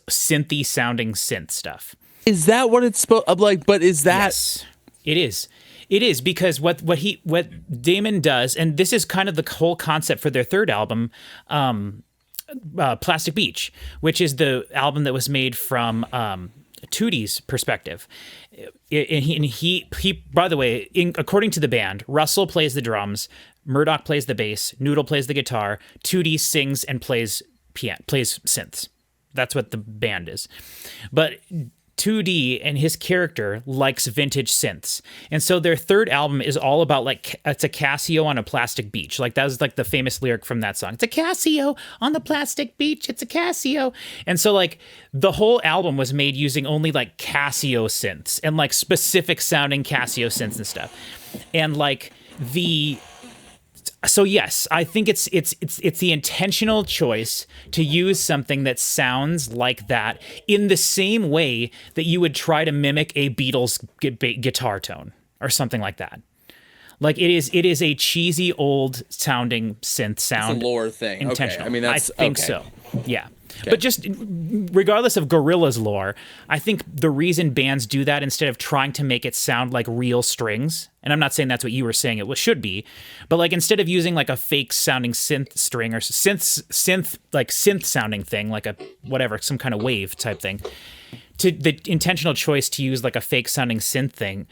synthy sounding synth stuff. Is that what it's supposed like? But is that? Yes, it is. It is, because what Damon does, and this is kind of the whole concept for their third album, Plastic Beach, which is the album that was made from Tootie's perspective. And he by the way, according to the band, Russell plays the drums, Murdoch plays the bass, Noodle plays the guitar, Tootie sings and plays synths. That's what the band is. But 2D and his character likes vintage synths. And so their third album is all about, like, it's a Casio on a plastic beach. Like, that was like the famous lyric from that song. It's a Casio on the plastic beach. It's a Casio. And so, like, the whole album was made using only like Casio synths and like specific sounding Casio synths and stuff. And like so yes, I think it's the intentional choice to use something that sounds like that in the same way that you would try to mimic a Beatles guitar tone or something like that. Like, it is a cheesy old sounding synth sound. It's a lore thing. Intentional. Okay. I mean, that's I think okay. so. Yeah. But just regardless of Gorillaz lore, I think the reason bands do that instead of trying to make it sound like real strings, and I'm not saying that's what you were saying it should be, but like instead of using like a fake sounding synth string or synth sounding thing, like a whatever, some kind of wave type thing, to the intentional choice to use like a fake sounding synth thing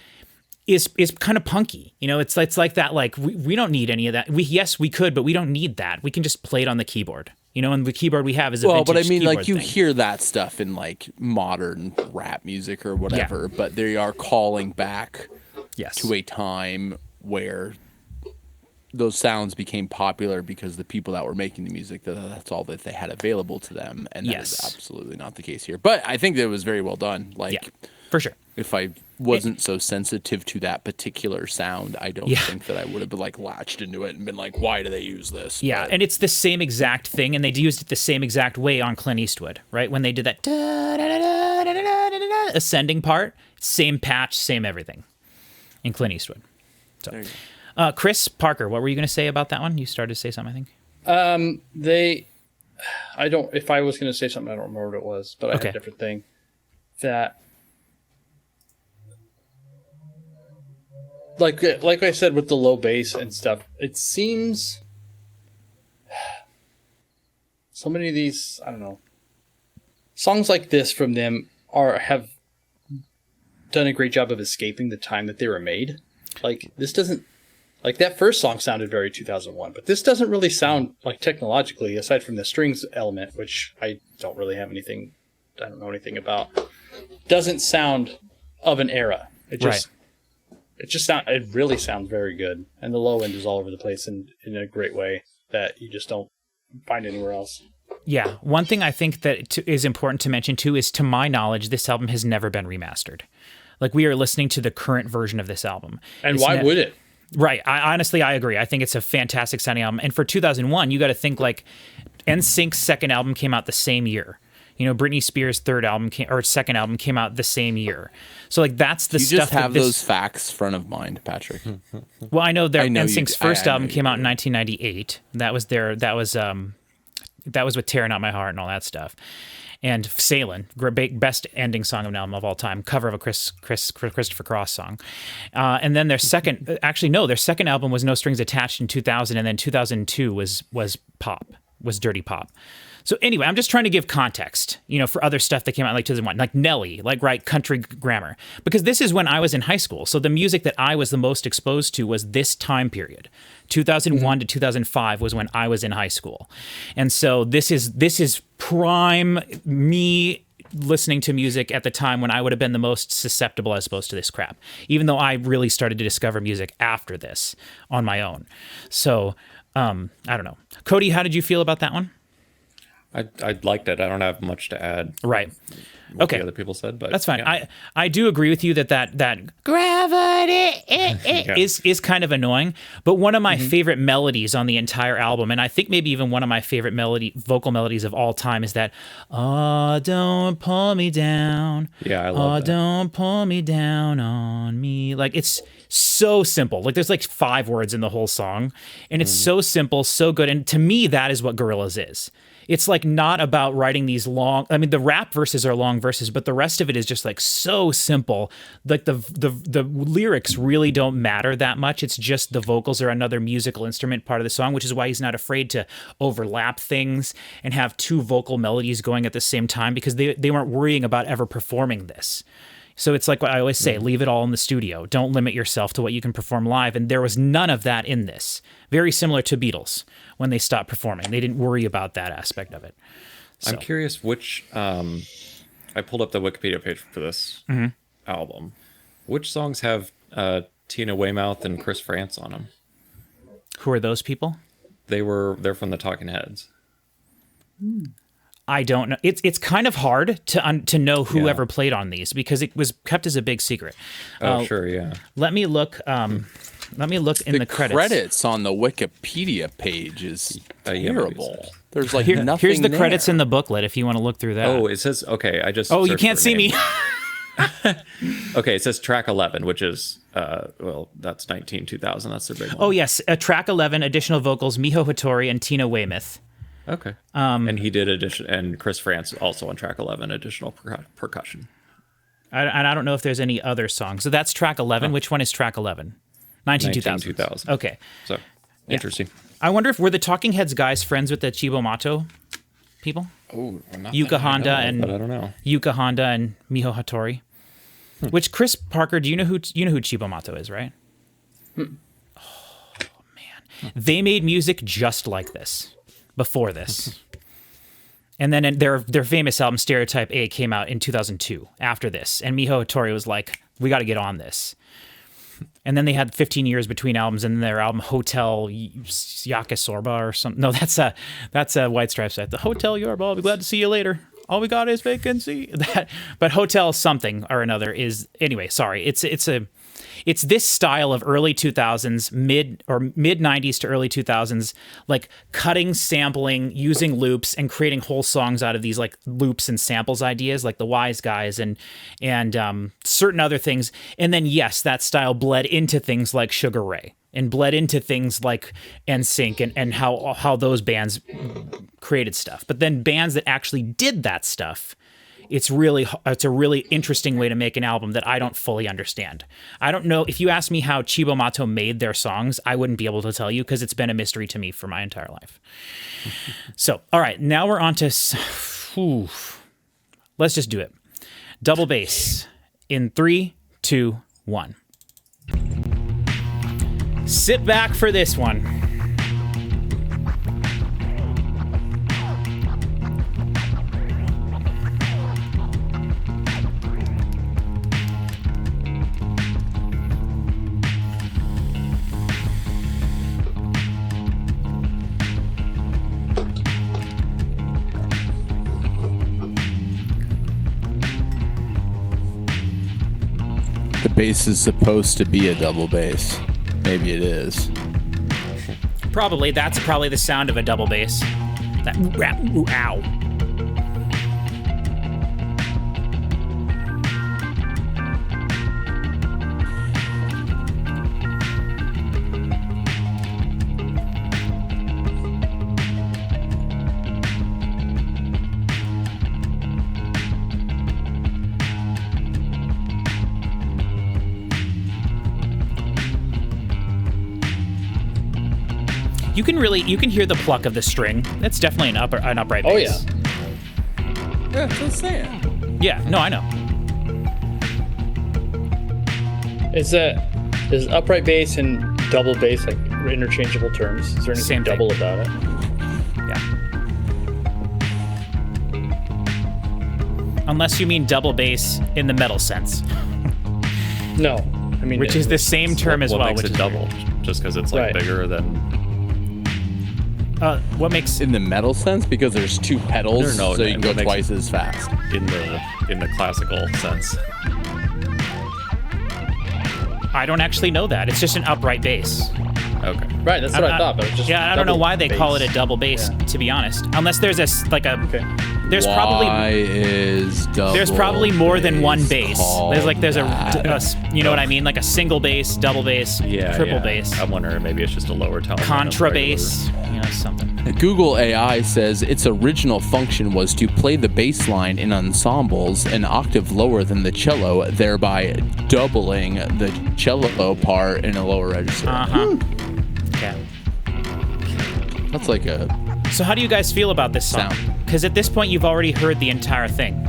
is kind of punky. You know, it's like that, like we don't need any of that. Yes, we could, but we don't need that. We can just play it on the keyboard. You know, and the keyboard we have is a vintage but I mean, keyboard like you thing. hear that stuff in like modern rap music or whatever, but they are calling back to a time where those sounds became popular because the people that were making the music, that's all that they had available to them, and that is absolutely not the case here. But I think that it was very well done. Like, for sure. If I wasn't so sensitive to that particular sound, I don't think that I would have been like latched into it and been like, why do they use this? Yeah, But and it's the same exact thing, and they used it the same exact way on Clint Eastwood, right? When they did that ascending part, same patch, same everything in Clint Eastwood. So, Chris Parker, what were you going to say about that one? You started to say something, I think. If I was going to say something, I don't remember what it was, but I had a different thing. That, like I said with the low bass and stuff, it seems so many of these, I don't know, songs like this from them have done a great job of escaping the time that they were made. Like, this doesn't, like, that first song sounded very 2001, but this doesn't really sound like, technologically, aside from the strings element, which I don't know anything about, doesn't sound of an era. It really sounds very good, and the low end is all over the place in a great way that you just don't find anywhere else. Yeah, one thing I think that is important to mention too is, to my knowledge, this album has never been remastered. Like, we are listening to the current version of this album, and why would it? Right. I agree. I think it's a fantastic sounding album, and for 2001, you got to think like NSYNC's second album came out the same year. You know, Britney Spears' second album came out the same year. So, like, that's the stuff. You just have those facts front of mind, Patrick. Well, I know NSYNC's first album came out in 1998. That was with Tearing Out My Heart and all that stuff. And Sailin', best ending song of an album of all time, cover of a Christopher Cross song. And then their second album was No Strings Attached in 2000, and then 2002 was Dirty Pop. So anyway, I'm just trying to give context, you know, for other stuff that came out like 2001, like Nelly, like Country Grammar, because this is when I was in high school. So the music that I was the most exposed to was this time period. 2001 to 2005 was when I was in high school. And so this is prime me listening to music at the time when I would have been the most susceptible as opposed to this crap, even though I really started to discover music after this on my own. So I don't know. Cody, how did you feel about that one? I liked it. I don't have much to add. Right. What the other people said, but that's fine. Yeah. I do agree with you that gravity is kind of annoying. But one of my favorite melodies on the entire album, and I think maybe even one of my favorite vocal melodies of all time, is that "Oh, don't pull me down." Yeah, I love that. "Oh, don't pull me down on me." Like, it's so simple. Like, there's like 5 words in the whole song, and it's so simple, so good. And to me, that is what Gorillaz is. It's like not about writing these long, I mean, the rap verses are long verses, but the rest of it is just like so simple. Like the lyrics really don't matter that much. It's just the vocals are another musical instrument part of the song, which is why he's not afraid to overlap things and have 2 vocal melodies going at the same time, because they weren't worrying about ever performing this. So it's like what I always say, leave it all in the studio. Don't limit yourself to what you can perform live. And there was none of that in this. Very similar to Beatles when they stopped performing. They didn't worry about that aspect of it. So. I'm curious which, I pulled up the Wikipedia page for this album. Which songs have Tina Weymouth and Chris France on them? Who are those people? They're from the Talking Heads. I don't know. It's kind of hard to know who ever played on these, because it was kept as a big secret. Oh, sure, yeah. Let me look in the credits. The credits on the Wikipedia page is terrible. There's like nothing. Here's the credits in the booklet if you want to look through that. Oh, it says, okay, I just. Oh, you can't see me. Okay, it says track 11, which is, that's 2000. That's their big one. Oh, yes. Track 11, additional vocals, Miho Hattori and Tina Weymouth. Okay. And he did and Chris France also on track 11, additional percussion. And I don't know if there's any other songs. So that's track 11. Which one is track 11? 192000. Okay. So, interesting. I wonder if were the Talking Heads guys friends with the Chibo Mato people? Oh, Yuka Honda and but I don't know. Yuka Honda and Miho Hattori. Which Chris Parker, do you know who Chibo Mato is, right? Oh man. They made music just like this before this. And then their famous album Stereotype A came out in 2002 after this. And Miho Hattori was like, we got to get on this. And then they had 15 years between albums, and their album Hotel Yakisoba or something. No, that's a White Stripes set. The Hotel Yorba, I'll be glad to see you later. All we got is vacancy. But Hotel something or another is, anyway, sorry. It's this style of early 2000s, mid 90s to early 2000s, like cutting, sampling, using loops, and creating whole songs out of these like loops and samples ideas, like the Wise Guys and certain other things. And then yes, that style bled into things like Sugar Ray and bled into things like NSYNC and how those bands created stuff. But then bands that actually did that stuff, it's a really interesting way to make an album that I don't fully understand. I don't know. If you ask me how Chibo Mato made their songs, I wouldn't be able to tell you because it's been a mystery to me for my entire life. So, all right, now we're on to... Let's just do it. Double bass in 3, 2, 1. Sit back for this one. The bass is supposed to be a double bass. Maybe it is. Probably. That's probably the sound of a double bass. That ooh, ow. You can hear the pluck of the string. That's definitely an upright bass. Oh yeah. Yeah, that's what I'm saying. Yeah, no, I know. Is upright bass and double bass like interchangeable terms? Is there anything Same thing. double about it? Yeah. Unless you mean double bass in the metal sense. No, I mean which is the same term as what well. Makes Which it is double? Just because it's like Right. bigger than... what makes In the metal sense, because there's two pedals, No, so you can go what makes twice as fast. in the classical sense. I don't actually know that. It's just an upright bass. Okay. right. That's what I thought, but it's just I don't know double why they call it bass. a double bass, to be honest. Unless there's Okay. there's Why probably is double there's probably more than one bass. called There's that? you know what I mean, like a single bass, double bass, triple Yeah. bass, I'm wondering maybe it's just a lower tone. than a contra regular- bass, something. Google AI says its original function was to play the bass line in ensembles an octave lower than the cello, thereby doubling the cello part in a lower register. Yeah. That's like a... So how do you guys feel about this song? Sound. Because at this point you've already heard the entire thing.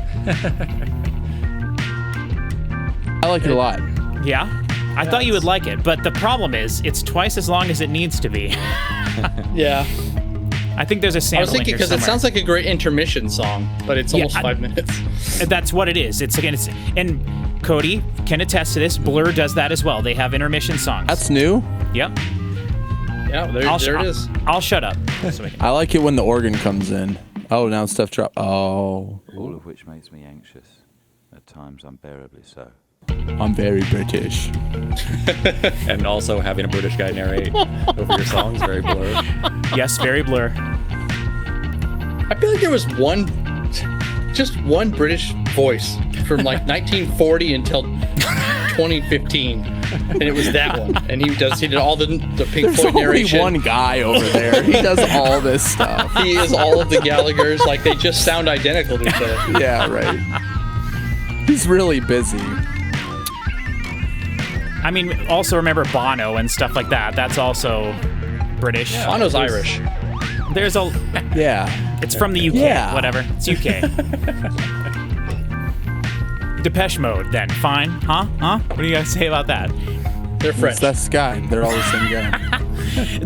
I like it a lot. Yeah? I thought you would like it, but the problem is it's twice as long as it needs to be. Yeah. I think there's a I was sample in thinking here because it somewhere. sounds like a great intermission song, but it's almost 5 minutes. That's what it is. And Cody can attest to this. Blur does that as well. They have intermission songs. That's new. Yep. Yeah, there it is. I'll shut up. So we can- I like it when the organ comes in. Oh, now stuff drop. Oh, All of which makes me anxious, at times unbearably so. I'm very British. And also having a British guy narrate over your songs, very blurry. Yes, very Blur. I feel like there was just one British voice from like 1940 until 2015. and it was that one. And he did all the Pink There's Floyd only narration. one guy over there. He does all this stuff. He is all of the Gallaghers. Like, they just sound identical to each other. Yeah, right. He's really busy. I mean, also remember Bono and stuff like that. That's also British. Bono's Irish. There's a. Yeah. It's from the UK. Yeah. Whatever. It's UK. Depeche Mode, then. Fine. Huh? What do you guys say about that? They're French. That's this guy. They're all the same guy.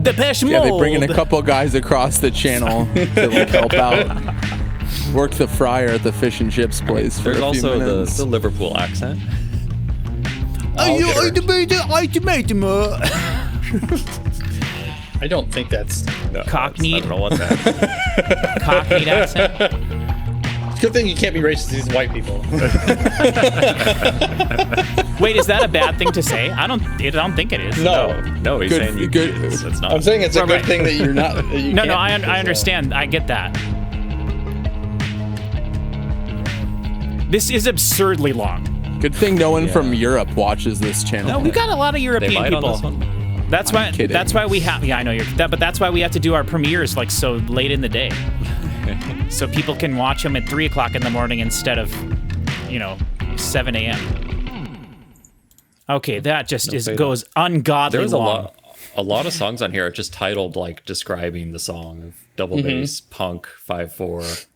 Depeche Mode. Yeah, they bring in a couple guys across the channel to like help out. Work the fryer at the fish and chips place for There's a few also minutes. the Liverpool accent. I don't think that's... No, Cockneyed. I don't know what that. Cockneyed accent. It's a good thing you can't be racist to these white people. Wait, is that a bad thing to say? I don't think it is. No, he's Good- saying you. good- It's not. I'm saying it's a Right, good right. thing that you're not... That you No, can't I understand. I get that. This is absurdly long. Good thing no one from Europe watches this channel. No, we've got a lot of They European might people. on this one. That's why. kidding. That's why we have. Yeah, I know you're. But that's why we have to do our premieres like so late in the day, so people can watch them at 3 o'clock in the morning instead of, 7 a.m. Okay, that just goes ungodly There's long. a lot of songs on here are just titled like describing the song of double bass, punk, 5/4.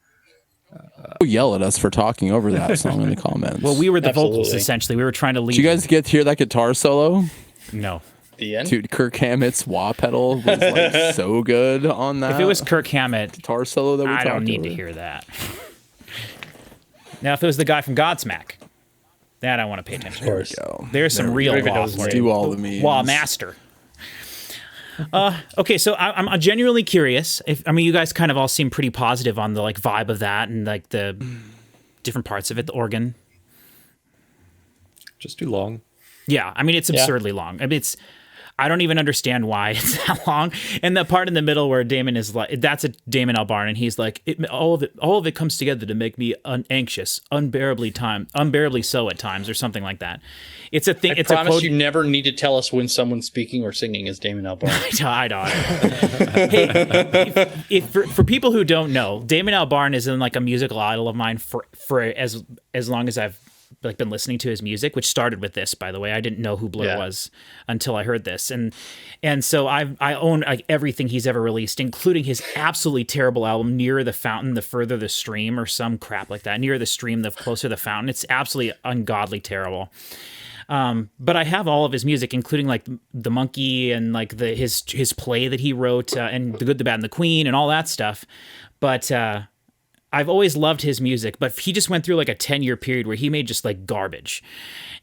Yell at us for talking over that song in the comments. Well, we were the vocals Absolutely. essentially. We were trying to lead. Did you guys get to hear that guitar solo? No. The end? Dude, Kirk Hammett's wah pedal was like so good on that. If it was Kirk Hammett, guitar solo that we I talked don't need over. to hear that. Now, if it was the guy from Godsmack, that I want to pay attention to. Go. There's some real don't even know wah his for name. you. Do all the memes. Wah master. Okay, so I'm genuinely curious. You guys kind of all seem pretty positive on the like vibe of that and like the different parts of it, the organ. Just too long. Yeah, it's absurdly long. I don't even understand why it's that long. And the part in the middle where Damon is like, that's a Damon Albarn, and he's like, all of it comes together to make me anxious, unbearably so at times, or something like that. It's a thing. I It's promise a quote. you never need to tell us when someone's speaking or singing is Damon Albarn. I don't. Hey, for people who don't know, Damon Albarn is in like a musical idol of mine for as long as I've like been listening to his music, which started with this, by the way. I didn't know who Blur was until I heard this, and so I own like everything he's ever released, including his absolutely terrible album Nearer the Fountain, the Further the Stream, or some crap like that. Nearer the Stream, the Closer the Fountain. It's absolutely ungodly terrible. But I have all of his music, including like The Monkey and like his play that he wrote, and The Good, the Bad, and the Queen, and all that stuff. But I've always loved his music, but he just went through like a 10-year period where he made just like garbage.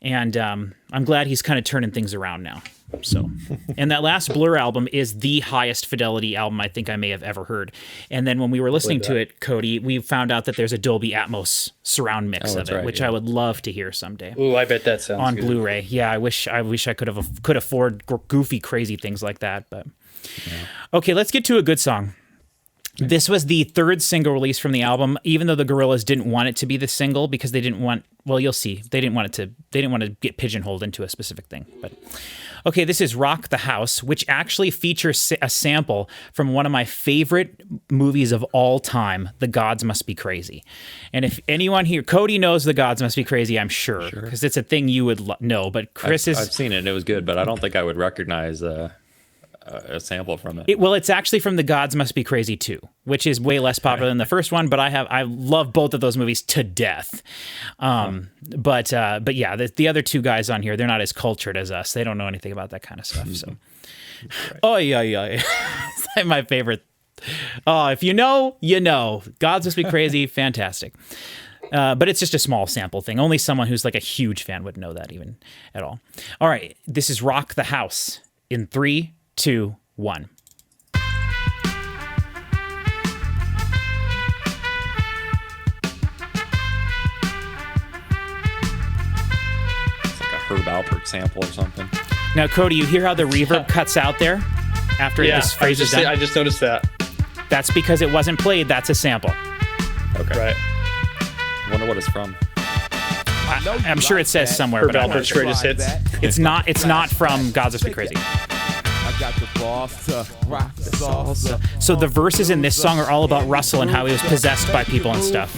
And I'm glad he's kind of turning things around now. So, and that last Blur album is the highest fidelity album I think I may have ever heard. And then when we were listening to it, Cody, we found out that there's a Dolby Atmos surround mix of it, right, which yeah. I would love to hear someday. Ooh, I bet that sounds On good. Blu-ray. Yeah, I wish I could afford goofy, crazy things like that. But okay, let's get to a good song. This was the third single release from the album, even though the Gorillaz didn't want it to be the single because they didn't want. Well, you'll see. They didn't want to get pigeonholed into a specific thing. But okay, this is "Rock the House," which actually features a sample from one of my favorite movies of all time, "The Gods Must Be Crazy." And if anyone here, Cody knows "The Gods Must Be Crazy," I'm sure, because it's a thing you would know. But Chris I've seen it and it was good, but I don't think I would recognize a sample from it. Well, it's actually from The Gods Must Be Crazy 2, which is way less popular than the first one, but I love both of those movies to death. But yeah, the other two guys on here, they're not as cultured as us. They don't know anything about that kind of stuff. So, oh yeah, it's like my favorite. Oh, if you know, you know. Gods Must Be Crazy, fantastic. But it's just a small sample thing. Only someone who's like a huge fan would know that even at all. All right, this is "Rock the House" in 3, 2, 1. It's like a Herb Alpert sample or something. Now, Cody, you hear how the reverb cuts out there after Yeah, this phrase is done? I just noticed that. That's because it wasn't played. That's a sample. Okay. Right. I wonder what it's from. I'm sure it says somewhere, but I'm not Albert's sure. greatest hits. It's not from Gods Must Be Crazy. I got the balls to rock the salsa. So the verses in this song are all about Russell and how he was possessed by people and stuff.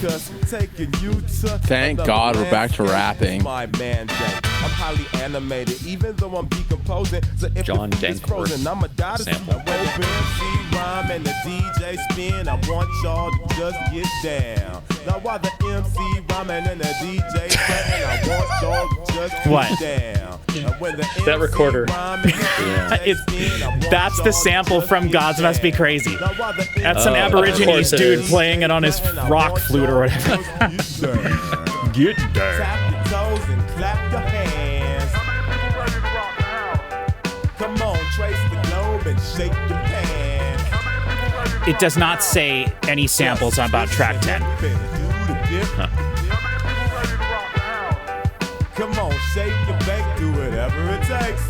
Thank God we're back to rapping. My mandate. I'm highly animated, even though I'm decomposing. So if John the beat is Dankworth frozen, I'm a dot sample. When the MC rhyme and the DJ spin, I want y'all to just get down. Now while the MC rhyming and the DJ cutting, I want y'all to just get What? down. And when the That MC recorder. rhyming and the DJ spin, I want That's the y'all to sample just from get Gods Must Be down. Crazy. Now while the That's some MC Aborigines it dude is. playing it on his rock flute or whatever. Get down. Tap your toes and clap your hands. Come on, trace the globe and shake your pants. It does not say any samples on about track 10. Come on, shake and bake, do whatever it takes.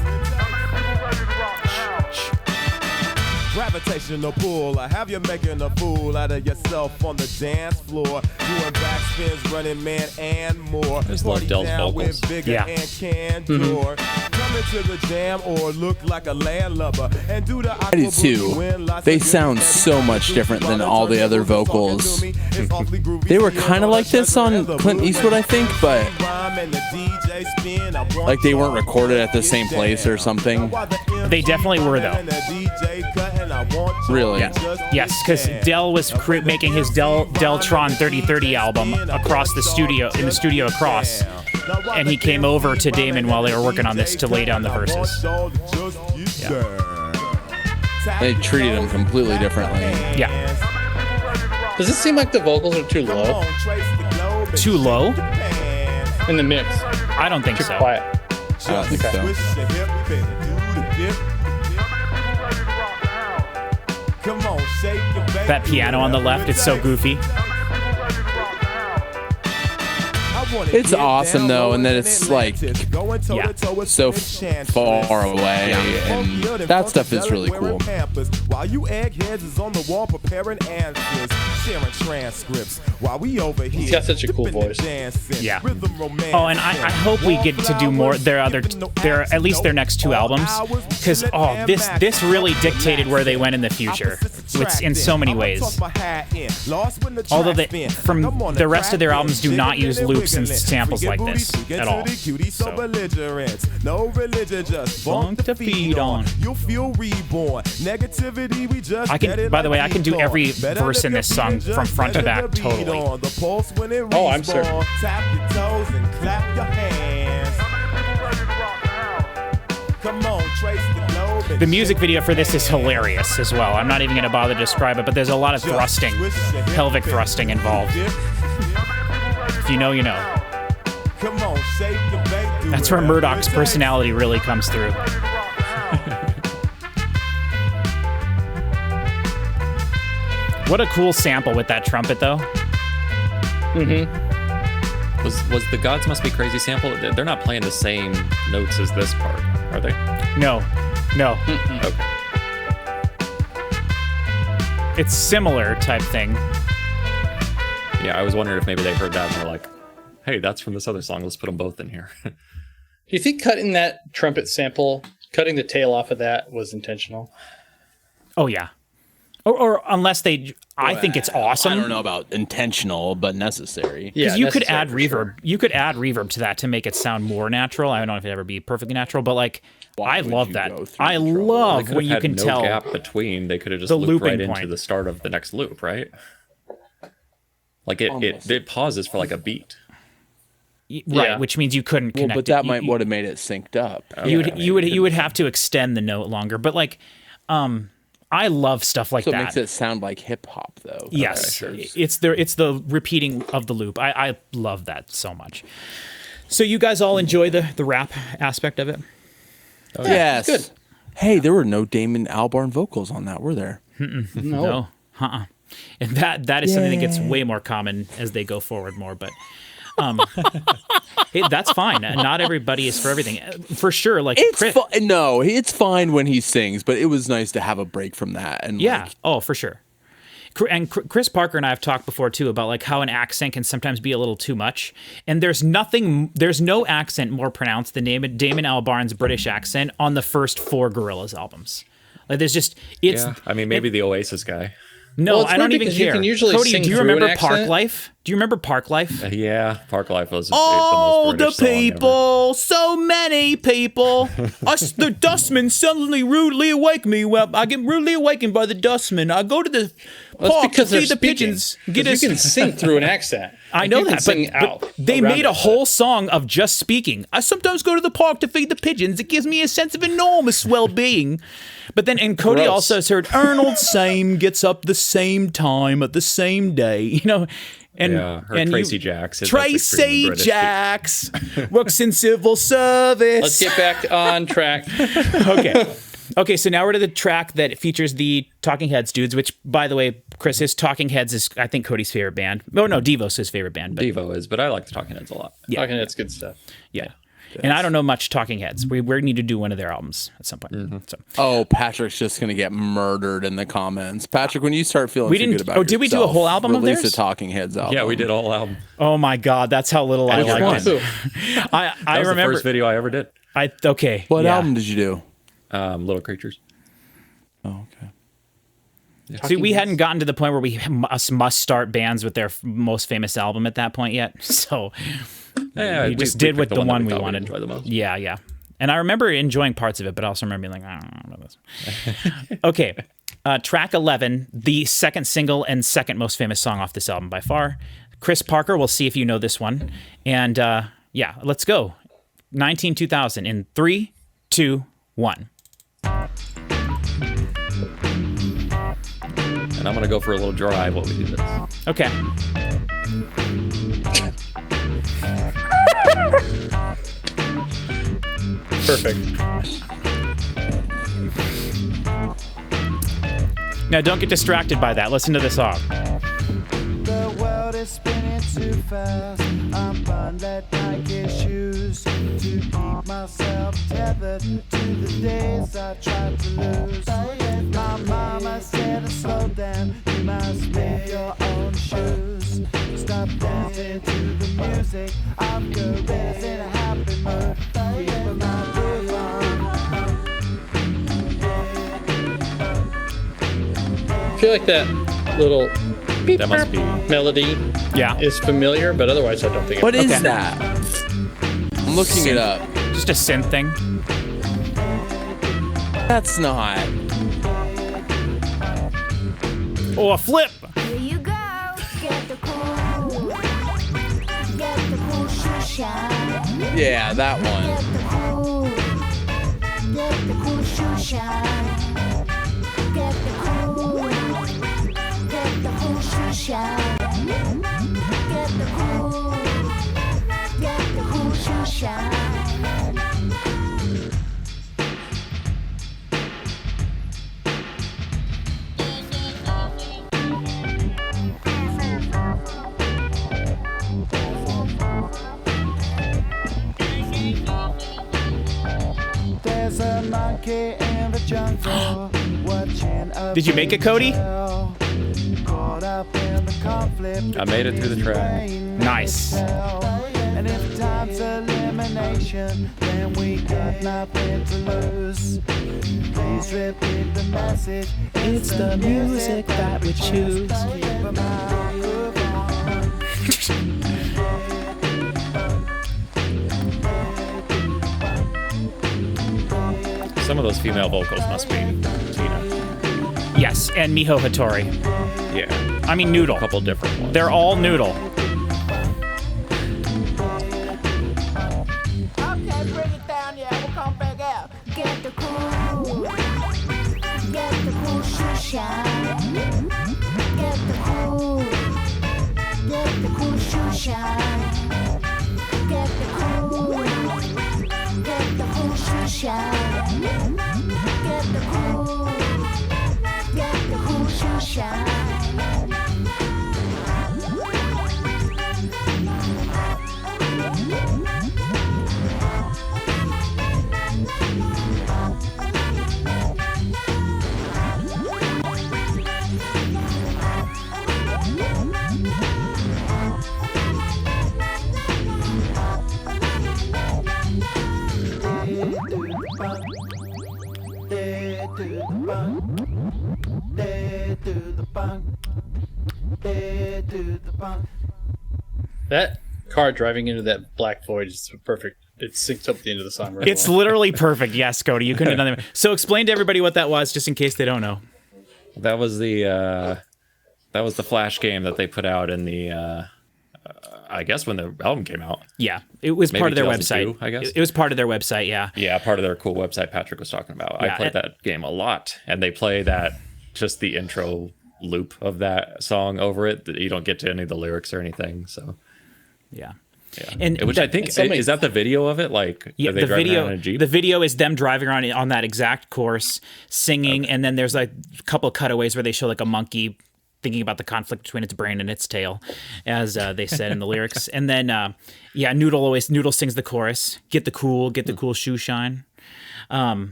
Gravitational pull, I have you making a fool out of yourself on the dance floor, doing backspins, running man, and more. I just love Party Dell's down with vocals. vigor Yeah. and candor. Come into the jam or look like a landlubber and do the I do too. They sound so much different than all the other vocals. They were kind of like this on Clint Eastwood, I think, but like they weren't recorded at the same place or something. They definitely were, though. Really? Yeah. Yes, because Dell was making his Deltron 3030 album across the studio, in the studio across, and he came over to Damon while they were working on this to lay down the verses. They treated him completely differently. Yeah. Does it seem like the vocals are too low Too low? in the mix? I don't think Too so. quiet. I don't think so. That piano on the left, it's so goofy. It's awesome though, and then it's like Yeah. so far away, and that stuff is really cool. While you eggheads is on the wall preparing answers, sharing transcripts, while we over here. He's got such a cool voice. Yeah. Oh, and I hope we get to do more. Their at least their next two albums, because this really dictated where they went in the future. It's in so many ways. Although from the rest of their albums do not use loops and samples like this at all. So. No religion, just Funk to feed on. You'll feel reborn. Negativity, we just I can. By the way, I can do every verse in this song from front to back totally. Oh, I'm certain. Tap your toes and clap your hands. Come on, trace the globe and The music video for this is hilarious as well. I'm not even going to bother to describe it, but there's a lot of thrusting, pelvic thrusting involved. If you know, you know. Come on, shake your bake, do That's where whatever Murdoch's it takes. personality really comes through. What a cool sample with that trumpet, though. Was the Gods Must Be Crazy sample? They're not playing the same notes as this part, are they? No. Okay. It's similar type thing. Yeah, I was wondering if maybe they heard that and they're like, hey, that's from this other song. Let's put them both in here. Do you think cutting that trumpet sample, cutting the tail off of that was intentional? Oh, yeah. Or unless they... I think it's awesome. I don't know about intentional, but necessary. Yeah, Because you could necessary add for reverb. sure. You could add reverb to that to make it sound more natural. I don't know if it'd ever be perfectly natural, but like, Why I would love you that. go through I the trouble? love They could when have you had can no tell gap between. They could have just the looped right looping into point. the start of the next loop, right? Like Almost. it pauses for like a beat. right, Yeah. which means you couldn't Well, connect. but that it. might would have made it synced up. You would have to extend the note longer. But like, I love stuff like So it that. makes it sound like hip hop, though. Yes, Okay. it's the repeating of the loop. I love that so much. So you guys all enjoy the rap aspect of it? Yes. good. Hey, there were no Damon Albarn vocals on that, were there? No. And that is something that gets way more common as they go forward more, but hey, that's fine. Not everybody is for everything. For sure, like No, it's fine when he sings, but it was nice to have a break from that. And yeah. like, Oh, for sure. Chris Parker and I have talked before too about like how an accent can sometimes be a little too much, and there's no accent more pronounced than Damon Albarn's British accent on the first 4 Gorillaz albums. Like there's just I mean, maybe the Oasis guy. No, Well, I don't even care. You can usually Cody, sing do you through an remember accent. Park Life? Do you remember Park Life? Yeah, Park Life was All the the most British people, so many people. The dustman suddenly rudely awake me. Well, I get rudely awakened by the dustman. I go to the park to feed the pigeons. You can sing through an accent. I know that, but they made a whole song of just speaking. I sometimes go to the park to feed the pigeons. It gives me a sense of enormous well-being. But then, and Cody also heard Arnold Same gets up the same time at the same day, you know. And, or Tracy Jacks. Tracy Jacks works in civil service. Let's get back on track. Okay, so now we're to the track that features the Talking Heads dudes, which, by the way, Chris, his Talking Heads is, I think, Cody's favorite band. Oh, no, Devo's his favorite band. But Devo is, but I like the Talking Heads a lot. Yeah. Talking Heads, good stuff. Yeah. And I don't know much Talking Heads. We need to do one of their albums at some point. So. Oh, Patrick's just gonna get murdered in the comments. Patrick, when you start feeling We too didn't- good about oh, did we do a yourself, whole album of release theirs? a Talking Heads album. Yeah, we did a whole album. Oh my God, that's how little I Which liked one? it. I That was remember the first video I ever did. What album did you do? Little Creatures. Oh, okay. See, we hadn't gotten to the point where we must start bands with their most famous album at that point yet. So we just did with the one we wanted. Enjoy the most. Yeah. And I remember enjoying parts of it, but I also remember being like, I don't know this. Okay. Track 11, the second single and second most famous song off this album by far. Chris Parker, we'll see if you know this one. And let's go. 2000 in 3, 2, 1. And I'm going to go for a little drive while we do this. Okay. Perfect. Now, don't get distracted by that. Listen to the song. The world is spinning too fast. I'm bound that Nike shoes to keep myself tethered to the days I tried to lose. My mama said to slow down. You must make your own shoes. Stop dancing to the music. I'm Gorillaz in a happy mood. Keep my groove on. I feel like that little beep That must be. melody is familiar, but otherwise I don't think What is Okay. that? I'm looking it up. Just a synth thing. That's not. Oh, a flip. Here you go. Get the cool. Get the cool shoe shine. Yeah, that Get one. the cool. Get the cool shoe shine. Get the cool. Get the cool shoe shine. Get the cool. Get the cool shoe shine. There's a monkey in the jungle watching a Did you make it, Cody? Caught up in the conflict. I made it through the track. Nice. And if time's elimination, then we got nothing to lose. Please repeat the message. It's the music that we choose. Keep my groove on. Some of those female vocals must be Tina. Yes, and Miho Hattori. Yeah. I mean, Noodle. A couple different ones. They're all Noodle. Okay, bring it down, yeah, we'll come back out. Get the cool. Get the cool shoe shine. Get the cool. Get the cool shoe shine. Get the cool. Get the cool shoe shine. Get the cool. Get the cool shoe shine. That car driving into that black void is perfect. It syncs up at the end of the song. Right It's literally perfect. Yes, Cody, you couldn't have done that. So explain to everybody what that was, just in case they don't know. That was the Flash game that they put out in the I guess when the album came out. Yeah, it was Maybe part of their 2002, website. I guess It was part of their website. Yeah. Yeah, part of their cool website Patrick was talking about. Yeah, I played that game a lot, and they play that just the intro loop of that song over it. That you don't get to any of the lyrics or anything. So yeah. And which I think is that the video of it. Like, yeah, are they the driving video. around in a Jeep? The video is them driving around on that exact course, singing, and then there's like a couple of cutaways where they show like a monkey thinking about the conflict between its brain and its tail, as they said in the lyrics. And then, Noodle sings the chorus. Get the cool shoe shine.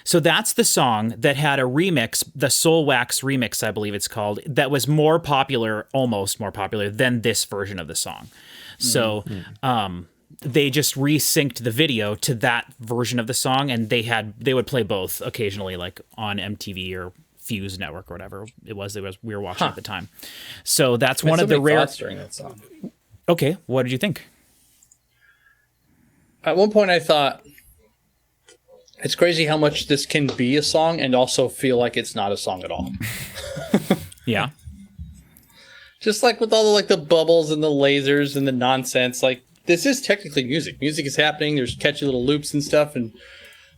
So that's the song that had a remix, the Soul Wax remix, I believe it's called, that was almost more popular than this version of the song. So they just resynced the video to that version of the song, and they would play both occasionally, like on MTV or Fuse Network or whatever it was we were watching at the time. So that's one of the rare thoughts during that song. Okay, what did you think? At one point I thought, it's crazy how much this can be a song and also feel like it's not a song at all. Yeah. Just like with all the bubbles and the lasers and the nonsense, like this is technically music. Music is happening. There's catchy little loops and stuff and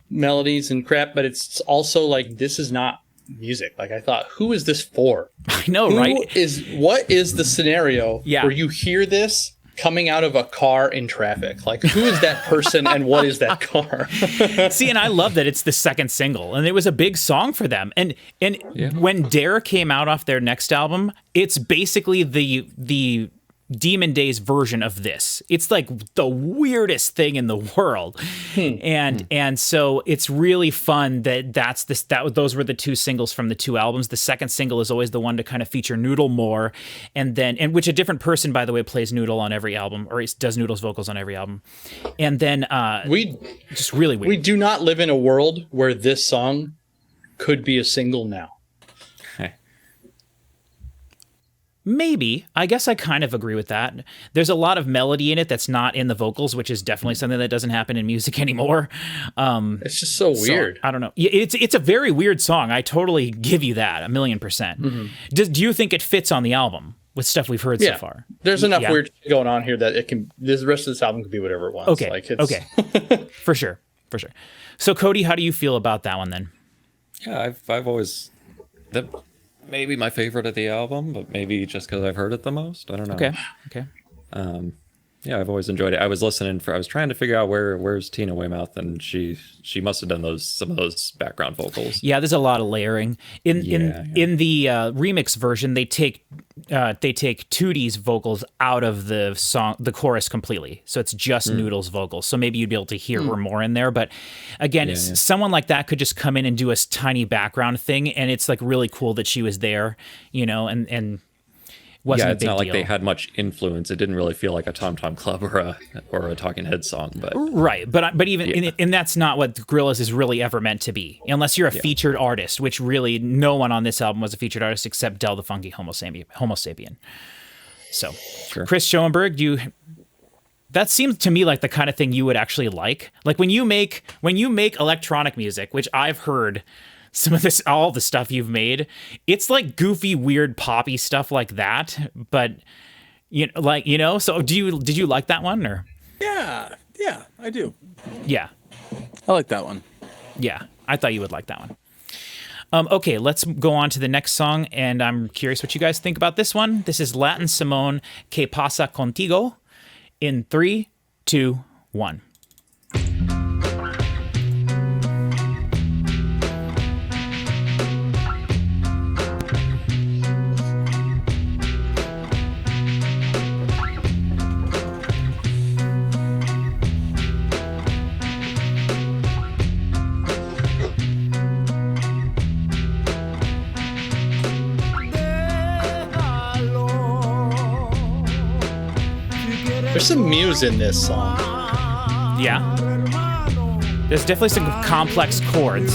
melodies and crap, but it's also like, this is not music. Like I thought, who is this for? I know, right? What is the scenario where you hear this coming out of a car in traffic? Like, who is that person and what is that car? See, and I love that it's the second single, and it was a big song for them. And when Dare came out off their next album, it's basically the Demon Days version of this. It's like the weirdest thing in the world. And so it's really fun that those were the two singles from the two albums. The second single is always the one to kind of feature Noodle more, and which a different person, by the way, plays Noodle on every album, or does Noodle's vocals on every album. And then just really weird. We do not live in a world where this song could be a single now. Maybe. I guess I kind of agree with that. There's a lot of melody in it that's not in the vocals, which is definitely something that doesn't happen in music anymore. It's just so weird. I don't know. It's a very weird song. I totally give you that, 1,000,000%. Mm-hmm. Do you think it fits on the album with stuff we've heard so far? There's enough weird shit going on here that it can. The rest of this album could be whatever it wants. Okay. Okay. For sure. So Cody, how do you feel about that one then? Yeah, I've always maybe my favorite of the album, but maybe just because I've heard it the most. I don't know. Okay. Yeah, I've always enjoyed it. I was trying to figure out where's Tina Weymouth, and she must have done some of those background vocals. Yeah, there's a lot of layering in the remix version. They take Tootie's vocals out of the song, the chorus completely. So it's just Noodle's vocals. So maybe you'd be able to hear her more in there. But again, someone like that could just come in and do a tiny background thing, and it's like really cool that she was there, and wasn't it's not like they had much influence. It didn't really feel like a Tom Tom Club or a Talking Heads song, but right. But even and that's not what Gorillaz is really ever meant to be, unless you're a featured artist, which really no one on this album was a featured artist except Del the Funky Homo Sapien. So, sure. Chris Schoenberg, that seems to me like the kind of thing you would actually like when you make electronic music, which I've heard. Some of this, all the stuff you've made, it's like goofy, weird, poppy stuff like that. But so did you like that one or? Yeah, I do. Yeah, I like that one. Yeah, I thought you would like that one. Okay, let's go on to the next song, and I'm curious what you guys think about this one. This is Latin Simone, ¿Qué pasa contigo? In 3, 2, 1. There's some Muse in this song. Yeah. There's definitely some complex chords.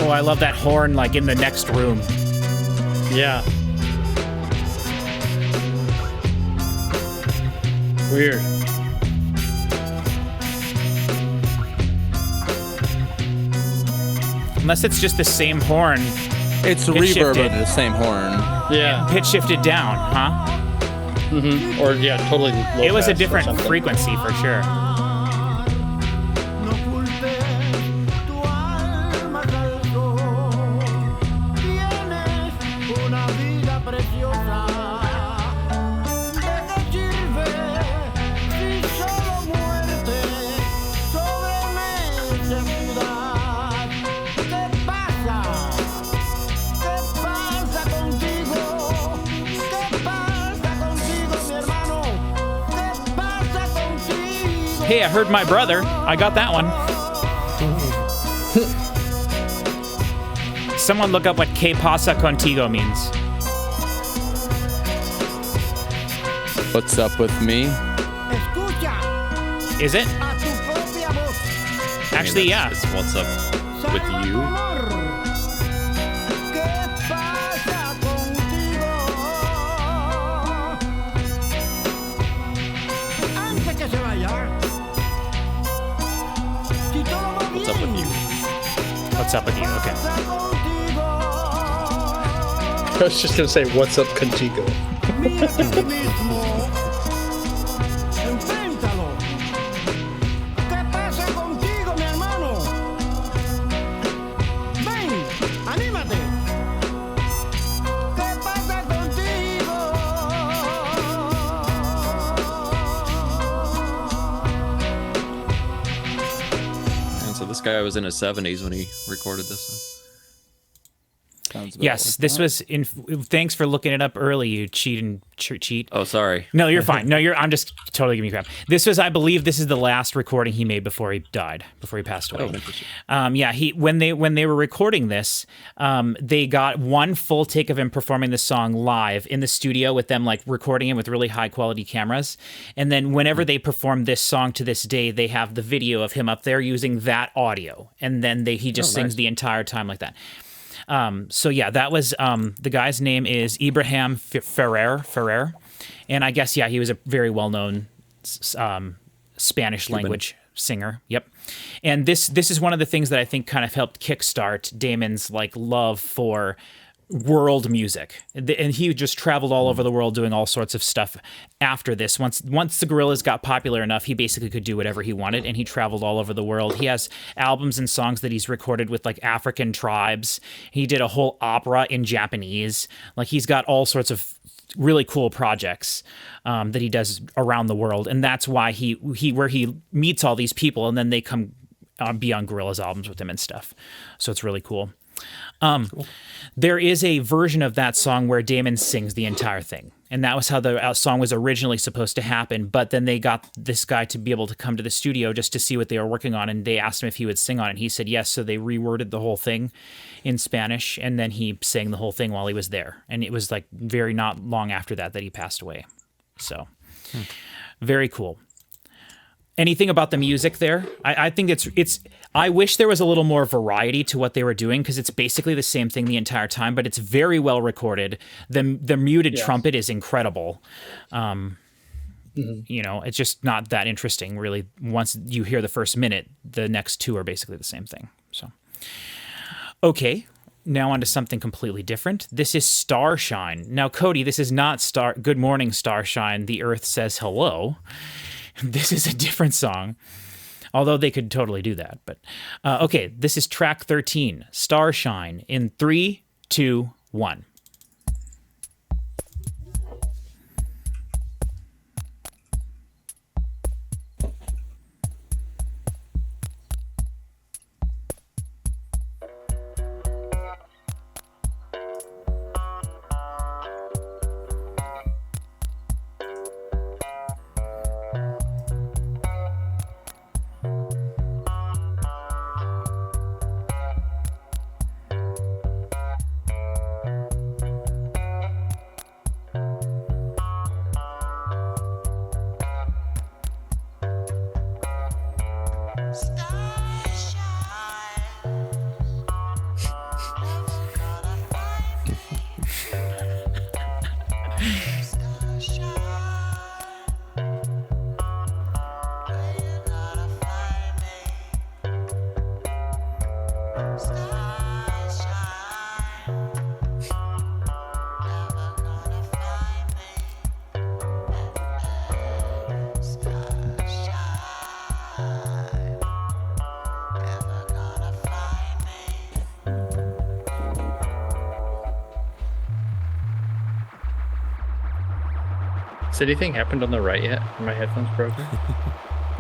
Oh, I love that horn, like, in the next room. Yeah. Weird. Unless it's just the same horn. It's the Pitch reverb shifted. of the same horn. Yeah. Pitch shifted down, huh? Mm-hmm. Or, yeah, totally low It was a pass or different something. frequency for sure. No culpes tu alma calzón. Tienes una vida preciosa. ¿De qué sirve si solo muerte sobre necesidad? ¿Qué pasa? ¿Qué pasa contigo? ¿Qué pasa contigo, mi hermano? ¿Qué pasa contigo? Hey, I heard my brother. I got that one. Someone look up what Que pasa contigo means. What's up with me? Escucha Is it? a tu propia voz. Actually, yeah. It's what's up with you. ¿Qué pasa contigo? Antes que se vaya. Si todo va What's up with you? What's up with you? Okay. pasa contigo. I was just going to say, what's up, contigo? Mírate a ti mismo. Enfréntalo. ¿Qué pasa contigo, mi hermano? Ven, anímate. ¿Qué pasa contigo? And so this guy was in his 70s when he recorded this. Sounds about Yes, like this that. was in. Thanks for looking it up early, you cheat. Oh, sorry. No, you're fine. No, I'm just totally giving you crap. This was, I believe, this is the last recording he made before he died, before he passed away. Oh, interesting. Yeah, when they were recording this, they got one full take of him performing the song live in the studio with them like recording him with really high quality cameras, and then whenever they perform this song to this day, they have the video of him up there using that audio, and then he just sings the entire time like that. So yeah, that was the guy's name is Ibrahim Ferrer, and I guess he was a very well-known Spanish language singer. Yep, and this is one of the things that I think kind of helped kickstart Damon's like love for world music, and he just traveled all over the world doing all sorts of stuff after this. Once the Gorillaz got popular enough, he basically could do whatever he wanted, and he traveled all over the world. He has albums and songs that he's recorded with like African tribes. He did a whole opera in Japanese. Like he's got all sorts of really cool projects that he does around the world, and that's why he meets all these people, and then they come be on Gorillaz albums with him and stuff. So it's really cool. There is a version of that song where Damon sings the entire thing, and that was how the song was originally supposed to happen. But then they got this guy to be able to come to the studio just to see what they were working on, and they asked him if he would sing on it. And he said yes, so they reworded the whole thing in Spanish, and then he sang the whole thing while he was there. And it was like very not long after that he passed away. So very cool. Anything about the music there? I think it's. I wish there was a little more variety to what they were doing, because it's basically the same thing the entire time, but it's very well recorded. The muted trumpet is incredible. You know, it's just not that interesting, really. Once you hear the first minute, the next two are basically the same thing. So, okay. Now on to something completely different. This is Starshine. Now, Cody, this is not Good Morning Starshine, the Earth Says Hello. This is a different song, although they could totally do that. But okay, this is track 13, Starshine, in 3, 2, 1. Has anything happened on the right yet? Are my headphones broken?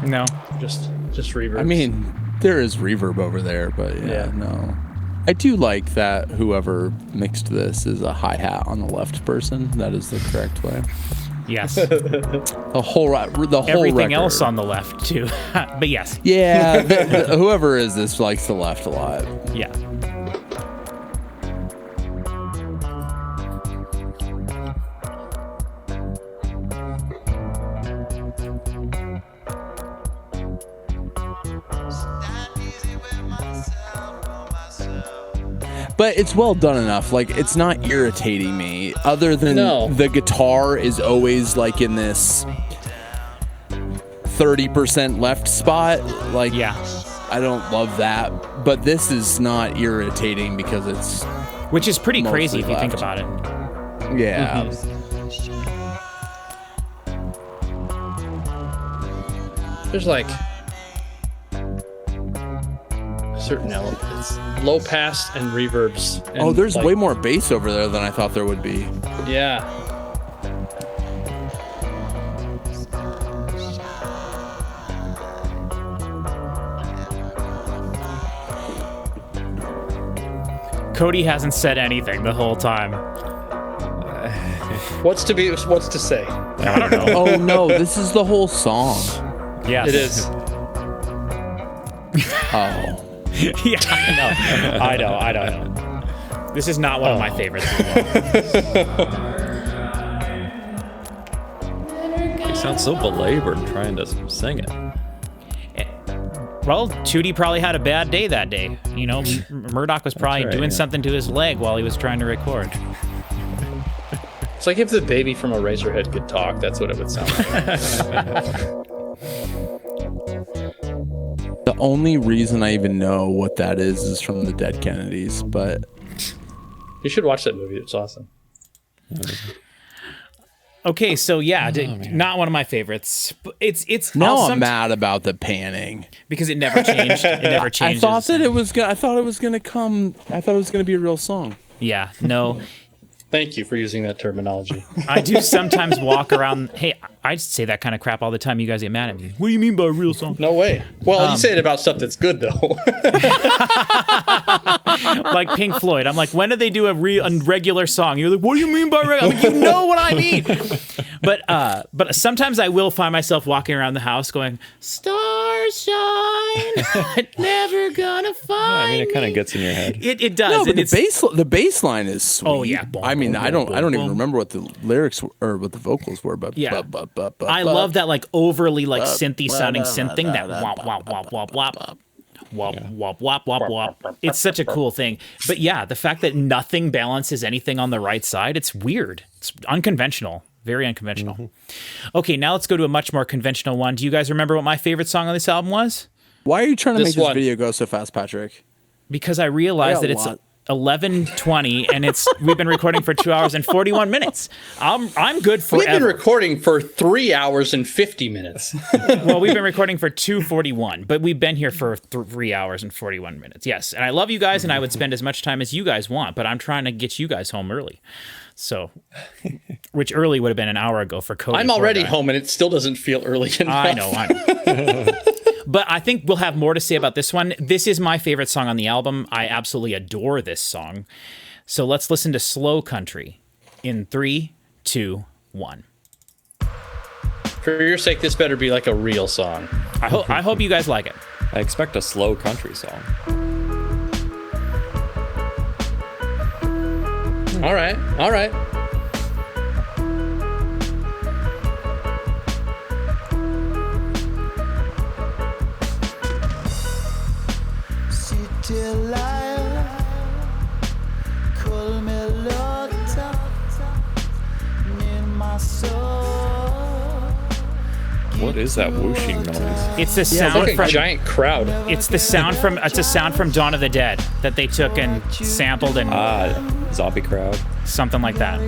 No. Just reverb. I mean, there is reverb over there, but yeah, no. I do like that whoever mixed this is a hi-hat on the left person. That is the correct way. Yes. The whole Everything record. else on the left too. But yes. Yeah, whoever is this likes the left a lot. Yeah. But it's well done enough. Like, it's not irritating me. Other than the guitar is always like in this 30% left spot. Like, I don't love that. But this is not irritating because it's which is pretty crazy if you left. think about it. Yeah. There's like certain elements, low pass and reverbs. And there's like, way more bass over there than I thought there would be. Yeah. Cody hasn't said anything the whole time. What's to say? I don't know. Oh no, this is the whole song. Yes. It is. Oh. Yeah, I know. I don't know. This is not one of my favorites. You sound so belabored trying to sing it. Well, Tootie probably had a bad day that day. You know, Murdoch was probably doing something to his leg while he was trying to record. It's like if the baby from Eraserhead could talk, that's what it would sound like. The only reason I even know what that is from the Dead Kennedys, but you should watch that movie. It's awesome. Okay, so not one of my favorites. It's now awesome I'm mad about the panning because it never changed. It never changes. I thought it was gonna be a real song. Yeah, no. Thank you for using that terminology. I do sometimes walk around. Hey, I say that kind of crap all the time. You guys get mad at me. What do you mean by a real song? No way. Well, you say it about stuff that's good, though. Like Pink Floyd. I'm like, when did they do a regular song? You're like, what do you mean by regular? I'm like, you know what I mean. But sometimes I will find myself walking around the house going, Starshine, never gonna find I mean, it kind of gets in your head. It does. No, but and the bass line is sweet. Oh, yeah. I mean, I don't even remember what the lyrics or what the vocals were, but yeah. I love that like overly like synthy sounding synth thing. That wop wop wop wop wop. Wop wop wop wop wop. It's such a cool thing. But yeah, the fact that nothing balances anything on the right side, it's weird. It's unconventional. Very unconventional. Mm-hmm. Okay, now let's go to a much more conventional one. Do you guys remember what my favorite song on this album was? Why are you trying to make this video go so fast, Patrick? Because I realized that it's 11:20 and we've been recording for 2 hours and 41 minutes. I'm good forever. We've been recording for 3 hours and 50 minutes. Well, we've been recording for 2:41, but we've been here for 3 hours and 41 minutes. Yes, and I love you guys, and I would spend as much time as you guys want, but I'm trying to get you guys home early. So, which early would have been an hour ago for Cody. I'm already home, and it still doesn't feel early enough. I know. But I think we'll have more to say about this one. This is my favorite song on the album. I absolutely adore this song. So let's listen to Slow Country in 3, 2, 1. For your sake, this better be like a real song. I hope you guys like it. I expect a slow country song. All right. What is that whooshing noise? It's the sound from a giant crowd. It's a sound from Dawn of the Dead that they took and sampled and zombie crowd, something like that.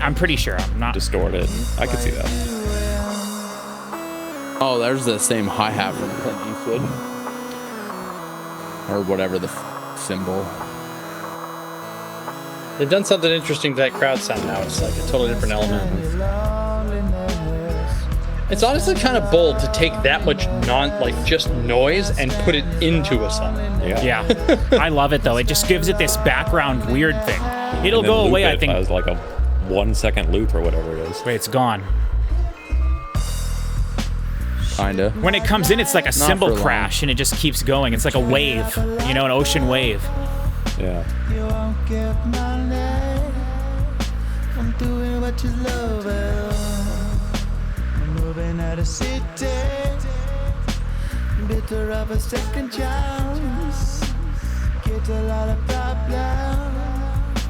I'm pretty sure. I'm not distorted. I could see that. Oh, there's the same hi-hat from Clint Eastwood. Or whatever the symbol. They've done something interesting to that crowd sound now. It's like a totally different element. It's honestly kind of bold to take that much just noise and put it into a song. Yeah. I love it though. It just gives it this background weird thing. It'll go away, I think. As like a 1 second loop or whatever it is. Wait, it's gone. Kinda. When it comes in, it's like a cymbal crash, and it just keeps going. It's like a wave, an ocean wave. Yeah. You won't get my name. I'm doing what you love. I'm moving out of city. Bitter of a second chance. Get a lot of problems.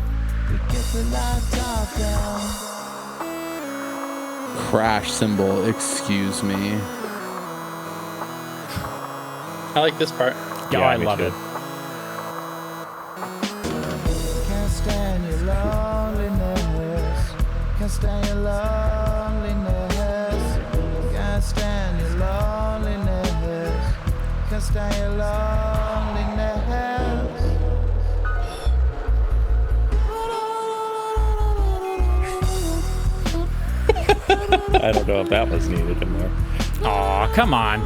We get a lot of problems. Crash cymbal, excuse me. I like this part. Yeah, I love it. Can't stand your loneliness. Can't stand your loneliness. Can't stand your loneliness. Can't stand your loneliness. I don't know if that was needed in there. Aw, come on.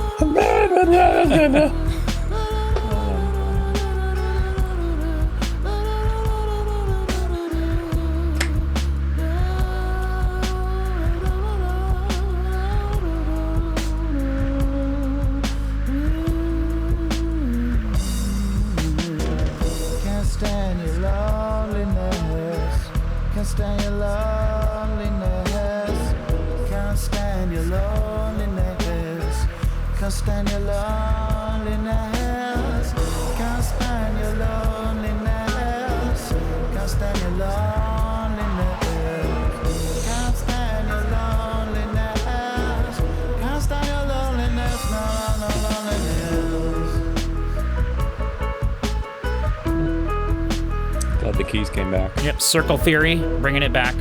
Can't stand your loneliness. Can't stand your loneliness. Can't stand your loneliness. Can't stand your loneliness. Can't stand your loneliness. Can't stand your loneliness. Can't stand your loneliness. Can't stand your loneliness. No, no, no loneliness. Glad the keys came back. Yep, Circle Theory, bringing it back.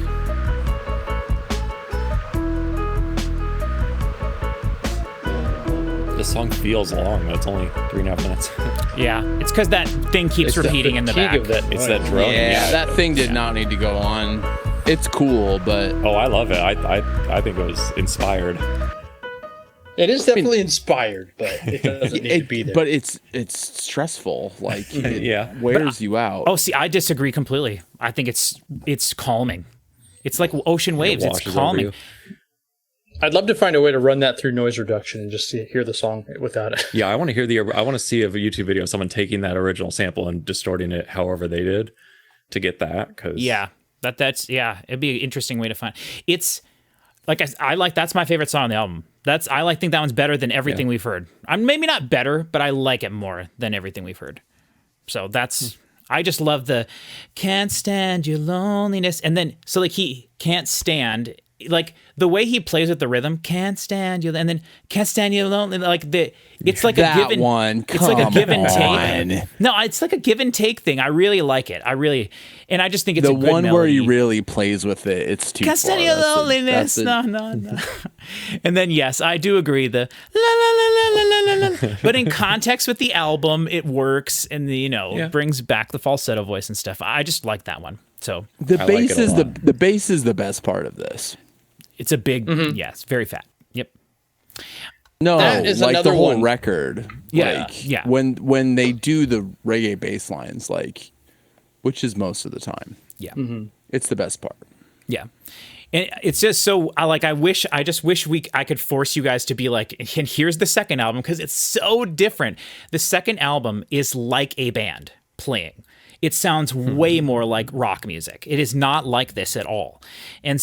The song feels long, but it's only 3.5 minutes. Yeah, it's because that thing keeps repeating in the back. It's that drone. Yeah, that thing did not need to go on. It's cool, but Oh, I love it. I think it was inspired. It is definitely inspired, but it doesn't need to be there. But it's stressful. Like it Yeah. wears you out. Oh, see, I disagree completely. I think it's calming. It's like ocean waves. It's washes over calming. you. I'd love to find a way to run that through noise reduction and just hear the song without it. Yeah, I want to see a YouTube video of someone taking that original sample and distorting it however they did to get that. Cause Yeah, it'd be an interesting way to find. It's like that's my favorite song on the album. I think that one's better than everything we've heard. I'm maybe not better, but I like it more than everything we've heard. So I just love the can't stand your loneliness, and then so like he can't stand. Like the way he plays with the rhythm, can't stand you, and then can't stand you alone. It's like that a give and one. It's like a give and on. take. No, it's like a give and take thing. I really like it. And I just think it's The a good one where melody. he really plays with it. It's too Can't far. stand your That's loneliness. a- No. And then yes, I do agree. The la la la la la la la. But in context with the album, it works, and brings back the falsetto voice and stuff. I just like that one. So The I bass like it a is lot. the bass is the best part of this. it's a big, yes, very fat. Yep. No, That is like the another whole one. record. Yeah, Like, yeah. When they do the reggae bass lines, like, which is most of the time, Yeah. it's the best part. Yeah. And it's just so I just wish I could force you guys to be like, and here's the second album, because it's so different. The second album is like a band playing. It sounds way more like rock music. It is not like this at all. And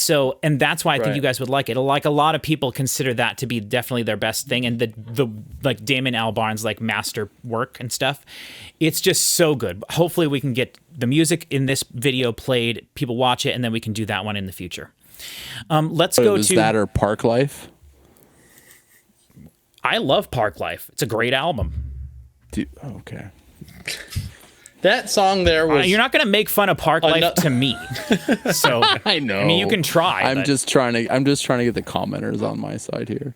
that's why I think you guys would like it. Like a lot of people consider that to be definitely their best thing. And the like Damon Albarn's like master work and stuff. It's just so good. Hopefully we can get the music in this video played, people watch it, and then we can do that one in the future. Let's go Is to that or Park Life? I love Park Life. It's a great album. Okay. That song there was. You're not going to make fun of Park Life to me. So I know. I mean, you can try. I'm but just trying to get the commenters on my side here.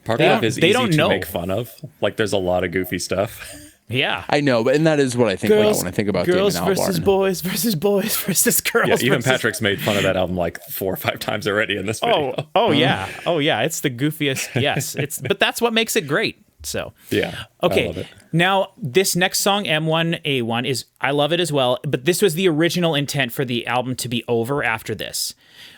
Park They Life don't- is they easy don't to know. make fun of. Like there's a lot of goofy stuff. Yeah. I know, but and that is what I think Girls, when I think about girls Damon versus Albarn. boys versus boys versus girls. Yeah, even versus- Patrick's made fun of that album like 4 or 5 times already in this video. Oh yeah. Oh yeah. It's the goofiest. Yes. But that's what makes it great. So Yeah. okay. I love it. Now this next song, M1A1, I love it as well. But this was the original intent for the album to be over after this.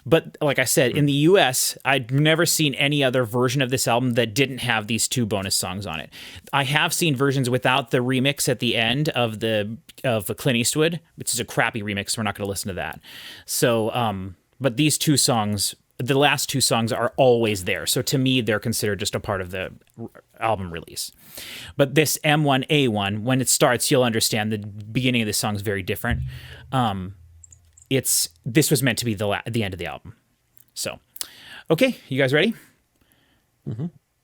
But like I said, in the US, I'd never seen any other version of this album that didn't have these 2 bonus songs on it. I have seen versions without the remix at the end of Clint Eastwood, which is a crappy remix. So we're not going to listen to that. So, but these 2 songs, the last 2 songs are always there. So to me, they're considered just a part of the album release. But this M1A1, when it starts, you'll understand the beginning of this song is very different. This was meant to be the end of the album. So, okay, you guys ready?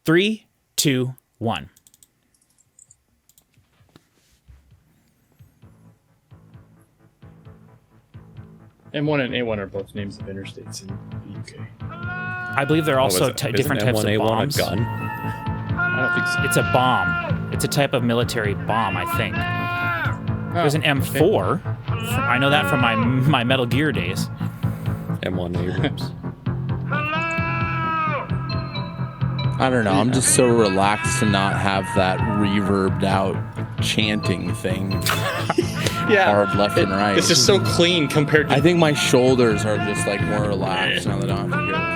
3, 2, 1. M1 and A1 are both names of interstates in the UK. I believe they're also Isn't different types of M1A1 bombs. a gun? I don't think so. It's a bomb. It's a type of military bomb, I think. There's an M4. I know that from my Metal Gear days. M1 Abrams. I don't know. I'm just so relaxed to not have that reverbed out chanting thing Yeah. hard left and right. It's just so clean compared to. I think my shoulders are just like more relaxed now that I don't have to hear it.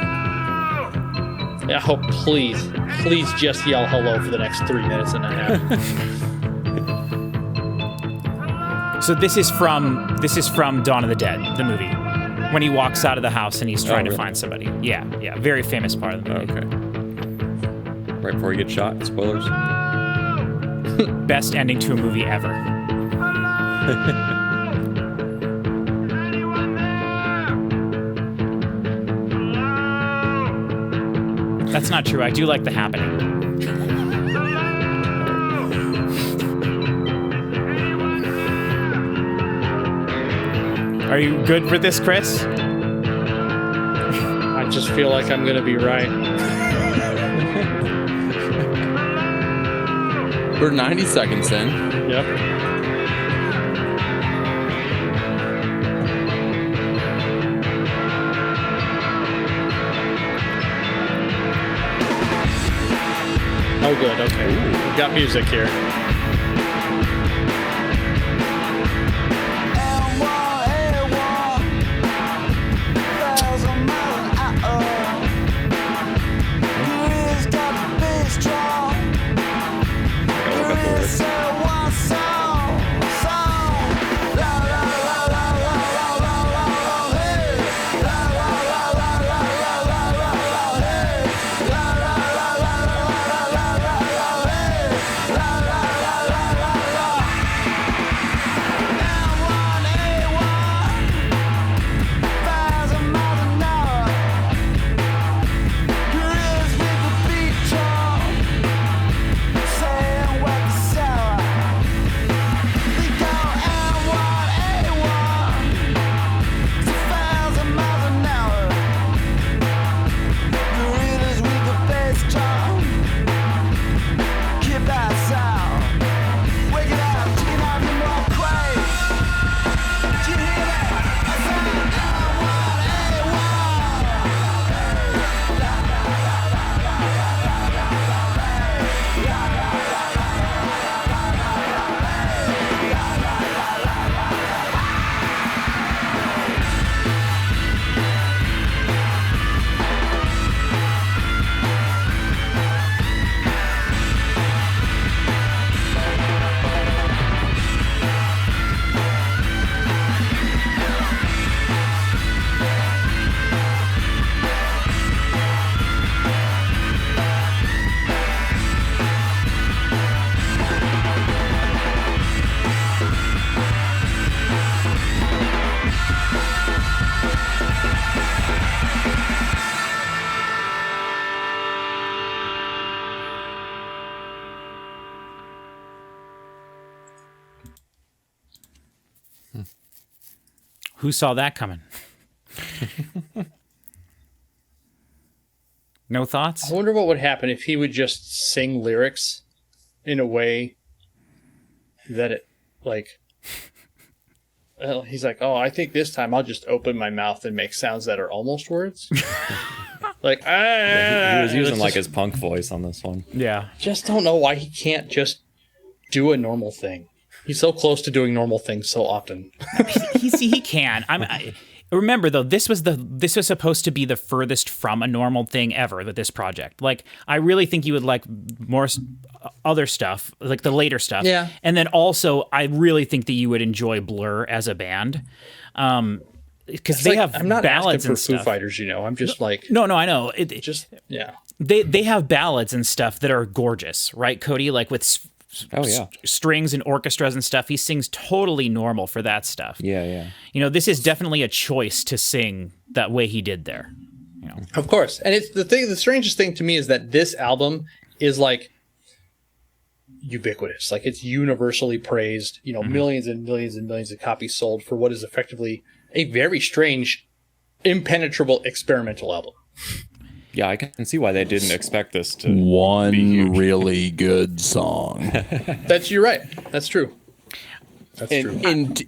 Yeah, oh, please just yell hello for the next 3 minutes and a half. So this is from Dawn of the Dead, the movie, when he walks out of the house and he's trying to find somebody. Yeah, very famous part of the movie. Okay. Right before he gets shot. Spoilers. Best ending to a movie ever. That's not true. I do like The Happening. Are you good with this, Chris? I just feel like I'm gonna be right. We're 90 seconds in. Yep. Oh, good. Okay. We've got music here. Who saw that coming? No thoughts? I wonder what would happen if he would just sing lyrics in a way that it, like, he's like, oh, I think this time I'll just open my mouth and make sounds that are almost words. Like, He was using it's like just- his punk voice on this one. Yeah. just don't know why he can't just do a normal thing. He's so close to doing normal things so often. He can. Remember though, this was supposed to be the furthest from a normal thing ever with this project. Like, I really think you would like more other stuff, like the later stuff. Yeah. And then also, I really think that you would enjoy Blur as a band, because they have I'm not ballads asking and for Foo stuff. Fighters, I'm just like, No, I know. yeah. They have ballads and stuff that are gorgeous, right, Cody? Like with strings and orchestras and stuff. He sings totally normal for that stuff. Yeah. This is definitely a choice to sing that way he did there. Of course. And it's the strangest thing to me is that this album is like ubiquitous. Like, it's universally praised, millions and millions and millions of copies sold for what is effectively a very strange, impenetrable experimental album. Yeah, I can see why they didn't expect this to One be huge. really good song You're right. That's true. That's true.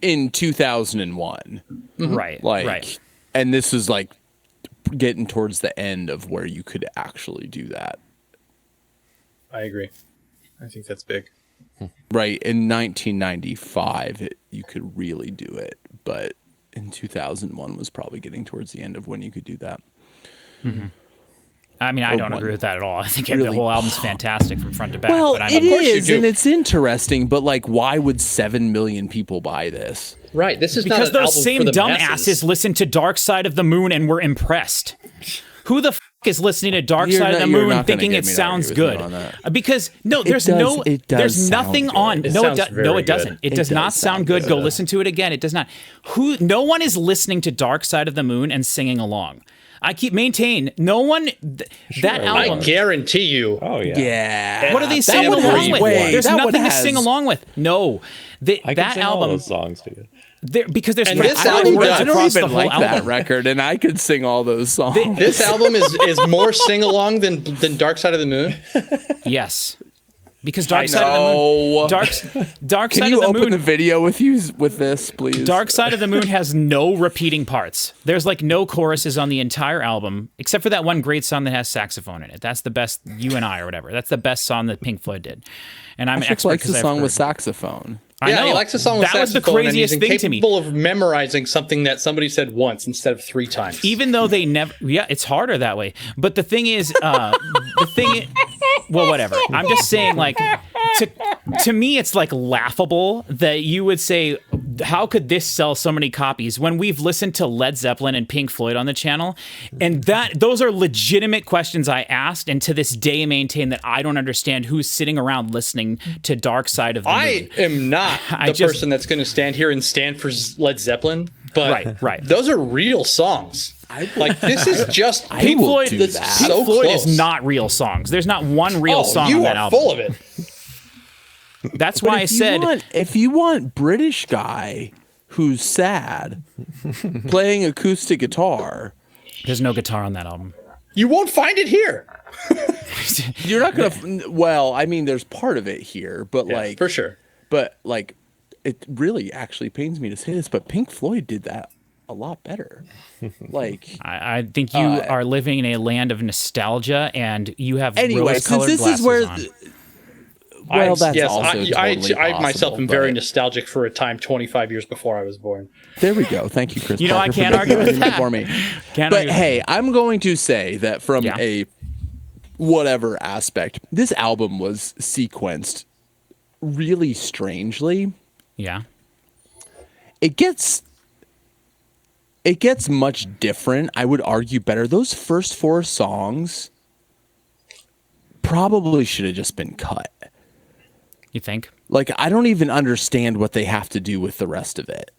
in 2001. Right. Like, right. and this is like getting towards the end of where you could actually do that. I agree. I think that's big. Right. In 1995, you could really do it. But in 2001 was probably getting towards the end of when you could do that. I mean, I don't agree with that at all. I think the whole album's fantastic from front to back. Well, but it is, you do. and it's interesting, but like, why would 7 million people buy this? Right. This is because not an those album same for the dumbasses masses. listened to Dark Side of the Moon and were impressed. Who the f is listening to Dark You're Side not- of the you're Moon not gonna thinking get it me to sounds argue with good? you on that. Because no, there's it does there's sound nothing good. on. It No, sounds no, very it good. doesn't. It does not sound good. Go listen to it again. It does not. No one is listening to Dark Side of the Moon and singing along. I keep maintain no one. That album. I guarantee you. Oh yeah. Yeah. What are they that singing one along has with? way- There's that one nothing to has- sing along with. No, I can that sing all album. those songs to you. Because there's And three this I don't album even, words does. I don't across the even whole like album. that record, and I could sing all those songs. This album is more sing along than Dark Side of the Moon. Yes, because Dark Side of the Moon. Dark Can Side you of the open Moon. the video with this, please? Dark Side of the Moon has no repeating parts. There's like no choruses on the entire album, except for that one great song that has saxophone in it. That's the best, You and I or whatever. That's the best song that Pink Floyd did. And I'm an Alex expert likes because the I've song heard. with saxophone. I know. He likes the song with that was the saxophone, and craziest he's thing to me. incapable of memorizing something that somebody said once instead of 3 times. Even though they never, it's harder that way. But the thing is, well, whatever. I'm just saying, like, to me, it's like laughable that you would say, how could this sell so many copies when we've listened to Led Zeppelin and Pink Floyd on the channel? And those are legitimate questions I asked, and to this day maintain that I don't understand who's sitting around listening to Dark Side of the Moon. I am not the person that's going to stand here and stand for Led Zeppelin, but Right. those are real songs. Like, this is just Pink will Floyd, do that's that. Pink so Floyd close. is not real songs. There's not one real song you on that are album. full of it. That's why I said if you want British guy who's sad playing acoustic guitar, there's no guitar on that album. You won't find it here. you're not gonna. Well, I mean, there's part of it here, but like for sure. But like, it really actually pains me to say this, but Pink Floyd did that a lot better. Like, I think you are living in a land of nostalgia, and you have anyway, since rose-colored this glasses is where. on. Well, that's yes, also totally I myself possible, am very but- nostalgic for a time 25 years before I was born. There we go. Thank you, Chris. You know, I Parker, can't for argue with doing that. for me. Can't But argue with hey, I'm going to say that from Yeah. a whatever aspect, this album was sequenced really strangely. Yeah. It gets much different. I would argue better. Those first 4 songs probably should have just been cut. You think? Like, I don't even understand what they have to do with the rest of it.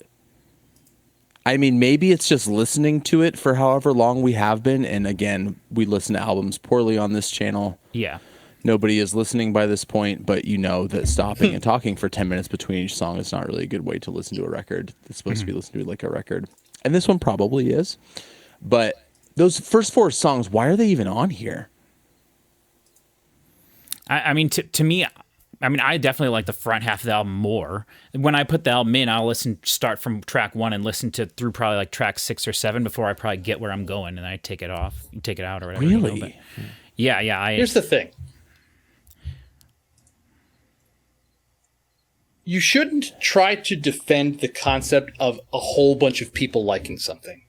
I mean, maybe it's just listening to it for however long we have been. And again, we listen to albums poorly on this channel. Yeah. Nobody is listening by this point, but you know that stopping and talking for 10 minutes between each song is not really a good way to listen to a record. It's supposed to be listened to like a record. And this one probably is. But those first 4 songs, why are they even on here? I mean, to me, I mean, I definitely like the front half of the album more. When I put the album in, I'll start from track 1 and listen to through probably like track 6 or 7 before I probably get where I'm going, and I take it out or whatever. Really? But yeah. Here's the thing. You shouldn't try to defend the concept of a whole bunch of people liking something.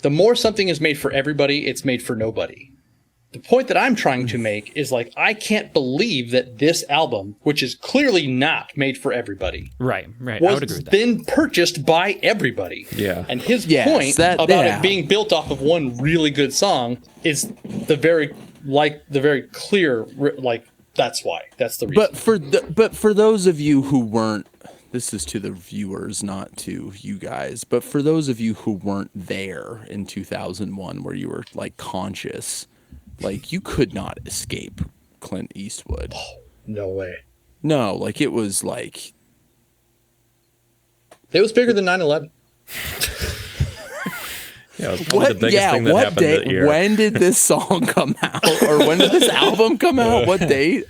The more something is made for everybody, it's made for nobody. The point that I'm trying to make is like, I can't believe that this album, which is clearly not made for everybody, right, I was would agree with that. then purchased by everybody. Yeah. And his point about it being built off of one really good song is the very clear, like, that's why. That's the reason. But for those of you who weren't, this is to the viewers, not to you guys, but for those of you who weren't there in 2001 where you were like conscious, like you could not escape Clint Eastwood. Oh, no way. No, like it was like... It was bigger than 9/11. Yeah, it was probably the biggest thing that happened that year. When did this song come out? Or when did this album come out? What date?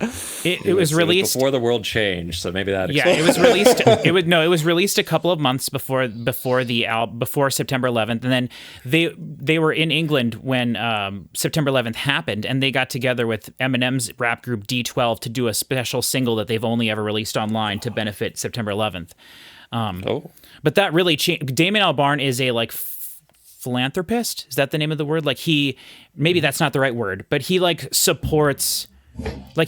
It was released before the world changed, so maybe that. Yeah, it was released. It was released a couple of months before September 11th, and then they were in England when September 11th happened, and they got together with Eminem's rap group D12 to do a special single that they've only ever released online to benefit September 11th. But that really changed. Damon Albarn is a philanthropist. Is that the name of the word? Like maybe that's not the right word, but he like supports, like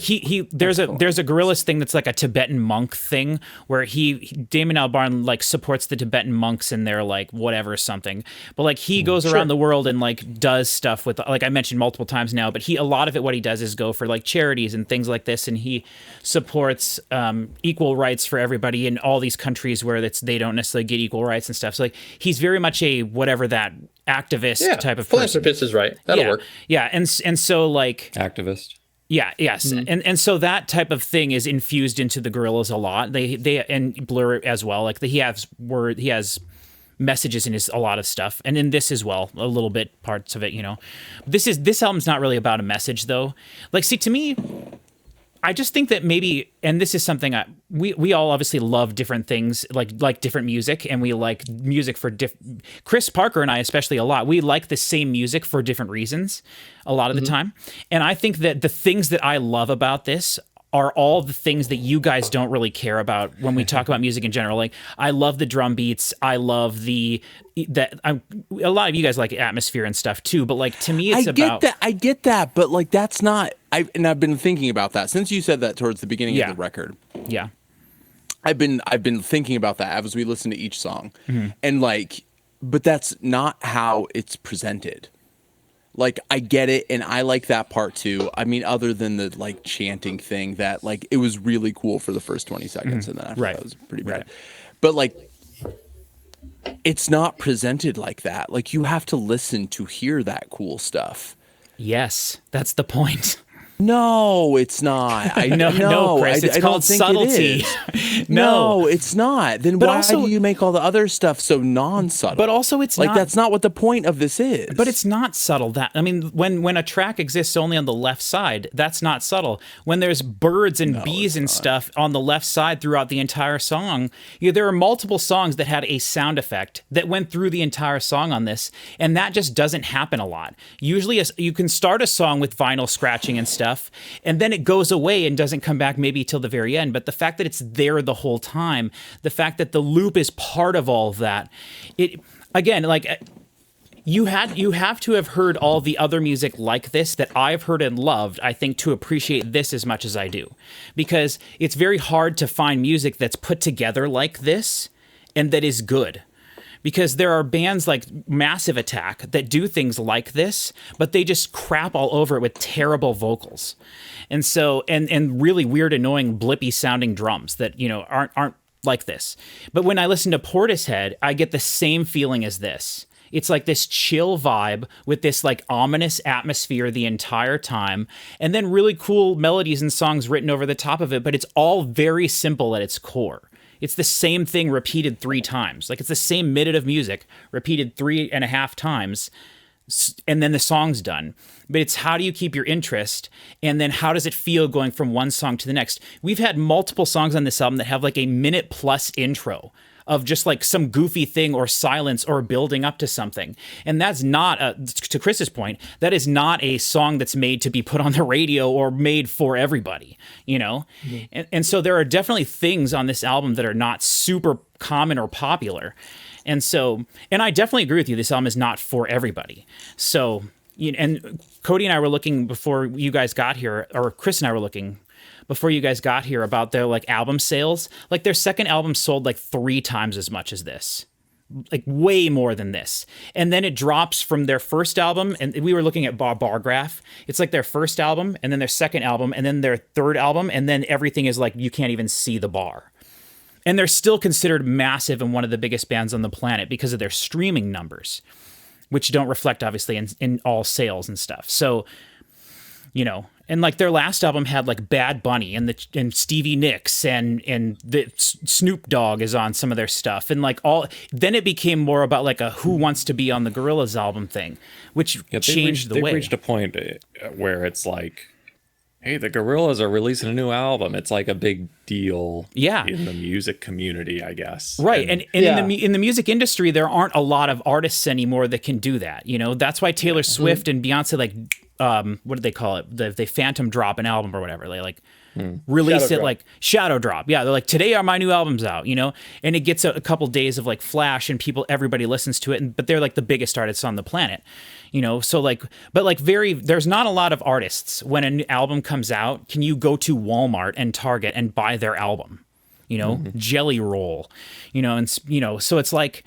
there's a Gorillaz thing that's like a Tibetan monk thing where Damon Albarn like supports the Tibetan monks in their like whatever something, but like he goes around the world and like does stuff with, like I mentioned multiple times now, but a lot of it, what he does is go for like charities and things like this, and he supports equal rights for everybody in all these countries where they don't necessarily get equal rights and stuff. So like he's very much a whatever that activist type of person. Philanthropist is right. That'll work. Yeah, and so like activist. Yeah, yes. And so that type of thing is infused into the Gorillaz a lot. They and Blur as well. Like he has messages in a lot of stuff. And in this as well, a little bit parts of it, you know. This album's not really about a message though. Like see, to me, I just think that maybe, and this is something we all obviously love different things, like different music, and we like music for Chris Parker and I especially a lot. We like the same music for different reasons a lot of the time. And I think that the things that I love about this are all the things that you guys don't really care about when we talk about music in general. Like I love the drum beats. I love a lot of you guys like atmosphere and stuff too, but like to me I get that, but like that's not, I've been thinking about that since you said that towards the beginning of the record. Yeah. I've been thinking about that as we listen to each song. And like, but that's not how it's presented. Like, I get it, and I like that part too. I mean, other than the like chanting thing that like it was really cool for the first 20 seconds, and then after that was pretty bad. But like, it's not presented like that. Like, you have to listen to hear that cool stuff. Yes, that's the point. No, it's not. No, Chris, it's called subtlety. No, it's not. Then but why also, do you make all the other stuff so non-subtle? But also, it's like not, that's not what the point of this is. But it's not subtle. That I mean, when a track exists only on the left side, that's not subtle. When there's birds and bees and stuff on the left side throughout the entire song, there are multiple songs that had a sound effect that went through the entire song on this, and that just doesn't happen a lot. Usually, you can start a song with vinyl scratching and stuff, and then it goes away and doesn't come back maybe till the very end. But the fact that it's there the whole time, the fact that the loop is part of all of that, it again, like you have to have heard all the other music like this that I've heard and loved, I think, to appreciate this as much as I do, because it's very hard to find music that's put together like this and that is good. Because there are bands like Massive Attack that do things like this, but they just crap all over it with terrible vocals. And so, and really weird, annoying, blippy sounding drums that, aren't like this. But when I listen to Portishead, I get the same feeling as this. It's like this chill vibe with this like ominous atmosphere the entire time, and then really cool melodies and songs written over the top of it, but it's all very simple at its core. It's the same thing repeated 3 times. Like it's the same minute of music repeated 3.5 times. and then the song's done. But it's how do you keep your interest, and then how does it feel going from one song to the next? We've had multiple songs on this album that have like a minute plus intro of just like some goofy thing or silence or building up to something. And that's not, to Chris's point, that is not a song that's made to be put on the radio or made for everybody, you know? And so there are definitely things on this album that are not super common or popular. And so, and I definitely agree with you, this album is not for everybody. So, and Cody and I were looking before you guys got here, or Chris and I were looking before you guys got here about their like album sales. Like their second album sold like 3 times as much as this, like way more than this. And then it drops from their first album, and we were looking at bar graph. It's like their first album, and then their second album, and then their third album, and then everything is like you can't even see the bar. And they're still considered massive and one of the biggest bands on the planet because of their streaming numbers, which don't reflect obviously in all sales and stuff. So, you know, and like their last album had like Bad Bunny and Stevie Nicks and the Snoop Dogg is on some of their stuff, and like all. Then it became more about like a Who Wants to Be on the Gorillaz album thing, which changed the way. They reached a point where it's like, hey, the Gorillaz are releasing a new album. It's like a big deal in the music community, I guess. Right. And in the music industry, there aren't a lot of artists anymore that can do that. You know, that's why Taylor Swift and Beyonce, like, what do they call it? They phantom drop an album or whatever. They like release Shadow it drop. like shadow drop. Yeah. They're like, today are my new albums out, you know, and it gets a couple days of like flash and everybody listens to it. But they're like the biggest artists on the planet. You know, so like, but like there's not a lot of artists when an album comes out. Can you go to Walmart and Target and buy their album? You know, Jelly Roll, you know, and, you know, so it's like,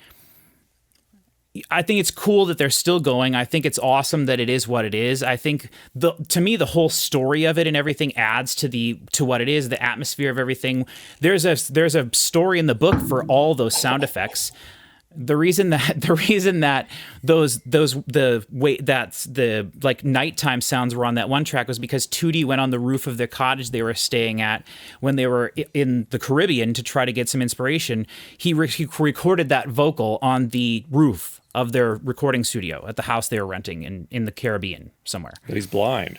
I think it's cool that they're still going. I think it's awesome that it is what it is. I think to me, the whole story of it and everything adds to what it is, the atmosphere of everything. There's a story in the book for all those sound effects. The reason that the like nighttime sounds were on that one track was because Tootie went on the roof of the cottage they were staying at when they were in the Caribbean to try to get some inspiration. He recorded that vocal on the roof of their recording studio at the house they were renting in the Caribbean somewhere. But he's blind.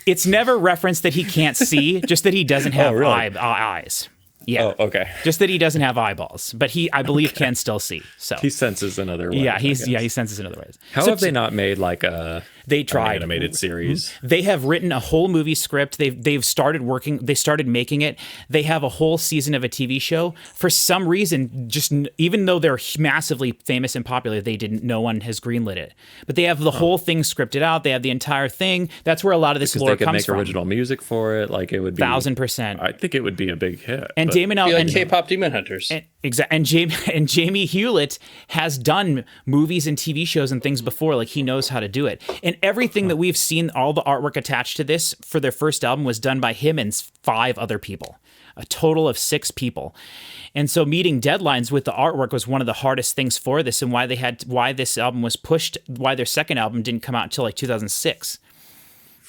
It's never referenced that he can't see, just that he doesn't have really? eyes. Yeah. Oh, okay. Just that he doesn't have eyeballs, but I believe can still see. So he senses in other ways. Yeah, he senses in other ways. How have they not made like an animated series? They have written a whole movie script. They've started working. They started making it. They have a whole season of a TV show. For some reason, just even though they're massively famous and popular, no one has greenlit it. But they have the whole thing scripted out. They have the entire thing. That's where a lot of this lore comes from. They could make original music for it. Like it would be 1,000%. I think it would be a big hit. And Damon Be like K-pop Demon Hunters. And Jamie Hewlett has done movies and TV shows and things before. Like he knows how to do it. And everything that we've seen, all the artwork attached to this for their first album was done by him and 5 other people, a total of 6 people. And so meeting deadlines with the artwork was one of the hardest things for this, and why this album was pushed, why their second album didn't come out until like 2006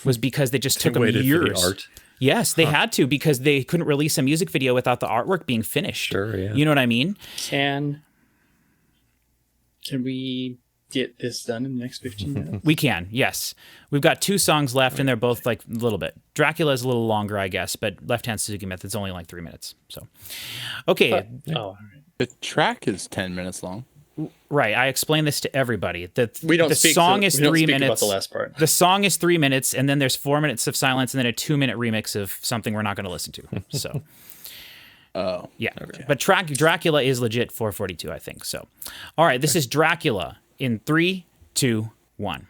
was because they just took them years. For the art. Yes, they had to, because they couldn't release a music video without the artwork being finished. Sure, yeah. You know what I mean? Can we get this done in the next 15 minutes? We can, yes. We've got 2 songs left, and they're both like a little bit. Dracula is a little longer, I guess, but Left Hand Suzuki Method's only like 3 minutes. So, okay. All right. The track is 10 minutes long. Right, I explain this to everybody. The song is 3 minutes. About the last part. The song is 3 minutes, and then there's 4 minutes of silence, and then a 2-minute remix of something we're not going to listen to. So, yeah. Okay. But Dracula is legit 4:42, I think. So, all right, this is Dracula in 3, 2, 1.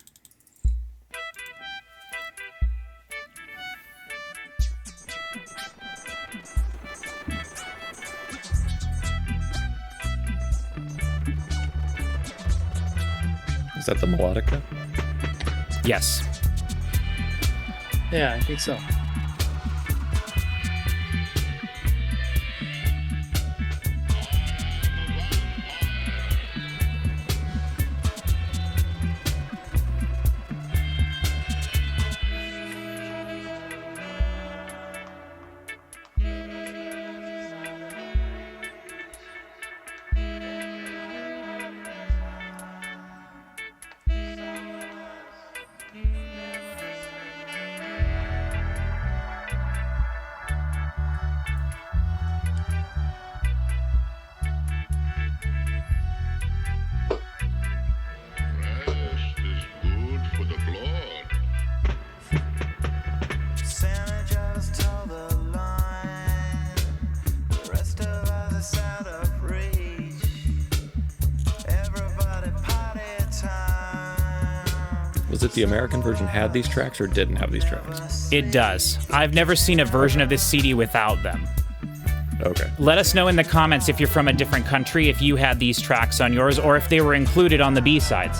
Is that the melodica? Yes. Yeah, I think so. is it the American version had these tracks or didn't have these tracks? It does. I've never seen a version of this CD without them. Okay. Let us know in the comments if you're from a different country, if you had these tracks on yours, or if they were included on the B-sides.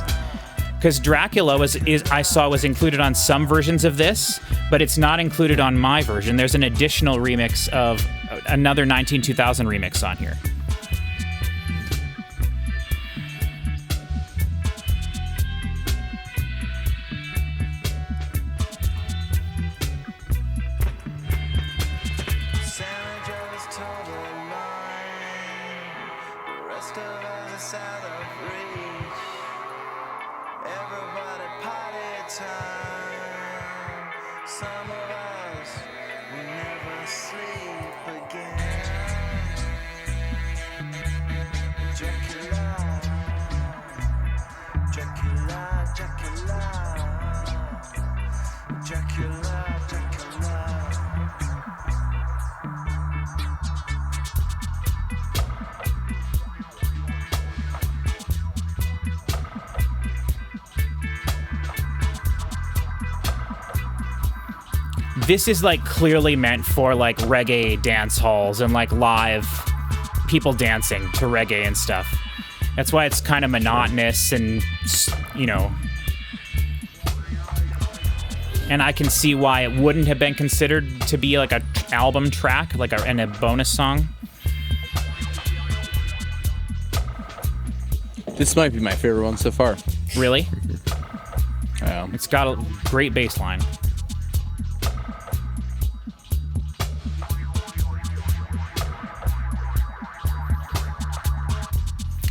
Because Dracula I saw was included on some versions of this, but it's not included on my version. There's an additional remix of another 192000 remix on here. This is like clearly meant for like reggae dance halls and like live people dancing to reggae and stuff. That's why it's kind of monotonous and, you know. And I can see why it wouldn't have been considered to be like a album track, like and a bonus song. This might be my favorite one so far. Really? Yeah. It's got a great bass line.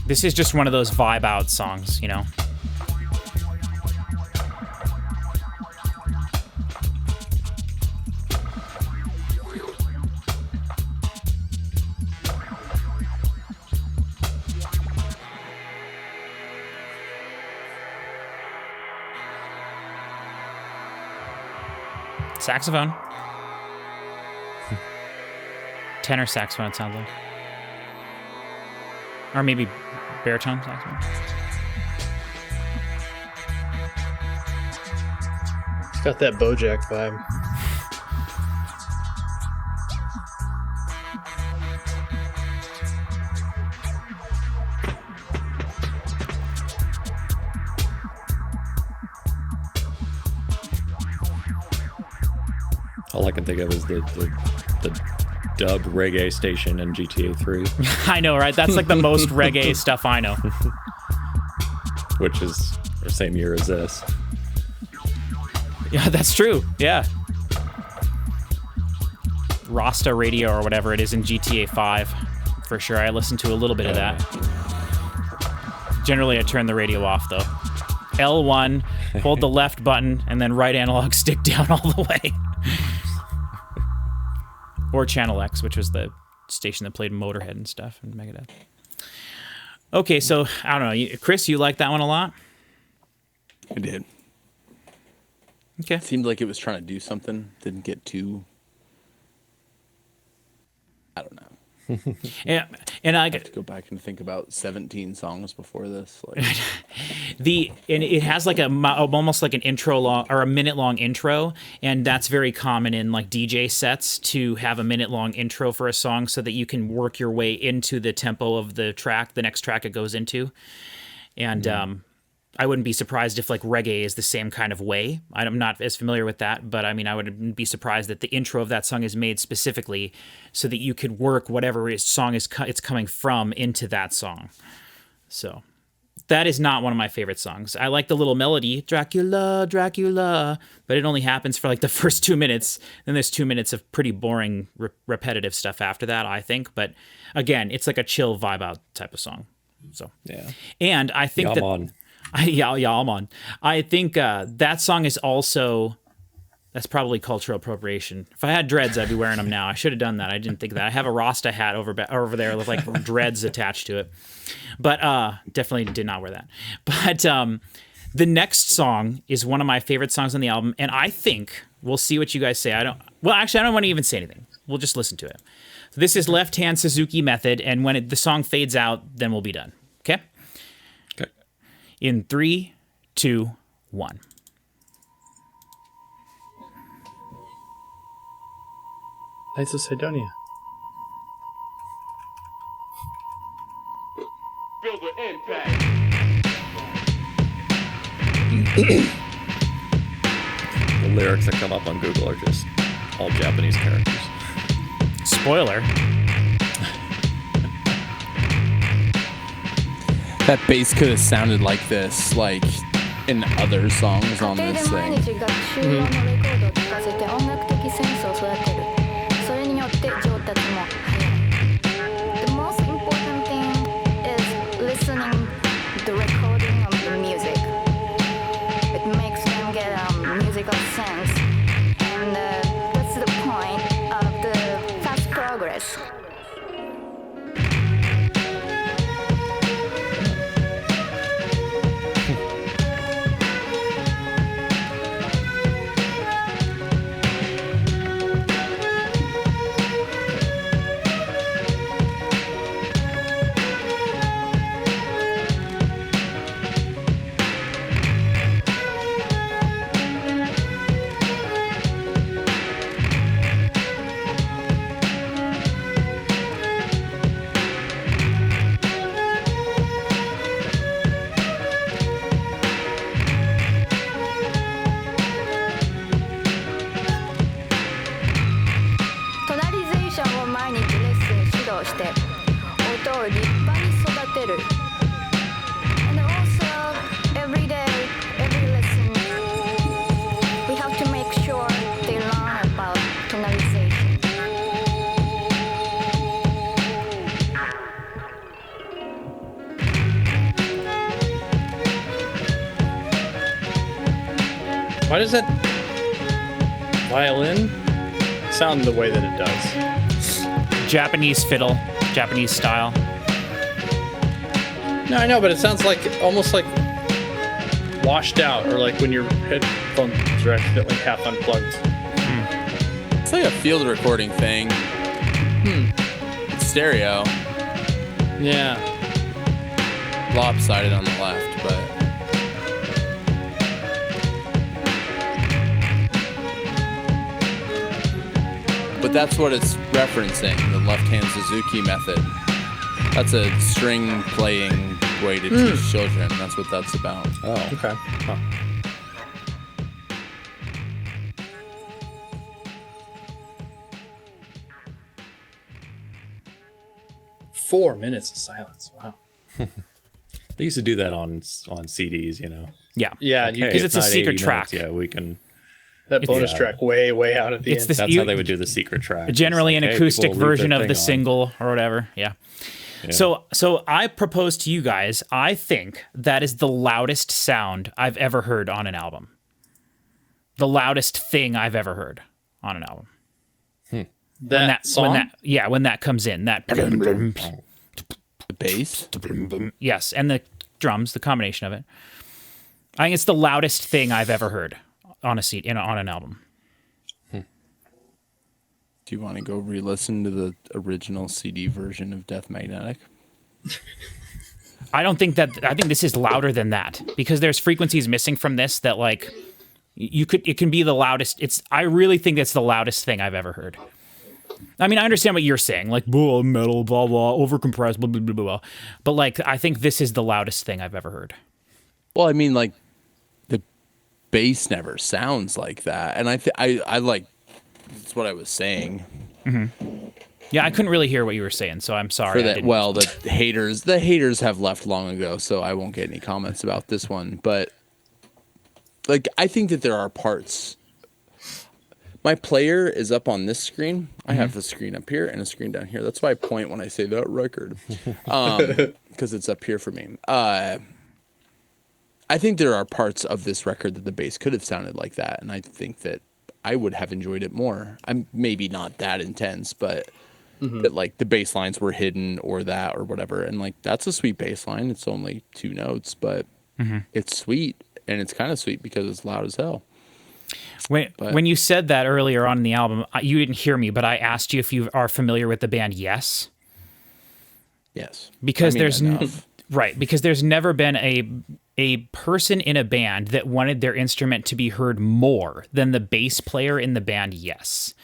This is just one of those vibe out songs, you know? Saxophone. Tenor saxophone, it sounds like. Or maybe baritone saxophone. It's got that Bojack vibe. All I can think of is the dub reggae station in GTA 3. I know, right? That's like the most reggae stuff I know. Which is the same year as this. Yeah, that's true. Yeah. Rasta Radio or whatever it is in GTA 5. For sure. I listened to a little bit of that. Generally, I turn the radio off, though. L1, hold the left button, and then right analog stick down all the way. Or Channel X, which was the station that played Motorhead and stuff and Megadeth. Okay, so, I don't know. Chris, you liked that one a lot? I did. Okay. It seemed like it was trying to do something. Didn't get too... I don't know. Yeah, and I have to go back and think about 17 songs before this. Like. And it has like almost like an intro long or a minute long intro, and that's very common in like DJ sets to have a minute long intro for a song so that you can work your way into the tempo of the track, the next track it goes into. And I wouldn't be surprised if like reggae is the same kind of way. I'm not as familiar with that, but I mean, I wouldn't be surprised that the intro of that song is made specifically so that you could work whatever song it's coming from into that song. So that is not one of my favorite songs. I like the little melody, Dracula, Dracula, but it only happens for like the first 2 minutes. Then there's 2 minutes of pretty boring, repetitive stuff after that, I think. But again, it's like a chill vibe out type of song. So yeah, and I think I'm on. I'm on. I think that song is also, that's probably cultural appropriation. If I had dreads, I'd be wearing them now. I should have done that. I didn't think of that. I have a Rasta hat over there with like dreads attached to it. But definitely did not wear that. But the next song is one of my favorite songs on the album. And I think, we'll see what you guys say. I don't want to even say anything. We'll just listen to it. So this is Left Hand Suzuki Method. And when the song fades out, then we'll be done. Okay? In 3, 2, 1. Knights of Sidonia. Feel the impact. The lyrics that come up on Google are just all Japanese characters. Spoiler. That bass could have sounded like this, like in other songs on 家庭 this で毎 thing. 日学習用のレコードを聴かせて音楽的センスを育てる。それによって上達も早い。The most important thing is listening the recording of the music. It makes them get musical sense, and that's the point of the fast progress. トナリゼーションを毎日レッスン指導して音を立派に育てる。And also every day, every lesson, we have to make sure they learn about tonalization. Why does that violin sound the way that it does? Japanese fiddle, Japanese style. No, I know, but it sounds like almost like washed out, or like when your headphones are accidentally half unplugged. It's like a field recording thing. It's stereo, Yeah. lopsided on the left, but that's what it's referencing, the left-hand Suzuki method. That's a string playing way to teach children. That's what that's about. Oh. Okay. Huh. Four minutes of silence. Wow. They used to do that on CDs, you know. Yeah. Yeah, Like, you hey, Because it's a not secret 80 track. notes. Yeah, we can. that bonus yeah. track way out at the It's end. this- That's you- how they would do the secret track. Generally It's an like, hey, acoustic people leave version their of the thing on. single or whatever. Yeah. Yeah. So I propose to you guys, I think that is the loudest sound I've ever heard on an album. The loudest thing I've ever heard on an album. that song? When that comes in, that The bass? yes, and the drums, the combination of it. I think it's the loudest thing I've ever heard on on an album. Do you want to go re-listen to the original CD version of Death Magnetic? I think this is louder than that because there's frequencies missing from this that like it can be the loudest. I really think it's the loudest thing I've ever heard. I mean, I understand what you're saying, like blah, metal, blah blah, overcompressed, blah blah blah blah. But like, I think this is the loudest thing I've ever heard. Well, I mean, like, the bass never sounds like that, and I like. That's what I was saying. Yeah, I couldn't really hear what you were saying, so I'm sorry. For I that, didn't- well, the haters have left long ago, so I won't get any comments about this one. But like, I think that there are parts. My player is up on this screen. I have a screen up here and a screen down here. That's why I point when I say that record, because it's up here for me. I think there are parts of this record that the bass could have sounded like that, and I think that I would have enjoyed it more. I'm maybe not that intense, but that like the bass lines were hidden or that or whatever. And like, that's a sweet bass line. It's only 2 notes, but it's sweet, and it's kind of sweet because it's loud as hell. When you said that earlier on in the album, you didn't hear me, but I asked you if you are familiar with the band Yes. Yes. Because I mean, there's enough. Right, because there's never been a person in a band that wanted their instrument to be heard more than the bass player in the band. Yes.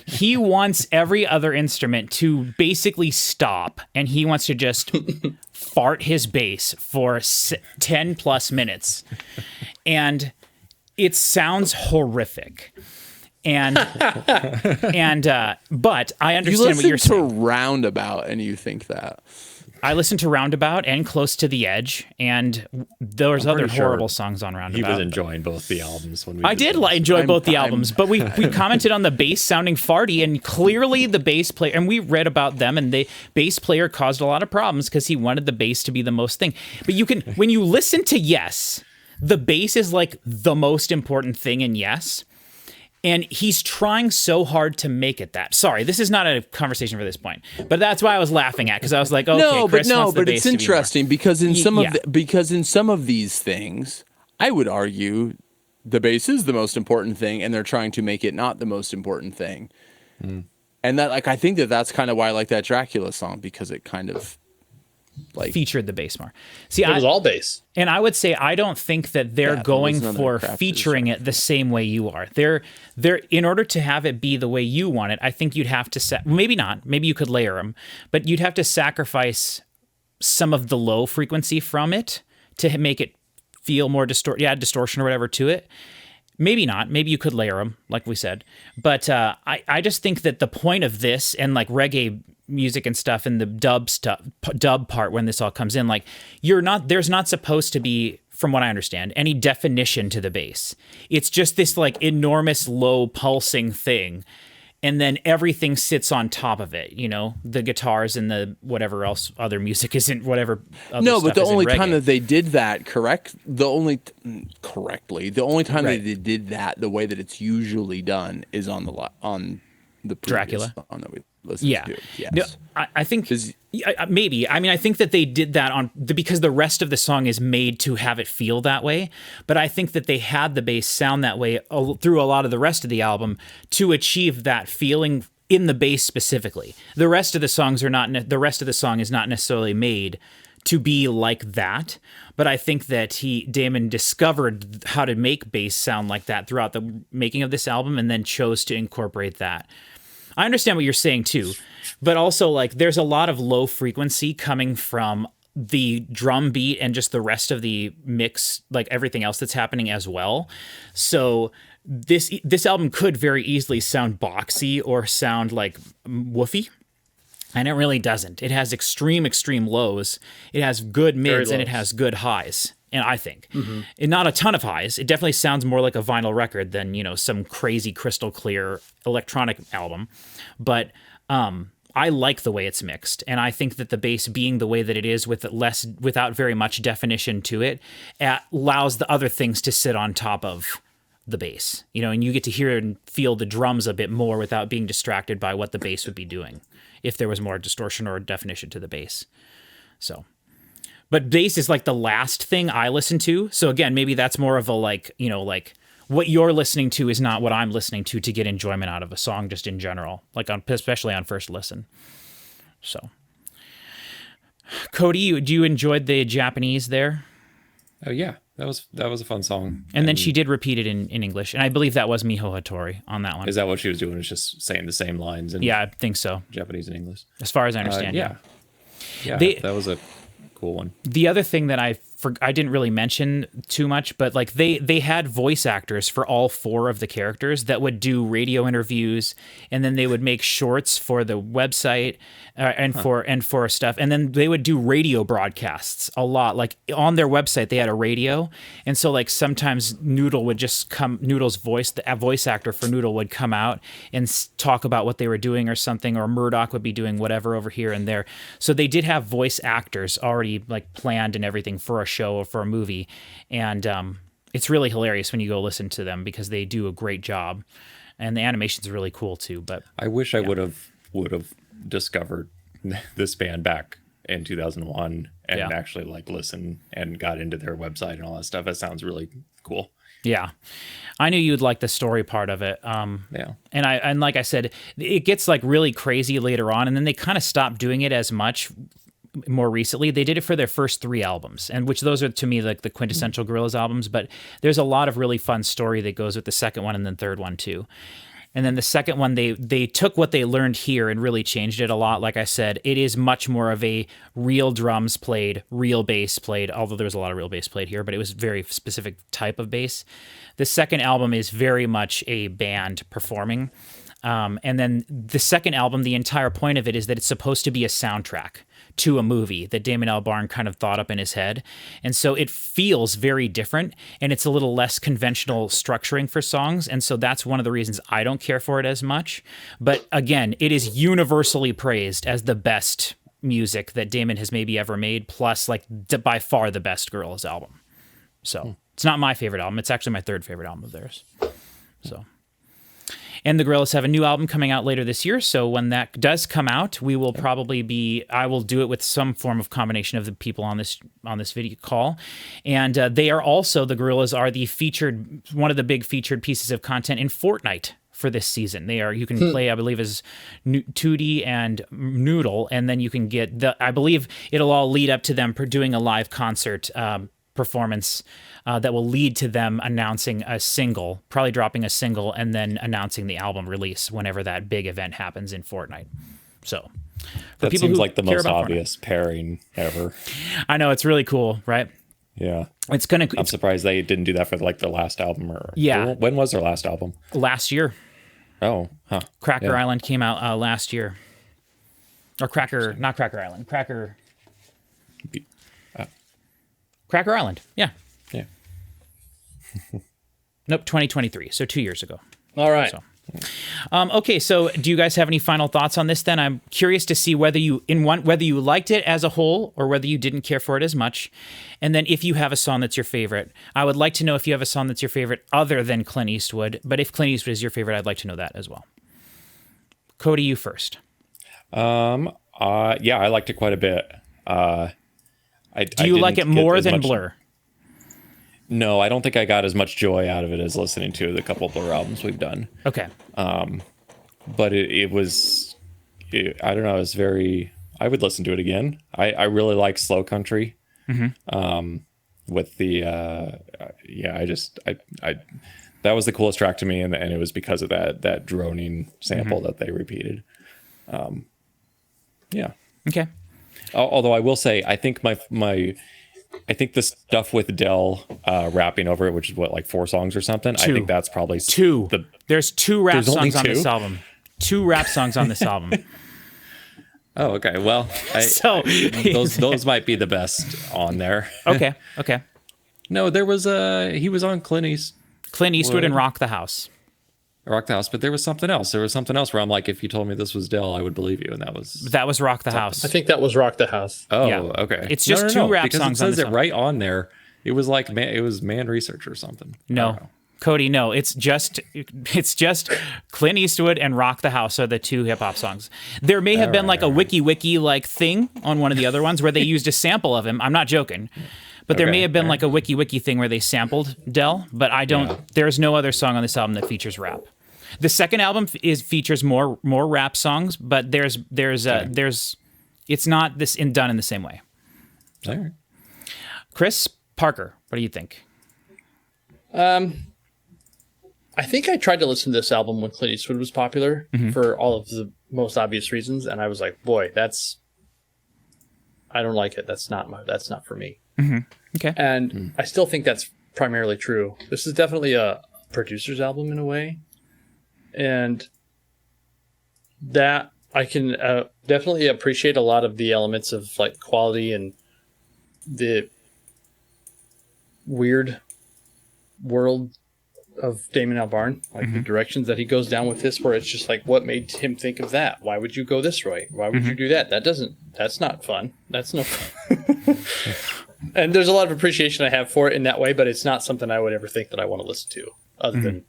He wants every other instrument to basically stop, and he wants to just fart his bass for 10 plus minutes. And it sounds horrific. And but I understand what you're saying. You listen to Roundabout and you think that. I listened to Roundabout and Close to the Edge, and there's other horrible songs on Roundabout. He was enjoying both the albums when we. I did enjoy both the albums, but we commented on the bass sounding farty, and clearly the bass player, and we read about them, and the bass player caused a lot of problems because he wanted the bass to be the most thing. But you can, when you listen to Yes, the bass is like the most important thing in Yes. And he's trying so hard to make it that. Sorry, this is not a conversation for this point, but that's why I was laughing at, because I was like, okay, but it's interesting because in some of these things, I would argue the bass is the most important thing, and they're trying to make it not the most important thing. Mm. And that, like, I think that's kind of why I like that Dracula song, because it kind of like featured the bass more. See, it was all bass. And I would say I don't think that they're going for featuring it the same way you are. They're in order to have it be the way you want it, I think you'd have to maybe not. Maybe you could layer them, but you'd have to sacrifice some of the low frequency from it to make it feel more distortion or whatever to it. Maybe not. Maybe you could layer them, like we said. But I just think that the point of this, and like reggae music and stuff, and the dub part when this all comes in, like there's not supposed to be, from what I understand, any definition to the bass. It's just this like enormous low pulsing thing, and then everything sits on top of it. You know, the guitars and the whatever else other music isn't, whatever. Other but the only time that they they did that the only time that they did that the way that it's usually done is on the Dracula song that we listened to. Yes. No, I think maybe. I mean, I think that they did that because the rest of the song is made to have it feel that way. But I think that they had the bass sound that way through a lot of the rest of the album to achieve that feeling in the bass specifically. The rest of the songs the rest of the song is not necessarily made to be like that, but I think that Damon discovered how to make bass sound like that throughout the making of this album, and then chose to incorporate that. I understand what you're saying too, but also like there's a lot of low frequency coming from the drum beat and just the rest of the mix, like everything else that's happening as well. So this album could very easily sound boxy or sound like woofy. And it really doesn't. It has extreme lows. It has good mids and it has good highs. And I think, and not a ton of highs. It definitely sounds more like a vinyl record than, some crazy crystal clear electronic album. But I like the way it's mixed, and I think that the bass being the way that it is, without very much definition to it, allows the other things to sit on top of the bass. And you get to hear and feel the drums a bit more without being distracted by what the bass would be doing if there was more distortion or definition to the bass. So. But bass is like the last thing I listen to. So again, maybe that's more of a like what you're listening to is not what I'm listening to get enjoyment out of a song just in general, especially on first listen. So, Cody, do you enjoyed the Japanese there? Oh yeah, that was a fun song. And then she did repeat it in English, and I believe that was Miho Hattori on that one. Is that what she was doing? Was just saying the same lines? Yeah, I think so. Japanese and English, as far as I understand. Yeah, that was a cool one. The other thing that I didn't really mention too much, but like they had voice actors for all four of the characters that would do radio interviews, and then they would make shorts for the website for stuff, and then they would do radio broadcasts a lot. Like on their website, they had a radio, and so like sometimes Noodle would just come. Noodle's voice, the voice actor for Noodle, would come out and talk about what they were doing or something, or Murdoch would be doing whatever over here and there. So they did have voice actors already like planned and everything for a show or for a movie, and it's really hilarious when you go listen to them because they do a great job, and the animation's really cool too. But I wish I would have discovered this band back in 2001 and actually like listen and got into their website and all that stuff. It sounds really cool. Yeah, I knew you'd like the story part of it. And like I said, it gets like really crazy later on, and then they kind of stopped doing it as much more recently. They did it for their first 3 albums, and which those are to me like the quintessential Gorillaz albums. But there's a lot of really fun story that goes with the second one and then third one too. And then the second one, they took what they learned here and really changed it a lot. Like I said, it is much more of a real drums played, real bass played, although there was a lot of real bass played here, but it was very specific type of bass. The second album is very much a band performing. And then the second album, the entire point of it is that it's supposed to be a soundtrack to a movie that Damon Albarn kind of thought up in his head. And so it feels very different, and it's a little less conventional structuring for songs. And so that's one of the reasons I don't care for it as much. But again, it is universally praised as the best music that Damon has maybe ever made, plus like by far the best Gorillaz album. So it's not my favorite album. It's actually my 3rd favorite album of theirs. So... And the Gorillaz have a new album coming out later this year. So when that does come out, we will probably I will do it with some form of combination of the people on this video call. And they are also, the Gorillaz are one of the big featured pieces of content in Fortnite for this season. You can play, I believe, as Tootie and Noodle, and then you can get I believe it'll all lead up to them doing a live concert performance that will lead to them announcing a single, probably dropping a single, and then announcing the album release whenever that big event happens in Fortnite. So that seems like the most obvious pairing ever. I know, it's really cool, right? Yeah. I'm surprised they didn't do that for like their last album. When was their last album? Last year. Oh, huh. Cracker Island came out last year. Or not Cracker Island. Cracker Island. Yeah. Yeah. Nope, 2023. So 2 years ago. All right. So. Okay, so do you guys have any final thoughts on this then? I'm curious to see whether you liked it as a whole or whether you didn't care for it as much. And then if you have a song that's your favorite. I would like to know if you have a song that's your favorite other than Clint Eastwood. But if Clint Eastwood is your favorite, I'd like to know that as well. Cody, you first. Yeah, I liked it quite a bit. Do you like it more than Blur? No, I don't think I got as much joy out of it as listening to the couple Blur albums we've done. Okay. But it was, I don't know, it was very, I would listen to it again. I really like Slow Country. Mm-hmm. With the, that was the coolest track to me, and it was because of that droning sample that they repeated. Yeah. Okay. Although I will say, I think I think the stuff with Dell rapping over it, which is like 4 songs or something. 2. I think that's probably 2. There's 2 rap songs on this album. 2 rap songs on this album. Oh, okay. Well, those might be the best on there. Okay. No, there was he was on Clint Eastwood and Rock the House. Rock the House, but there was something else. There was something else where I'm like, if you told me this was Dell, I would believe you, and that was Rock the House. I think that was Rock the House. Oh, yeah. Okay. It's just 2 rap songs. It says it right on there. It was like it was Man Research or something. No, Cody, no. It's just Clint Eastwood and Rock the House are the 2 hip hop songs. There may have been like a wiki like thing on one of the other ones where they used a sample of him. I'm not joking. But there may have been like a wiki thing where they sampled Dell, but I don't. Yeah. There's no other song on this album that features rap. The second album features more rap songs, but it's not done in the same way. All right. Chris Parker, what do you think? I think I tried to listen to this album when Clint Eastwood was popular for all of the most obvious reasons, and I was like, boy, I don't like it. That's not for me. Mm-hmm. Okay. And I still think that's primarily true. This is definitely a producer's album in a way. And that I can definitely appreciate a lot of the elements of like quality and the weird world of Damon Albarn, like the directions that he goes down with this, where it's just like, what made him think of that? Why would you go this way? Why would you do that? That's not fun. That's no fun. And there's a lot of appreciation I have for it in that way, but it's not something I would ever think that I want to listen to other than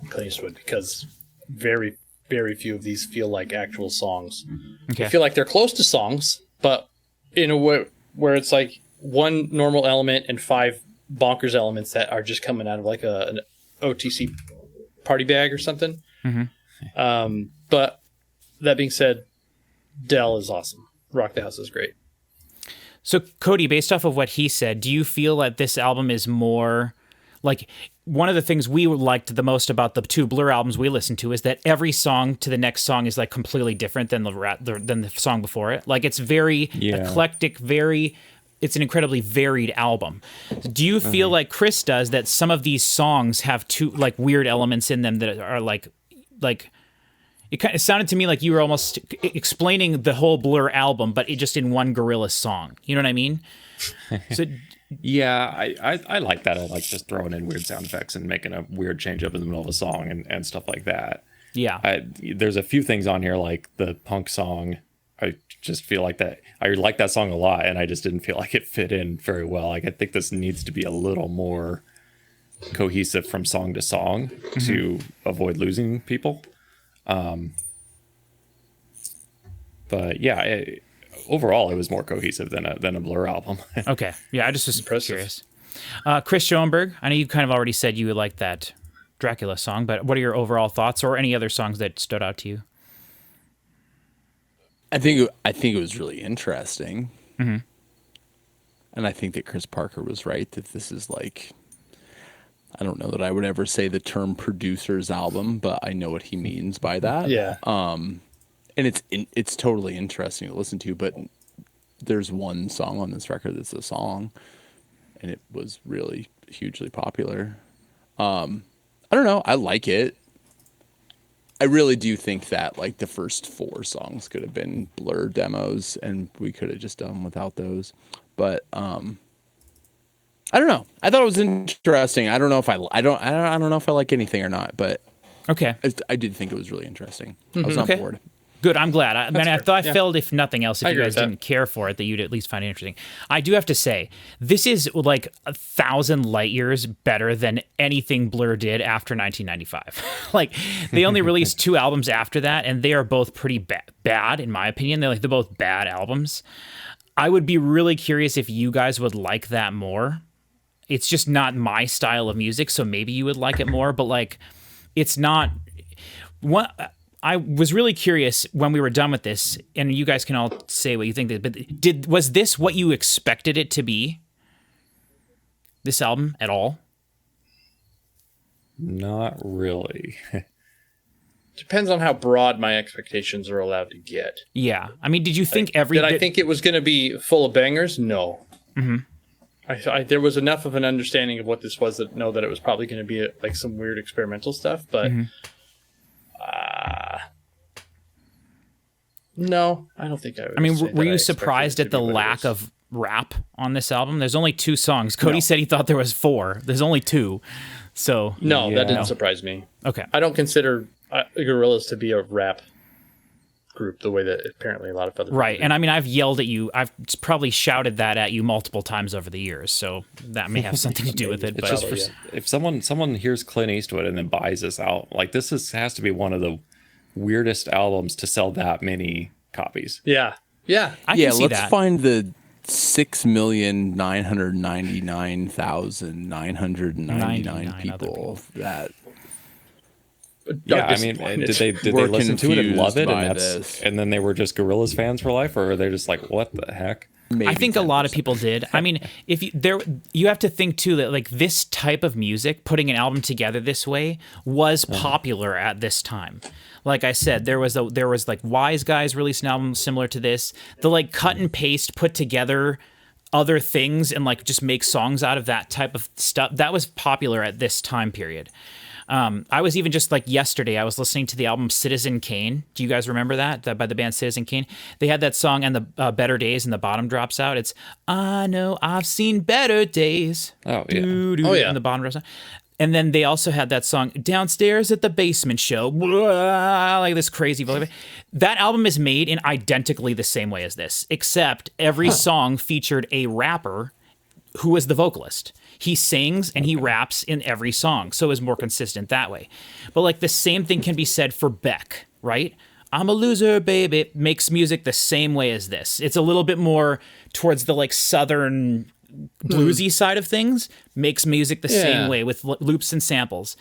Clint Eastwood, because very, very few of these feel like actual songs. Okay. They feel like they're close to songs, but in a way where it's like one normal element and 5 bonkers elements that are just coming out of like an OTC party bag or something. But that being said, Dell is awesome. Rock the House is great. So Cody, based off of what he said, do you feel that this album is more like one of the things we liked the most about the two Blur albums we listened to is that every song to the next song is like completely different than the song before it. Like it's very eclectic, it's an incredibly varied album. Do you feel like Chris does that some of these songs have two like weird elements in them that are like it kind of sounded to me like you were almost explaining the whole Blur album, but it just in one Gorillaz song. You know what I mean? So yeah, I like that. I like just throwing in weird sound effects and making a weird change up in the middle of a song and stuff like that. Yeah. There's a few things on here like the punk song. I just feel like that. I like that song a lot, and I just didn't feel like it fit in very well. Like I think this needs to be a little more cohesive from song to song to avoid losing people. But yeah, overall, it was more cohesive than a Blur album. Okay. Yeah, I just was curious. Chris Schoenberg, I know you kind of already said you would like that Dracula song, but what are your overall thoughts or any other songs that stood out to you? I think it was really interesting. And I think that Chris Parker was right that this is like, I don't know that I would ever say the term producer's album, but I know what he means by that. Yeah. And it's totally interesting to listen to, but there's one song on this record that's a song, and it was really hugely popular. I don't know. I like it. I really do think that like the first 4 songs could have been Blur demos, and we could have just done without those. But I don't know. I thought it was interesting. I don't know if I don't know if I like anything or not, but okay, I did think it was really interesting. I was on board. Good. I'm glad. I felt if nothing else, if you guys that. didn't care for it, that you'd at least find it interesting. I do have to say, this is like 1,000 light years better than anything Blur did after 1995. Like they only released 2 albums after that, and they are both pretty bad in my opinion. They're both bad albums. I would be really curious if you guys would like that more. It's just not my style of music, so maybe you would like it more. But like, it's not what. I was really curious when we were done with this, and you guys can all say what you think. But was this what you expected it to be? This album at all? Not really. Depends on how broad my expectations are allowed to get. Yeah, I mean, did you think Did I think it was going to be full of bangers? No. There was enough of an understanding of what this was that know that it was probably going to be like some weird experimental stuff, but. No, I don't think I would. I mean, were you surprised at the lack of rap on this album? There's only 2 songs. Cody said he thought there was 4. There's only 2. So no, that didn't surprise me. Okay. I don't consider Gorillaz to be a rap group the way that apparently a lot of other right. people do. And I mean, I've yelled at you. I've probably shouted that at you multiple times over the years. So that may have something to do with it. It's But just if someone hears Clint Eastwood and then buys this out, like this has to be one of the weirdest albums to sell that many copies. Yeah. I can see let's that. find the 6,999,999 people that. Yeah, I mean, did they listen to it and love it, and then they were just Gorillaz fans for life, or are they just like, what the heck? Maybe I think 10%. a lot of people did. I mean, if you have to think too that like this type of music, putting an album together this way, was popular at this time. Like I said, there was like Wise Guys released an album similar to this. The like cut and paste, put together other things and like just make songs out of that type of stuff. That was popular at this time period. I was even just like yesterday, I was listening to the album Citizen Kane. Do you guys remember that by the band Citizen Kane? They had that song and the Better Days and the bottom drops out. It's, I know I've seen better days. Oh, yeah. And the bottom drops out. And then they also had that song Downstairs at the Basement Show. Like this crazy. That album is made in identically the same way as this, except every song featured a rapper who was the vocalist. He sings and he raps in every song, so it's more consistent that way. But like the same thing can be said for Beck, right? I'm a Loser, Baby makes music the same way as this. It's a little bit more towards the like southern bluesy side of things makes music the same way with loops and samples.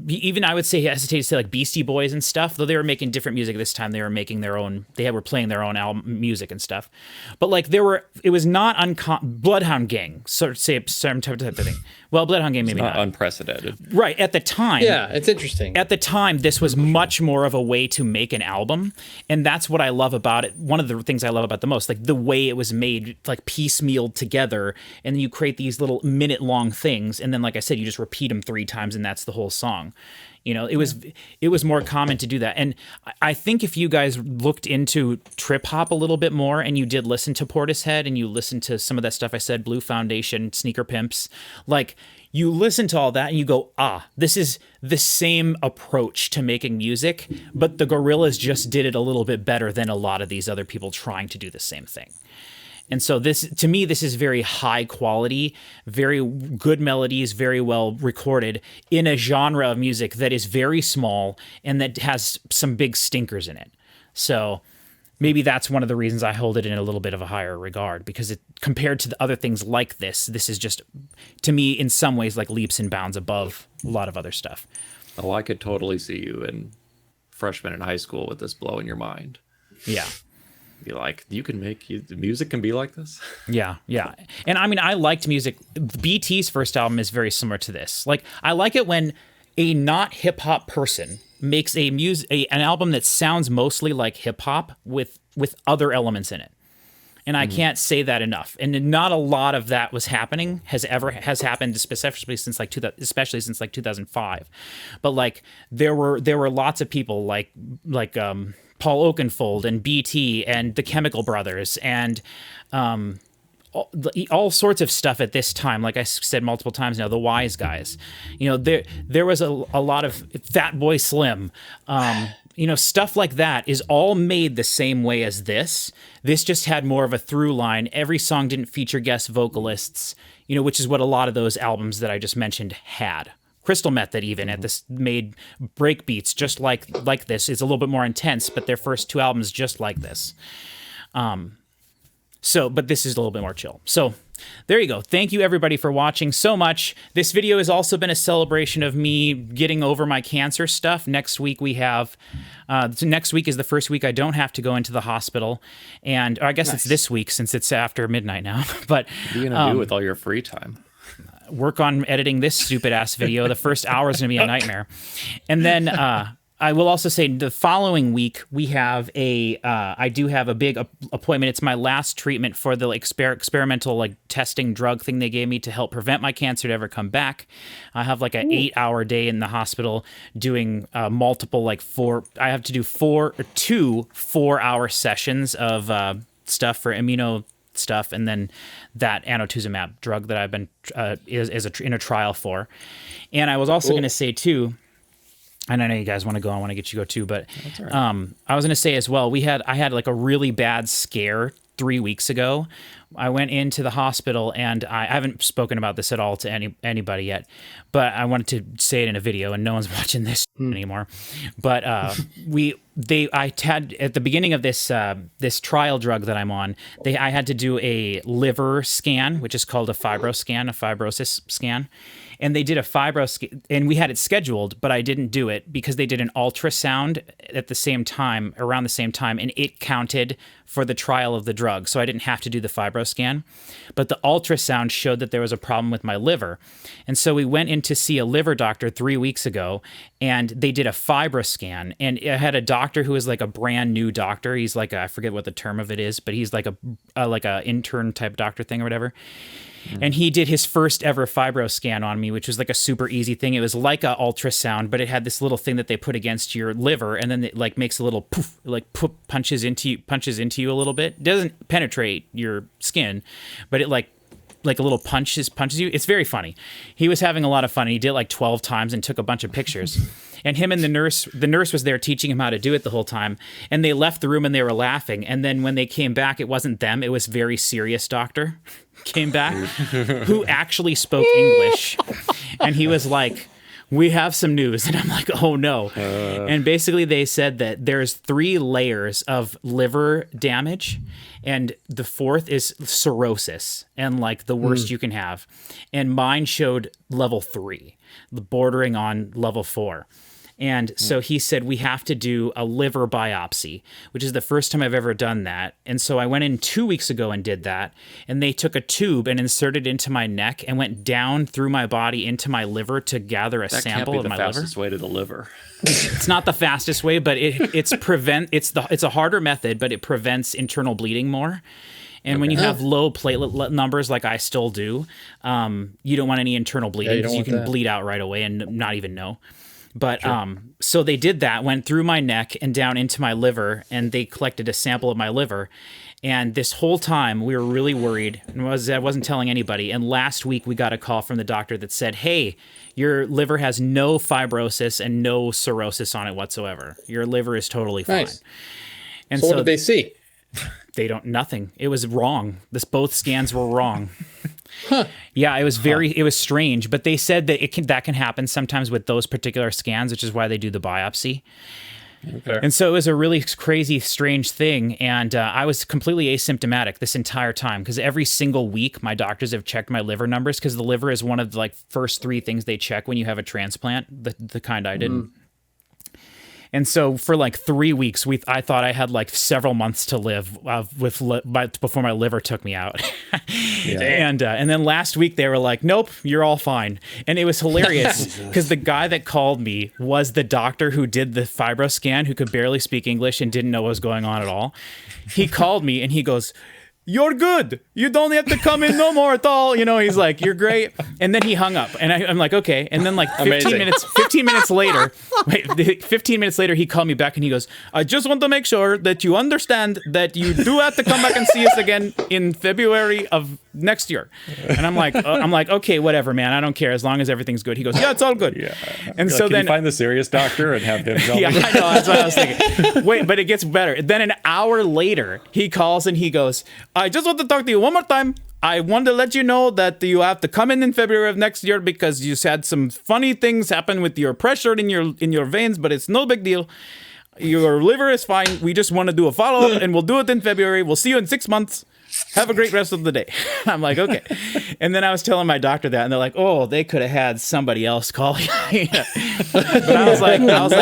Even I would say, hesitate to say like Beastie Boys and stuff, though they were making different music this time. They were making their own, they were playing their own album music and stuff. But like it was not Bloodhound Gang, sort of say some type of thing. Well, Bloodhound Gang maybe not. Unprecedented. Right, at the time. Yeah, it's interesting. At the time, this was much more of a way to make an album, and that's what I love about it. One of the things I love about the most, like the way it was made, like piecemealed together, and then you create these little minute-long things, and then, like I said, you just repeat them 3 times, and that's the whole song. You know, it was more common to do that. And I think if you guys looked into trip hop a little bit more and you did listen to Portishead and you listened to some of that stuff I said, Blue Foundation, Sneaker Pimps, like you listen to all that and you go, this is the same approach to making music, but the Gorillaz just did it a little bit better than a lot of these other people trying to do the same thing. And so this, to me, this is very high quality, very good melodies, very well recorded in a genre of music that is very small and that has some big stinkers in it. So maybe that's one of the reasons I hold it in a little bit of a higher regard, because it, compared to the other things like this is just, to me, in some ways, like leaps and bounds above a lot of other stuff. Oh, I could totally see you in freshman in high school with this blowing your mind. Yeah. Be like, music can be like this. Yeah. And I mean, I liked music. BT's first album is very similar to this. Like, I like it when a not hip hop person makes an album that sounds mostly like hip hop with other elements in it. And I can't say that enough. And not a lot of that was happening, has happened, especially since like 2005. But like there were lots of people like Paul Oakenfold and BT and the Chemical Brothers and all sorts of stuff at this time. Like I said multiple times now, the Wise Guys. You know, there was a lot of Fatboy Slim. You know, stuff like that is all made the same way as this. This just had more of a through line. Every song didn't feature guest vocalists, you know, which is what a lot of those albums that I just mentioned had. Crystal Method even at this made break beats just like this. It's a little bit more intense, but their first 2 albums just like this. But this is a little bit more chill. So there you go. Thank you everybody for watching so much. This video has also been a celebration of me getting over my cancer stuff. Next week we have, next week is the first week I don't have to go into the hospital. And I guess It's this week since it's after midnight now. But what are you going to do with all your free time? Work on editing this stupid ass video. The first hour is going to be a nightmare. And then I will also say the following week we have I do have a big appointment. It's my last treatment for the experimental like testing drug thing they gave me to help prevent my cancer to ever come back. I have like an 8-hour day in the hospital doing multiple I have to do 2 4-hour sessions of stuff for immuno stuff, and then that anotuzumab drug that I've been in a trial for. And I was also going to say too, and I know you guys want to go, I want to get you to go too, but right. I was going to say as well, I had like a really bad scare 3 weeks ago. I went into the hospital, and I haven't spoken about this at all to anybody yet, but I wanted to say it in a video, and no one's watching this anymore. But I had at the beginning of this trial drug that I'm on, I had to do a liver scan, which is called a fibrosis scan. And they did a fibro scan, and we had it scheduled, but I didn't do it because they did an ultrasound at the same time, around the same time, and it counted for the trial of the drug. So I didn't have to do the fibro scan, but the ultrasound showed that there was a problem with my liver. And so we went in to see a liver doctor 3 weeks ago, and they did a fibro scan, and I had a doctor who is like a brand new doctor. He's like I forget what the term of it is, but he's like a intern type doctor thing or whatever. And he did his first ever fibro scan on me, which was like a super easy thing. It was like a ultrasound, but it had this little thing that they put against your liver, and then it like makes a little poof, like poof, punches into you a little bit. It doesn't penetrate your skin, but it like a little punches you. It's very funny. He was having a lot of fun, and he did it like 12 times and took a bunch of pictures. And him and the nurse was there teaching him how to do it the whole time. And they left the room and they were laughing. And then when they came back, it wasn't them. It was very serious doctor came back who actually spoke English. And he was like, we have some news. And I'm like, oh no. And basically they said that there's 3 layers of liver damage, and the 4th is cirrhosis, and like the worst you can have. And mine showed level 3, bordering on level 4. And so he said, we have to do a liver biopsy, which is the first time I've ever done that. And so I went in 2 weeks ago and did that. And they took a tube and inserted it into my neck and went down through my body into my liver to gather a sample of my liver. That can't be the fastest way to the liver. It's not the fastest way, but it's a harder method, but it prevents internal bleeding more. And when you have low platelet numbers, like I still do, you don't want any internal bleeding because you can bleed out right away and not even know. But so they did that, went through my neck and down into my liver, and they collected a sample of my liver. And this whole time we were really worried, and I wasn't telling anybody. And last week we got a call from the doctor that said, hey, your liver has no fibrosis and no cirrhosis on it whatsoever. Your liver is totally fine. Nice. And So what did they see? They don't, nothing. It was wrong. Both scans were wrong. Yeah, it was strange, but they said that that can happen sometimes with those particular scans, which is why they do the biopsy. Okay. And so it was a really crazy, strange thing. And I was completely asymptomatic this entire time because every single week my doctors have checked my liver numbers because the liver is one of the first 3 things they check when you have a transplant, the kind I did. And so for 3 weeks, I thought I had several months to live before my liver took me out. And then last week they were like, nope, you're all fine. And it was hilarious because the guy that called me was the doctor who did the fibro scan, who could barely speak English and didn't know what was going on at all. He called me and he goes, you're good. You don't have to come in no more at all. He's like, you're great. And then he hung up. And I'm like, okay. And then 15 minutes later, 15 minutes later, he called me back and he goes, I just want to make sure that you understand that you do have to come back and see us again in February of next year. And I'm like, okay, whatever, man. I don't care as long as everything's good. He goes, yeah, it's all good. Yeah. And You're so can then you find the serious doctor and have him tell me? Yeah, I know. That's what I was thinking. Wait, but it gets better. Then an hour later, he calls and he goes, I just want to talk to you one more time. I want to let you know that you have to come in February of next year because you had some funny things happen with your pressure in your veins, but it's no big deal. Your liver is fine. We just want to do a follow-up and we'll do it in February. We'll see you in 6 months. Have a great rest of the day. I'm like, okay. And then I was telling my doctor that, and they're like, oh, they could have had somebody else call you. But I was like,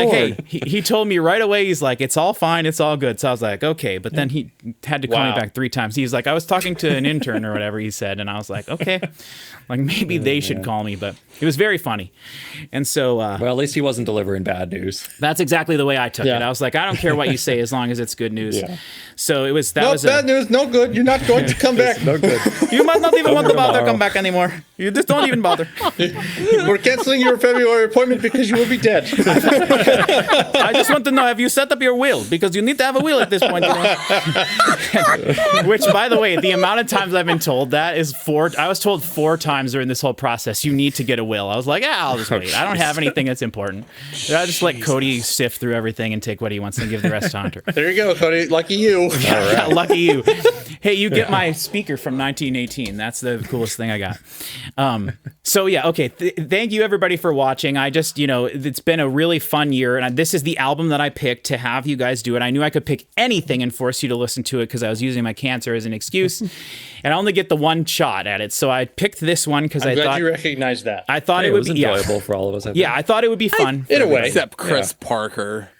hey, he told me right away, he's like, it's all fine, it's all good. So I was like, okay. But then he had to call me back 3 times. He's like, I was talking to an intern or whatever he said, and I was like, okay. Maybe they should call me, but it was very funny. And so... well, at least he wasn't delivering bad news. That's exactly the way I took it. I was like, I don't care what you say as long as it's good news. Yeah. So it was... bad news, no good. You're not going to come back. No good. You might not even want to bother come back anymore. You just don't even bother. We're canceling your February appointment because you will be dead. I just want to know, have you set up your will? Because you need to have a will at this point. Which, by the way, the amount of times I've been told that is 4. I was told 4 times during this whole process, you need to get a will. I was like, I'll just wait. I don't have anything that's important. I just let Cody sift through everything and take what he wants and give the rest to Hunter. There you go, Cody. Lucky you. Yeah, lucky you. Hey, you get my speaker from 1918. That's the coolest thing I got. So yeah, okay. Thank you everybody for watching. I just, it's been a really fun year, and this is the album that I picked to have you guys do it. I knew I could pick anything and force you to listen to it because I was using my cancer as an excuse, and I only get the one shot at it. So I picked this one because I thought you recognized that. I thought it would be enjoyable for all of us. I thought it would be fun in a way, except Chris Parker.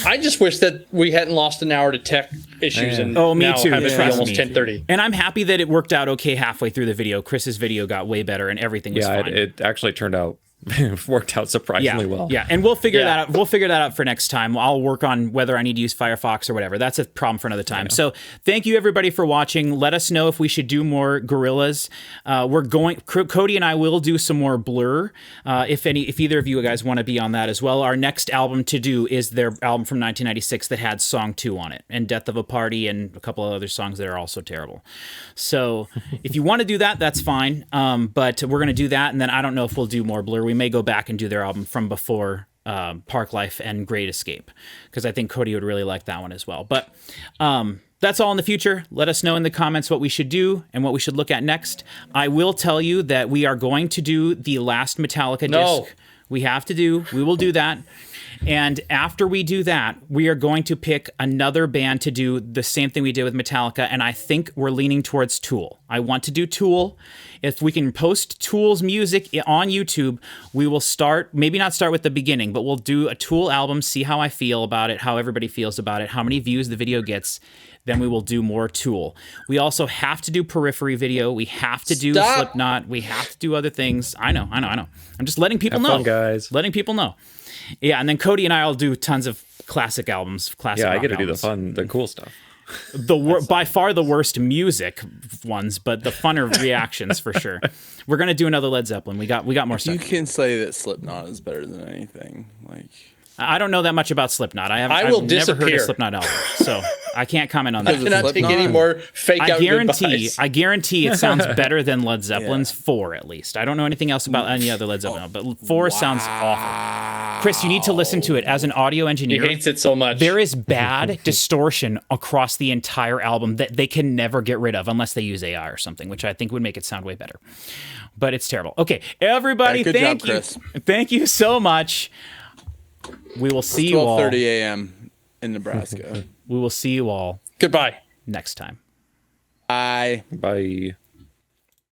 I just wish that we hadn't lost an hour to tech issues and me too. Have it be almost 10:30. And I'm happy that it worked out okay halfway through the video. Chris's video got way better and everything was fine. It actually turned out worked out surprisingly well. Yeah, and we'll figure that out. We'll figure that out for next time. I'll work on whether I need to use Firefox or whatever. That's a problem for another time. So thank you everybody for watching. Let us know if we should do more Gorillaz. Cody and I will do some more Blur. If either of you guys want to be on that as well. Our next album to do is their album from 1996 that had Song 2 on it, and Death of a Party, and a couple of other songs that are also terrible. So if you want to do that, that's fine. But we're going to do that, and then I don't know if we'll do more Blur. We may go back and do their album from before Park Life and Great Escape, because I think Cody would really like that one as well. But that's all in the future. Let us know in the comments what we should do and what we should look at next. I will tell you that we are going to do the last Metallica disc. We will do that. And after we do that, we are going to pick another band to do the same thing we did with Metallica, and I think we're leaning towards Tool. I want to do Tool. If we can post Tool's music on YouTube, we will maybe not start with the beginning, but we'll do a Tool album, see how I feel about it, how everybody feels about it, how many views the video gets. Then we will do more Tool. We also have to do Periphery video. We have to do Slipknot. We have to do other things. I know. I'm just letting people know. Fun, guys. Letting people know. Yeah, and then Cody and I will do tons of classic albums. Yeah, I get to do the cool stuff. By far the worst music ones, but the funner reactions for sure. We're gonna do another Led Zeppelin. We got more stuff. You can say that Slipknot is better than anything. Like, I don't know that much about Slipknot. I've never heard a Slipknot album, so I can't comment on that. I cannot take any more fake out goodbyes. I guarantee it sounds better than Led Zeppelin's 4, at least. I don't know anything else about any other Led Zeppelin, but 4 sounds awful. Chris, you need to listen to it as an audio engineer. He hates it so much. There is bad distortion across the entire album that they can never get rid of unless they use AI or something, which I think would make it sound way better. But it's terrible. Okay, everybody, thank you. Chris. Thank you so much. We will see you all. 12:30 a.m. in Nebraska. We will see you all. Goodbye. Next time. Bye. Bye.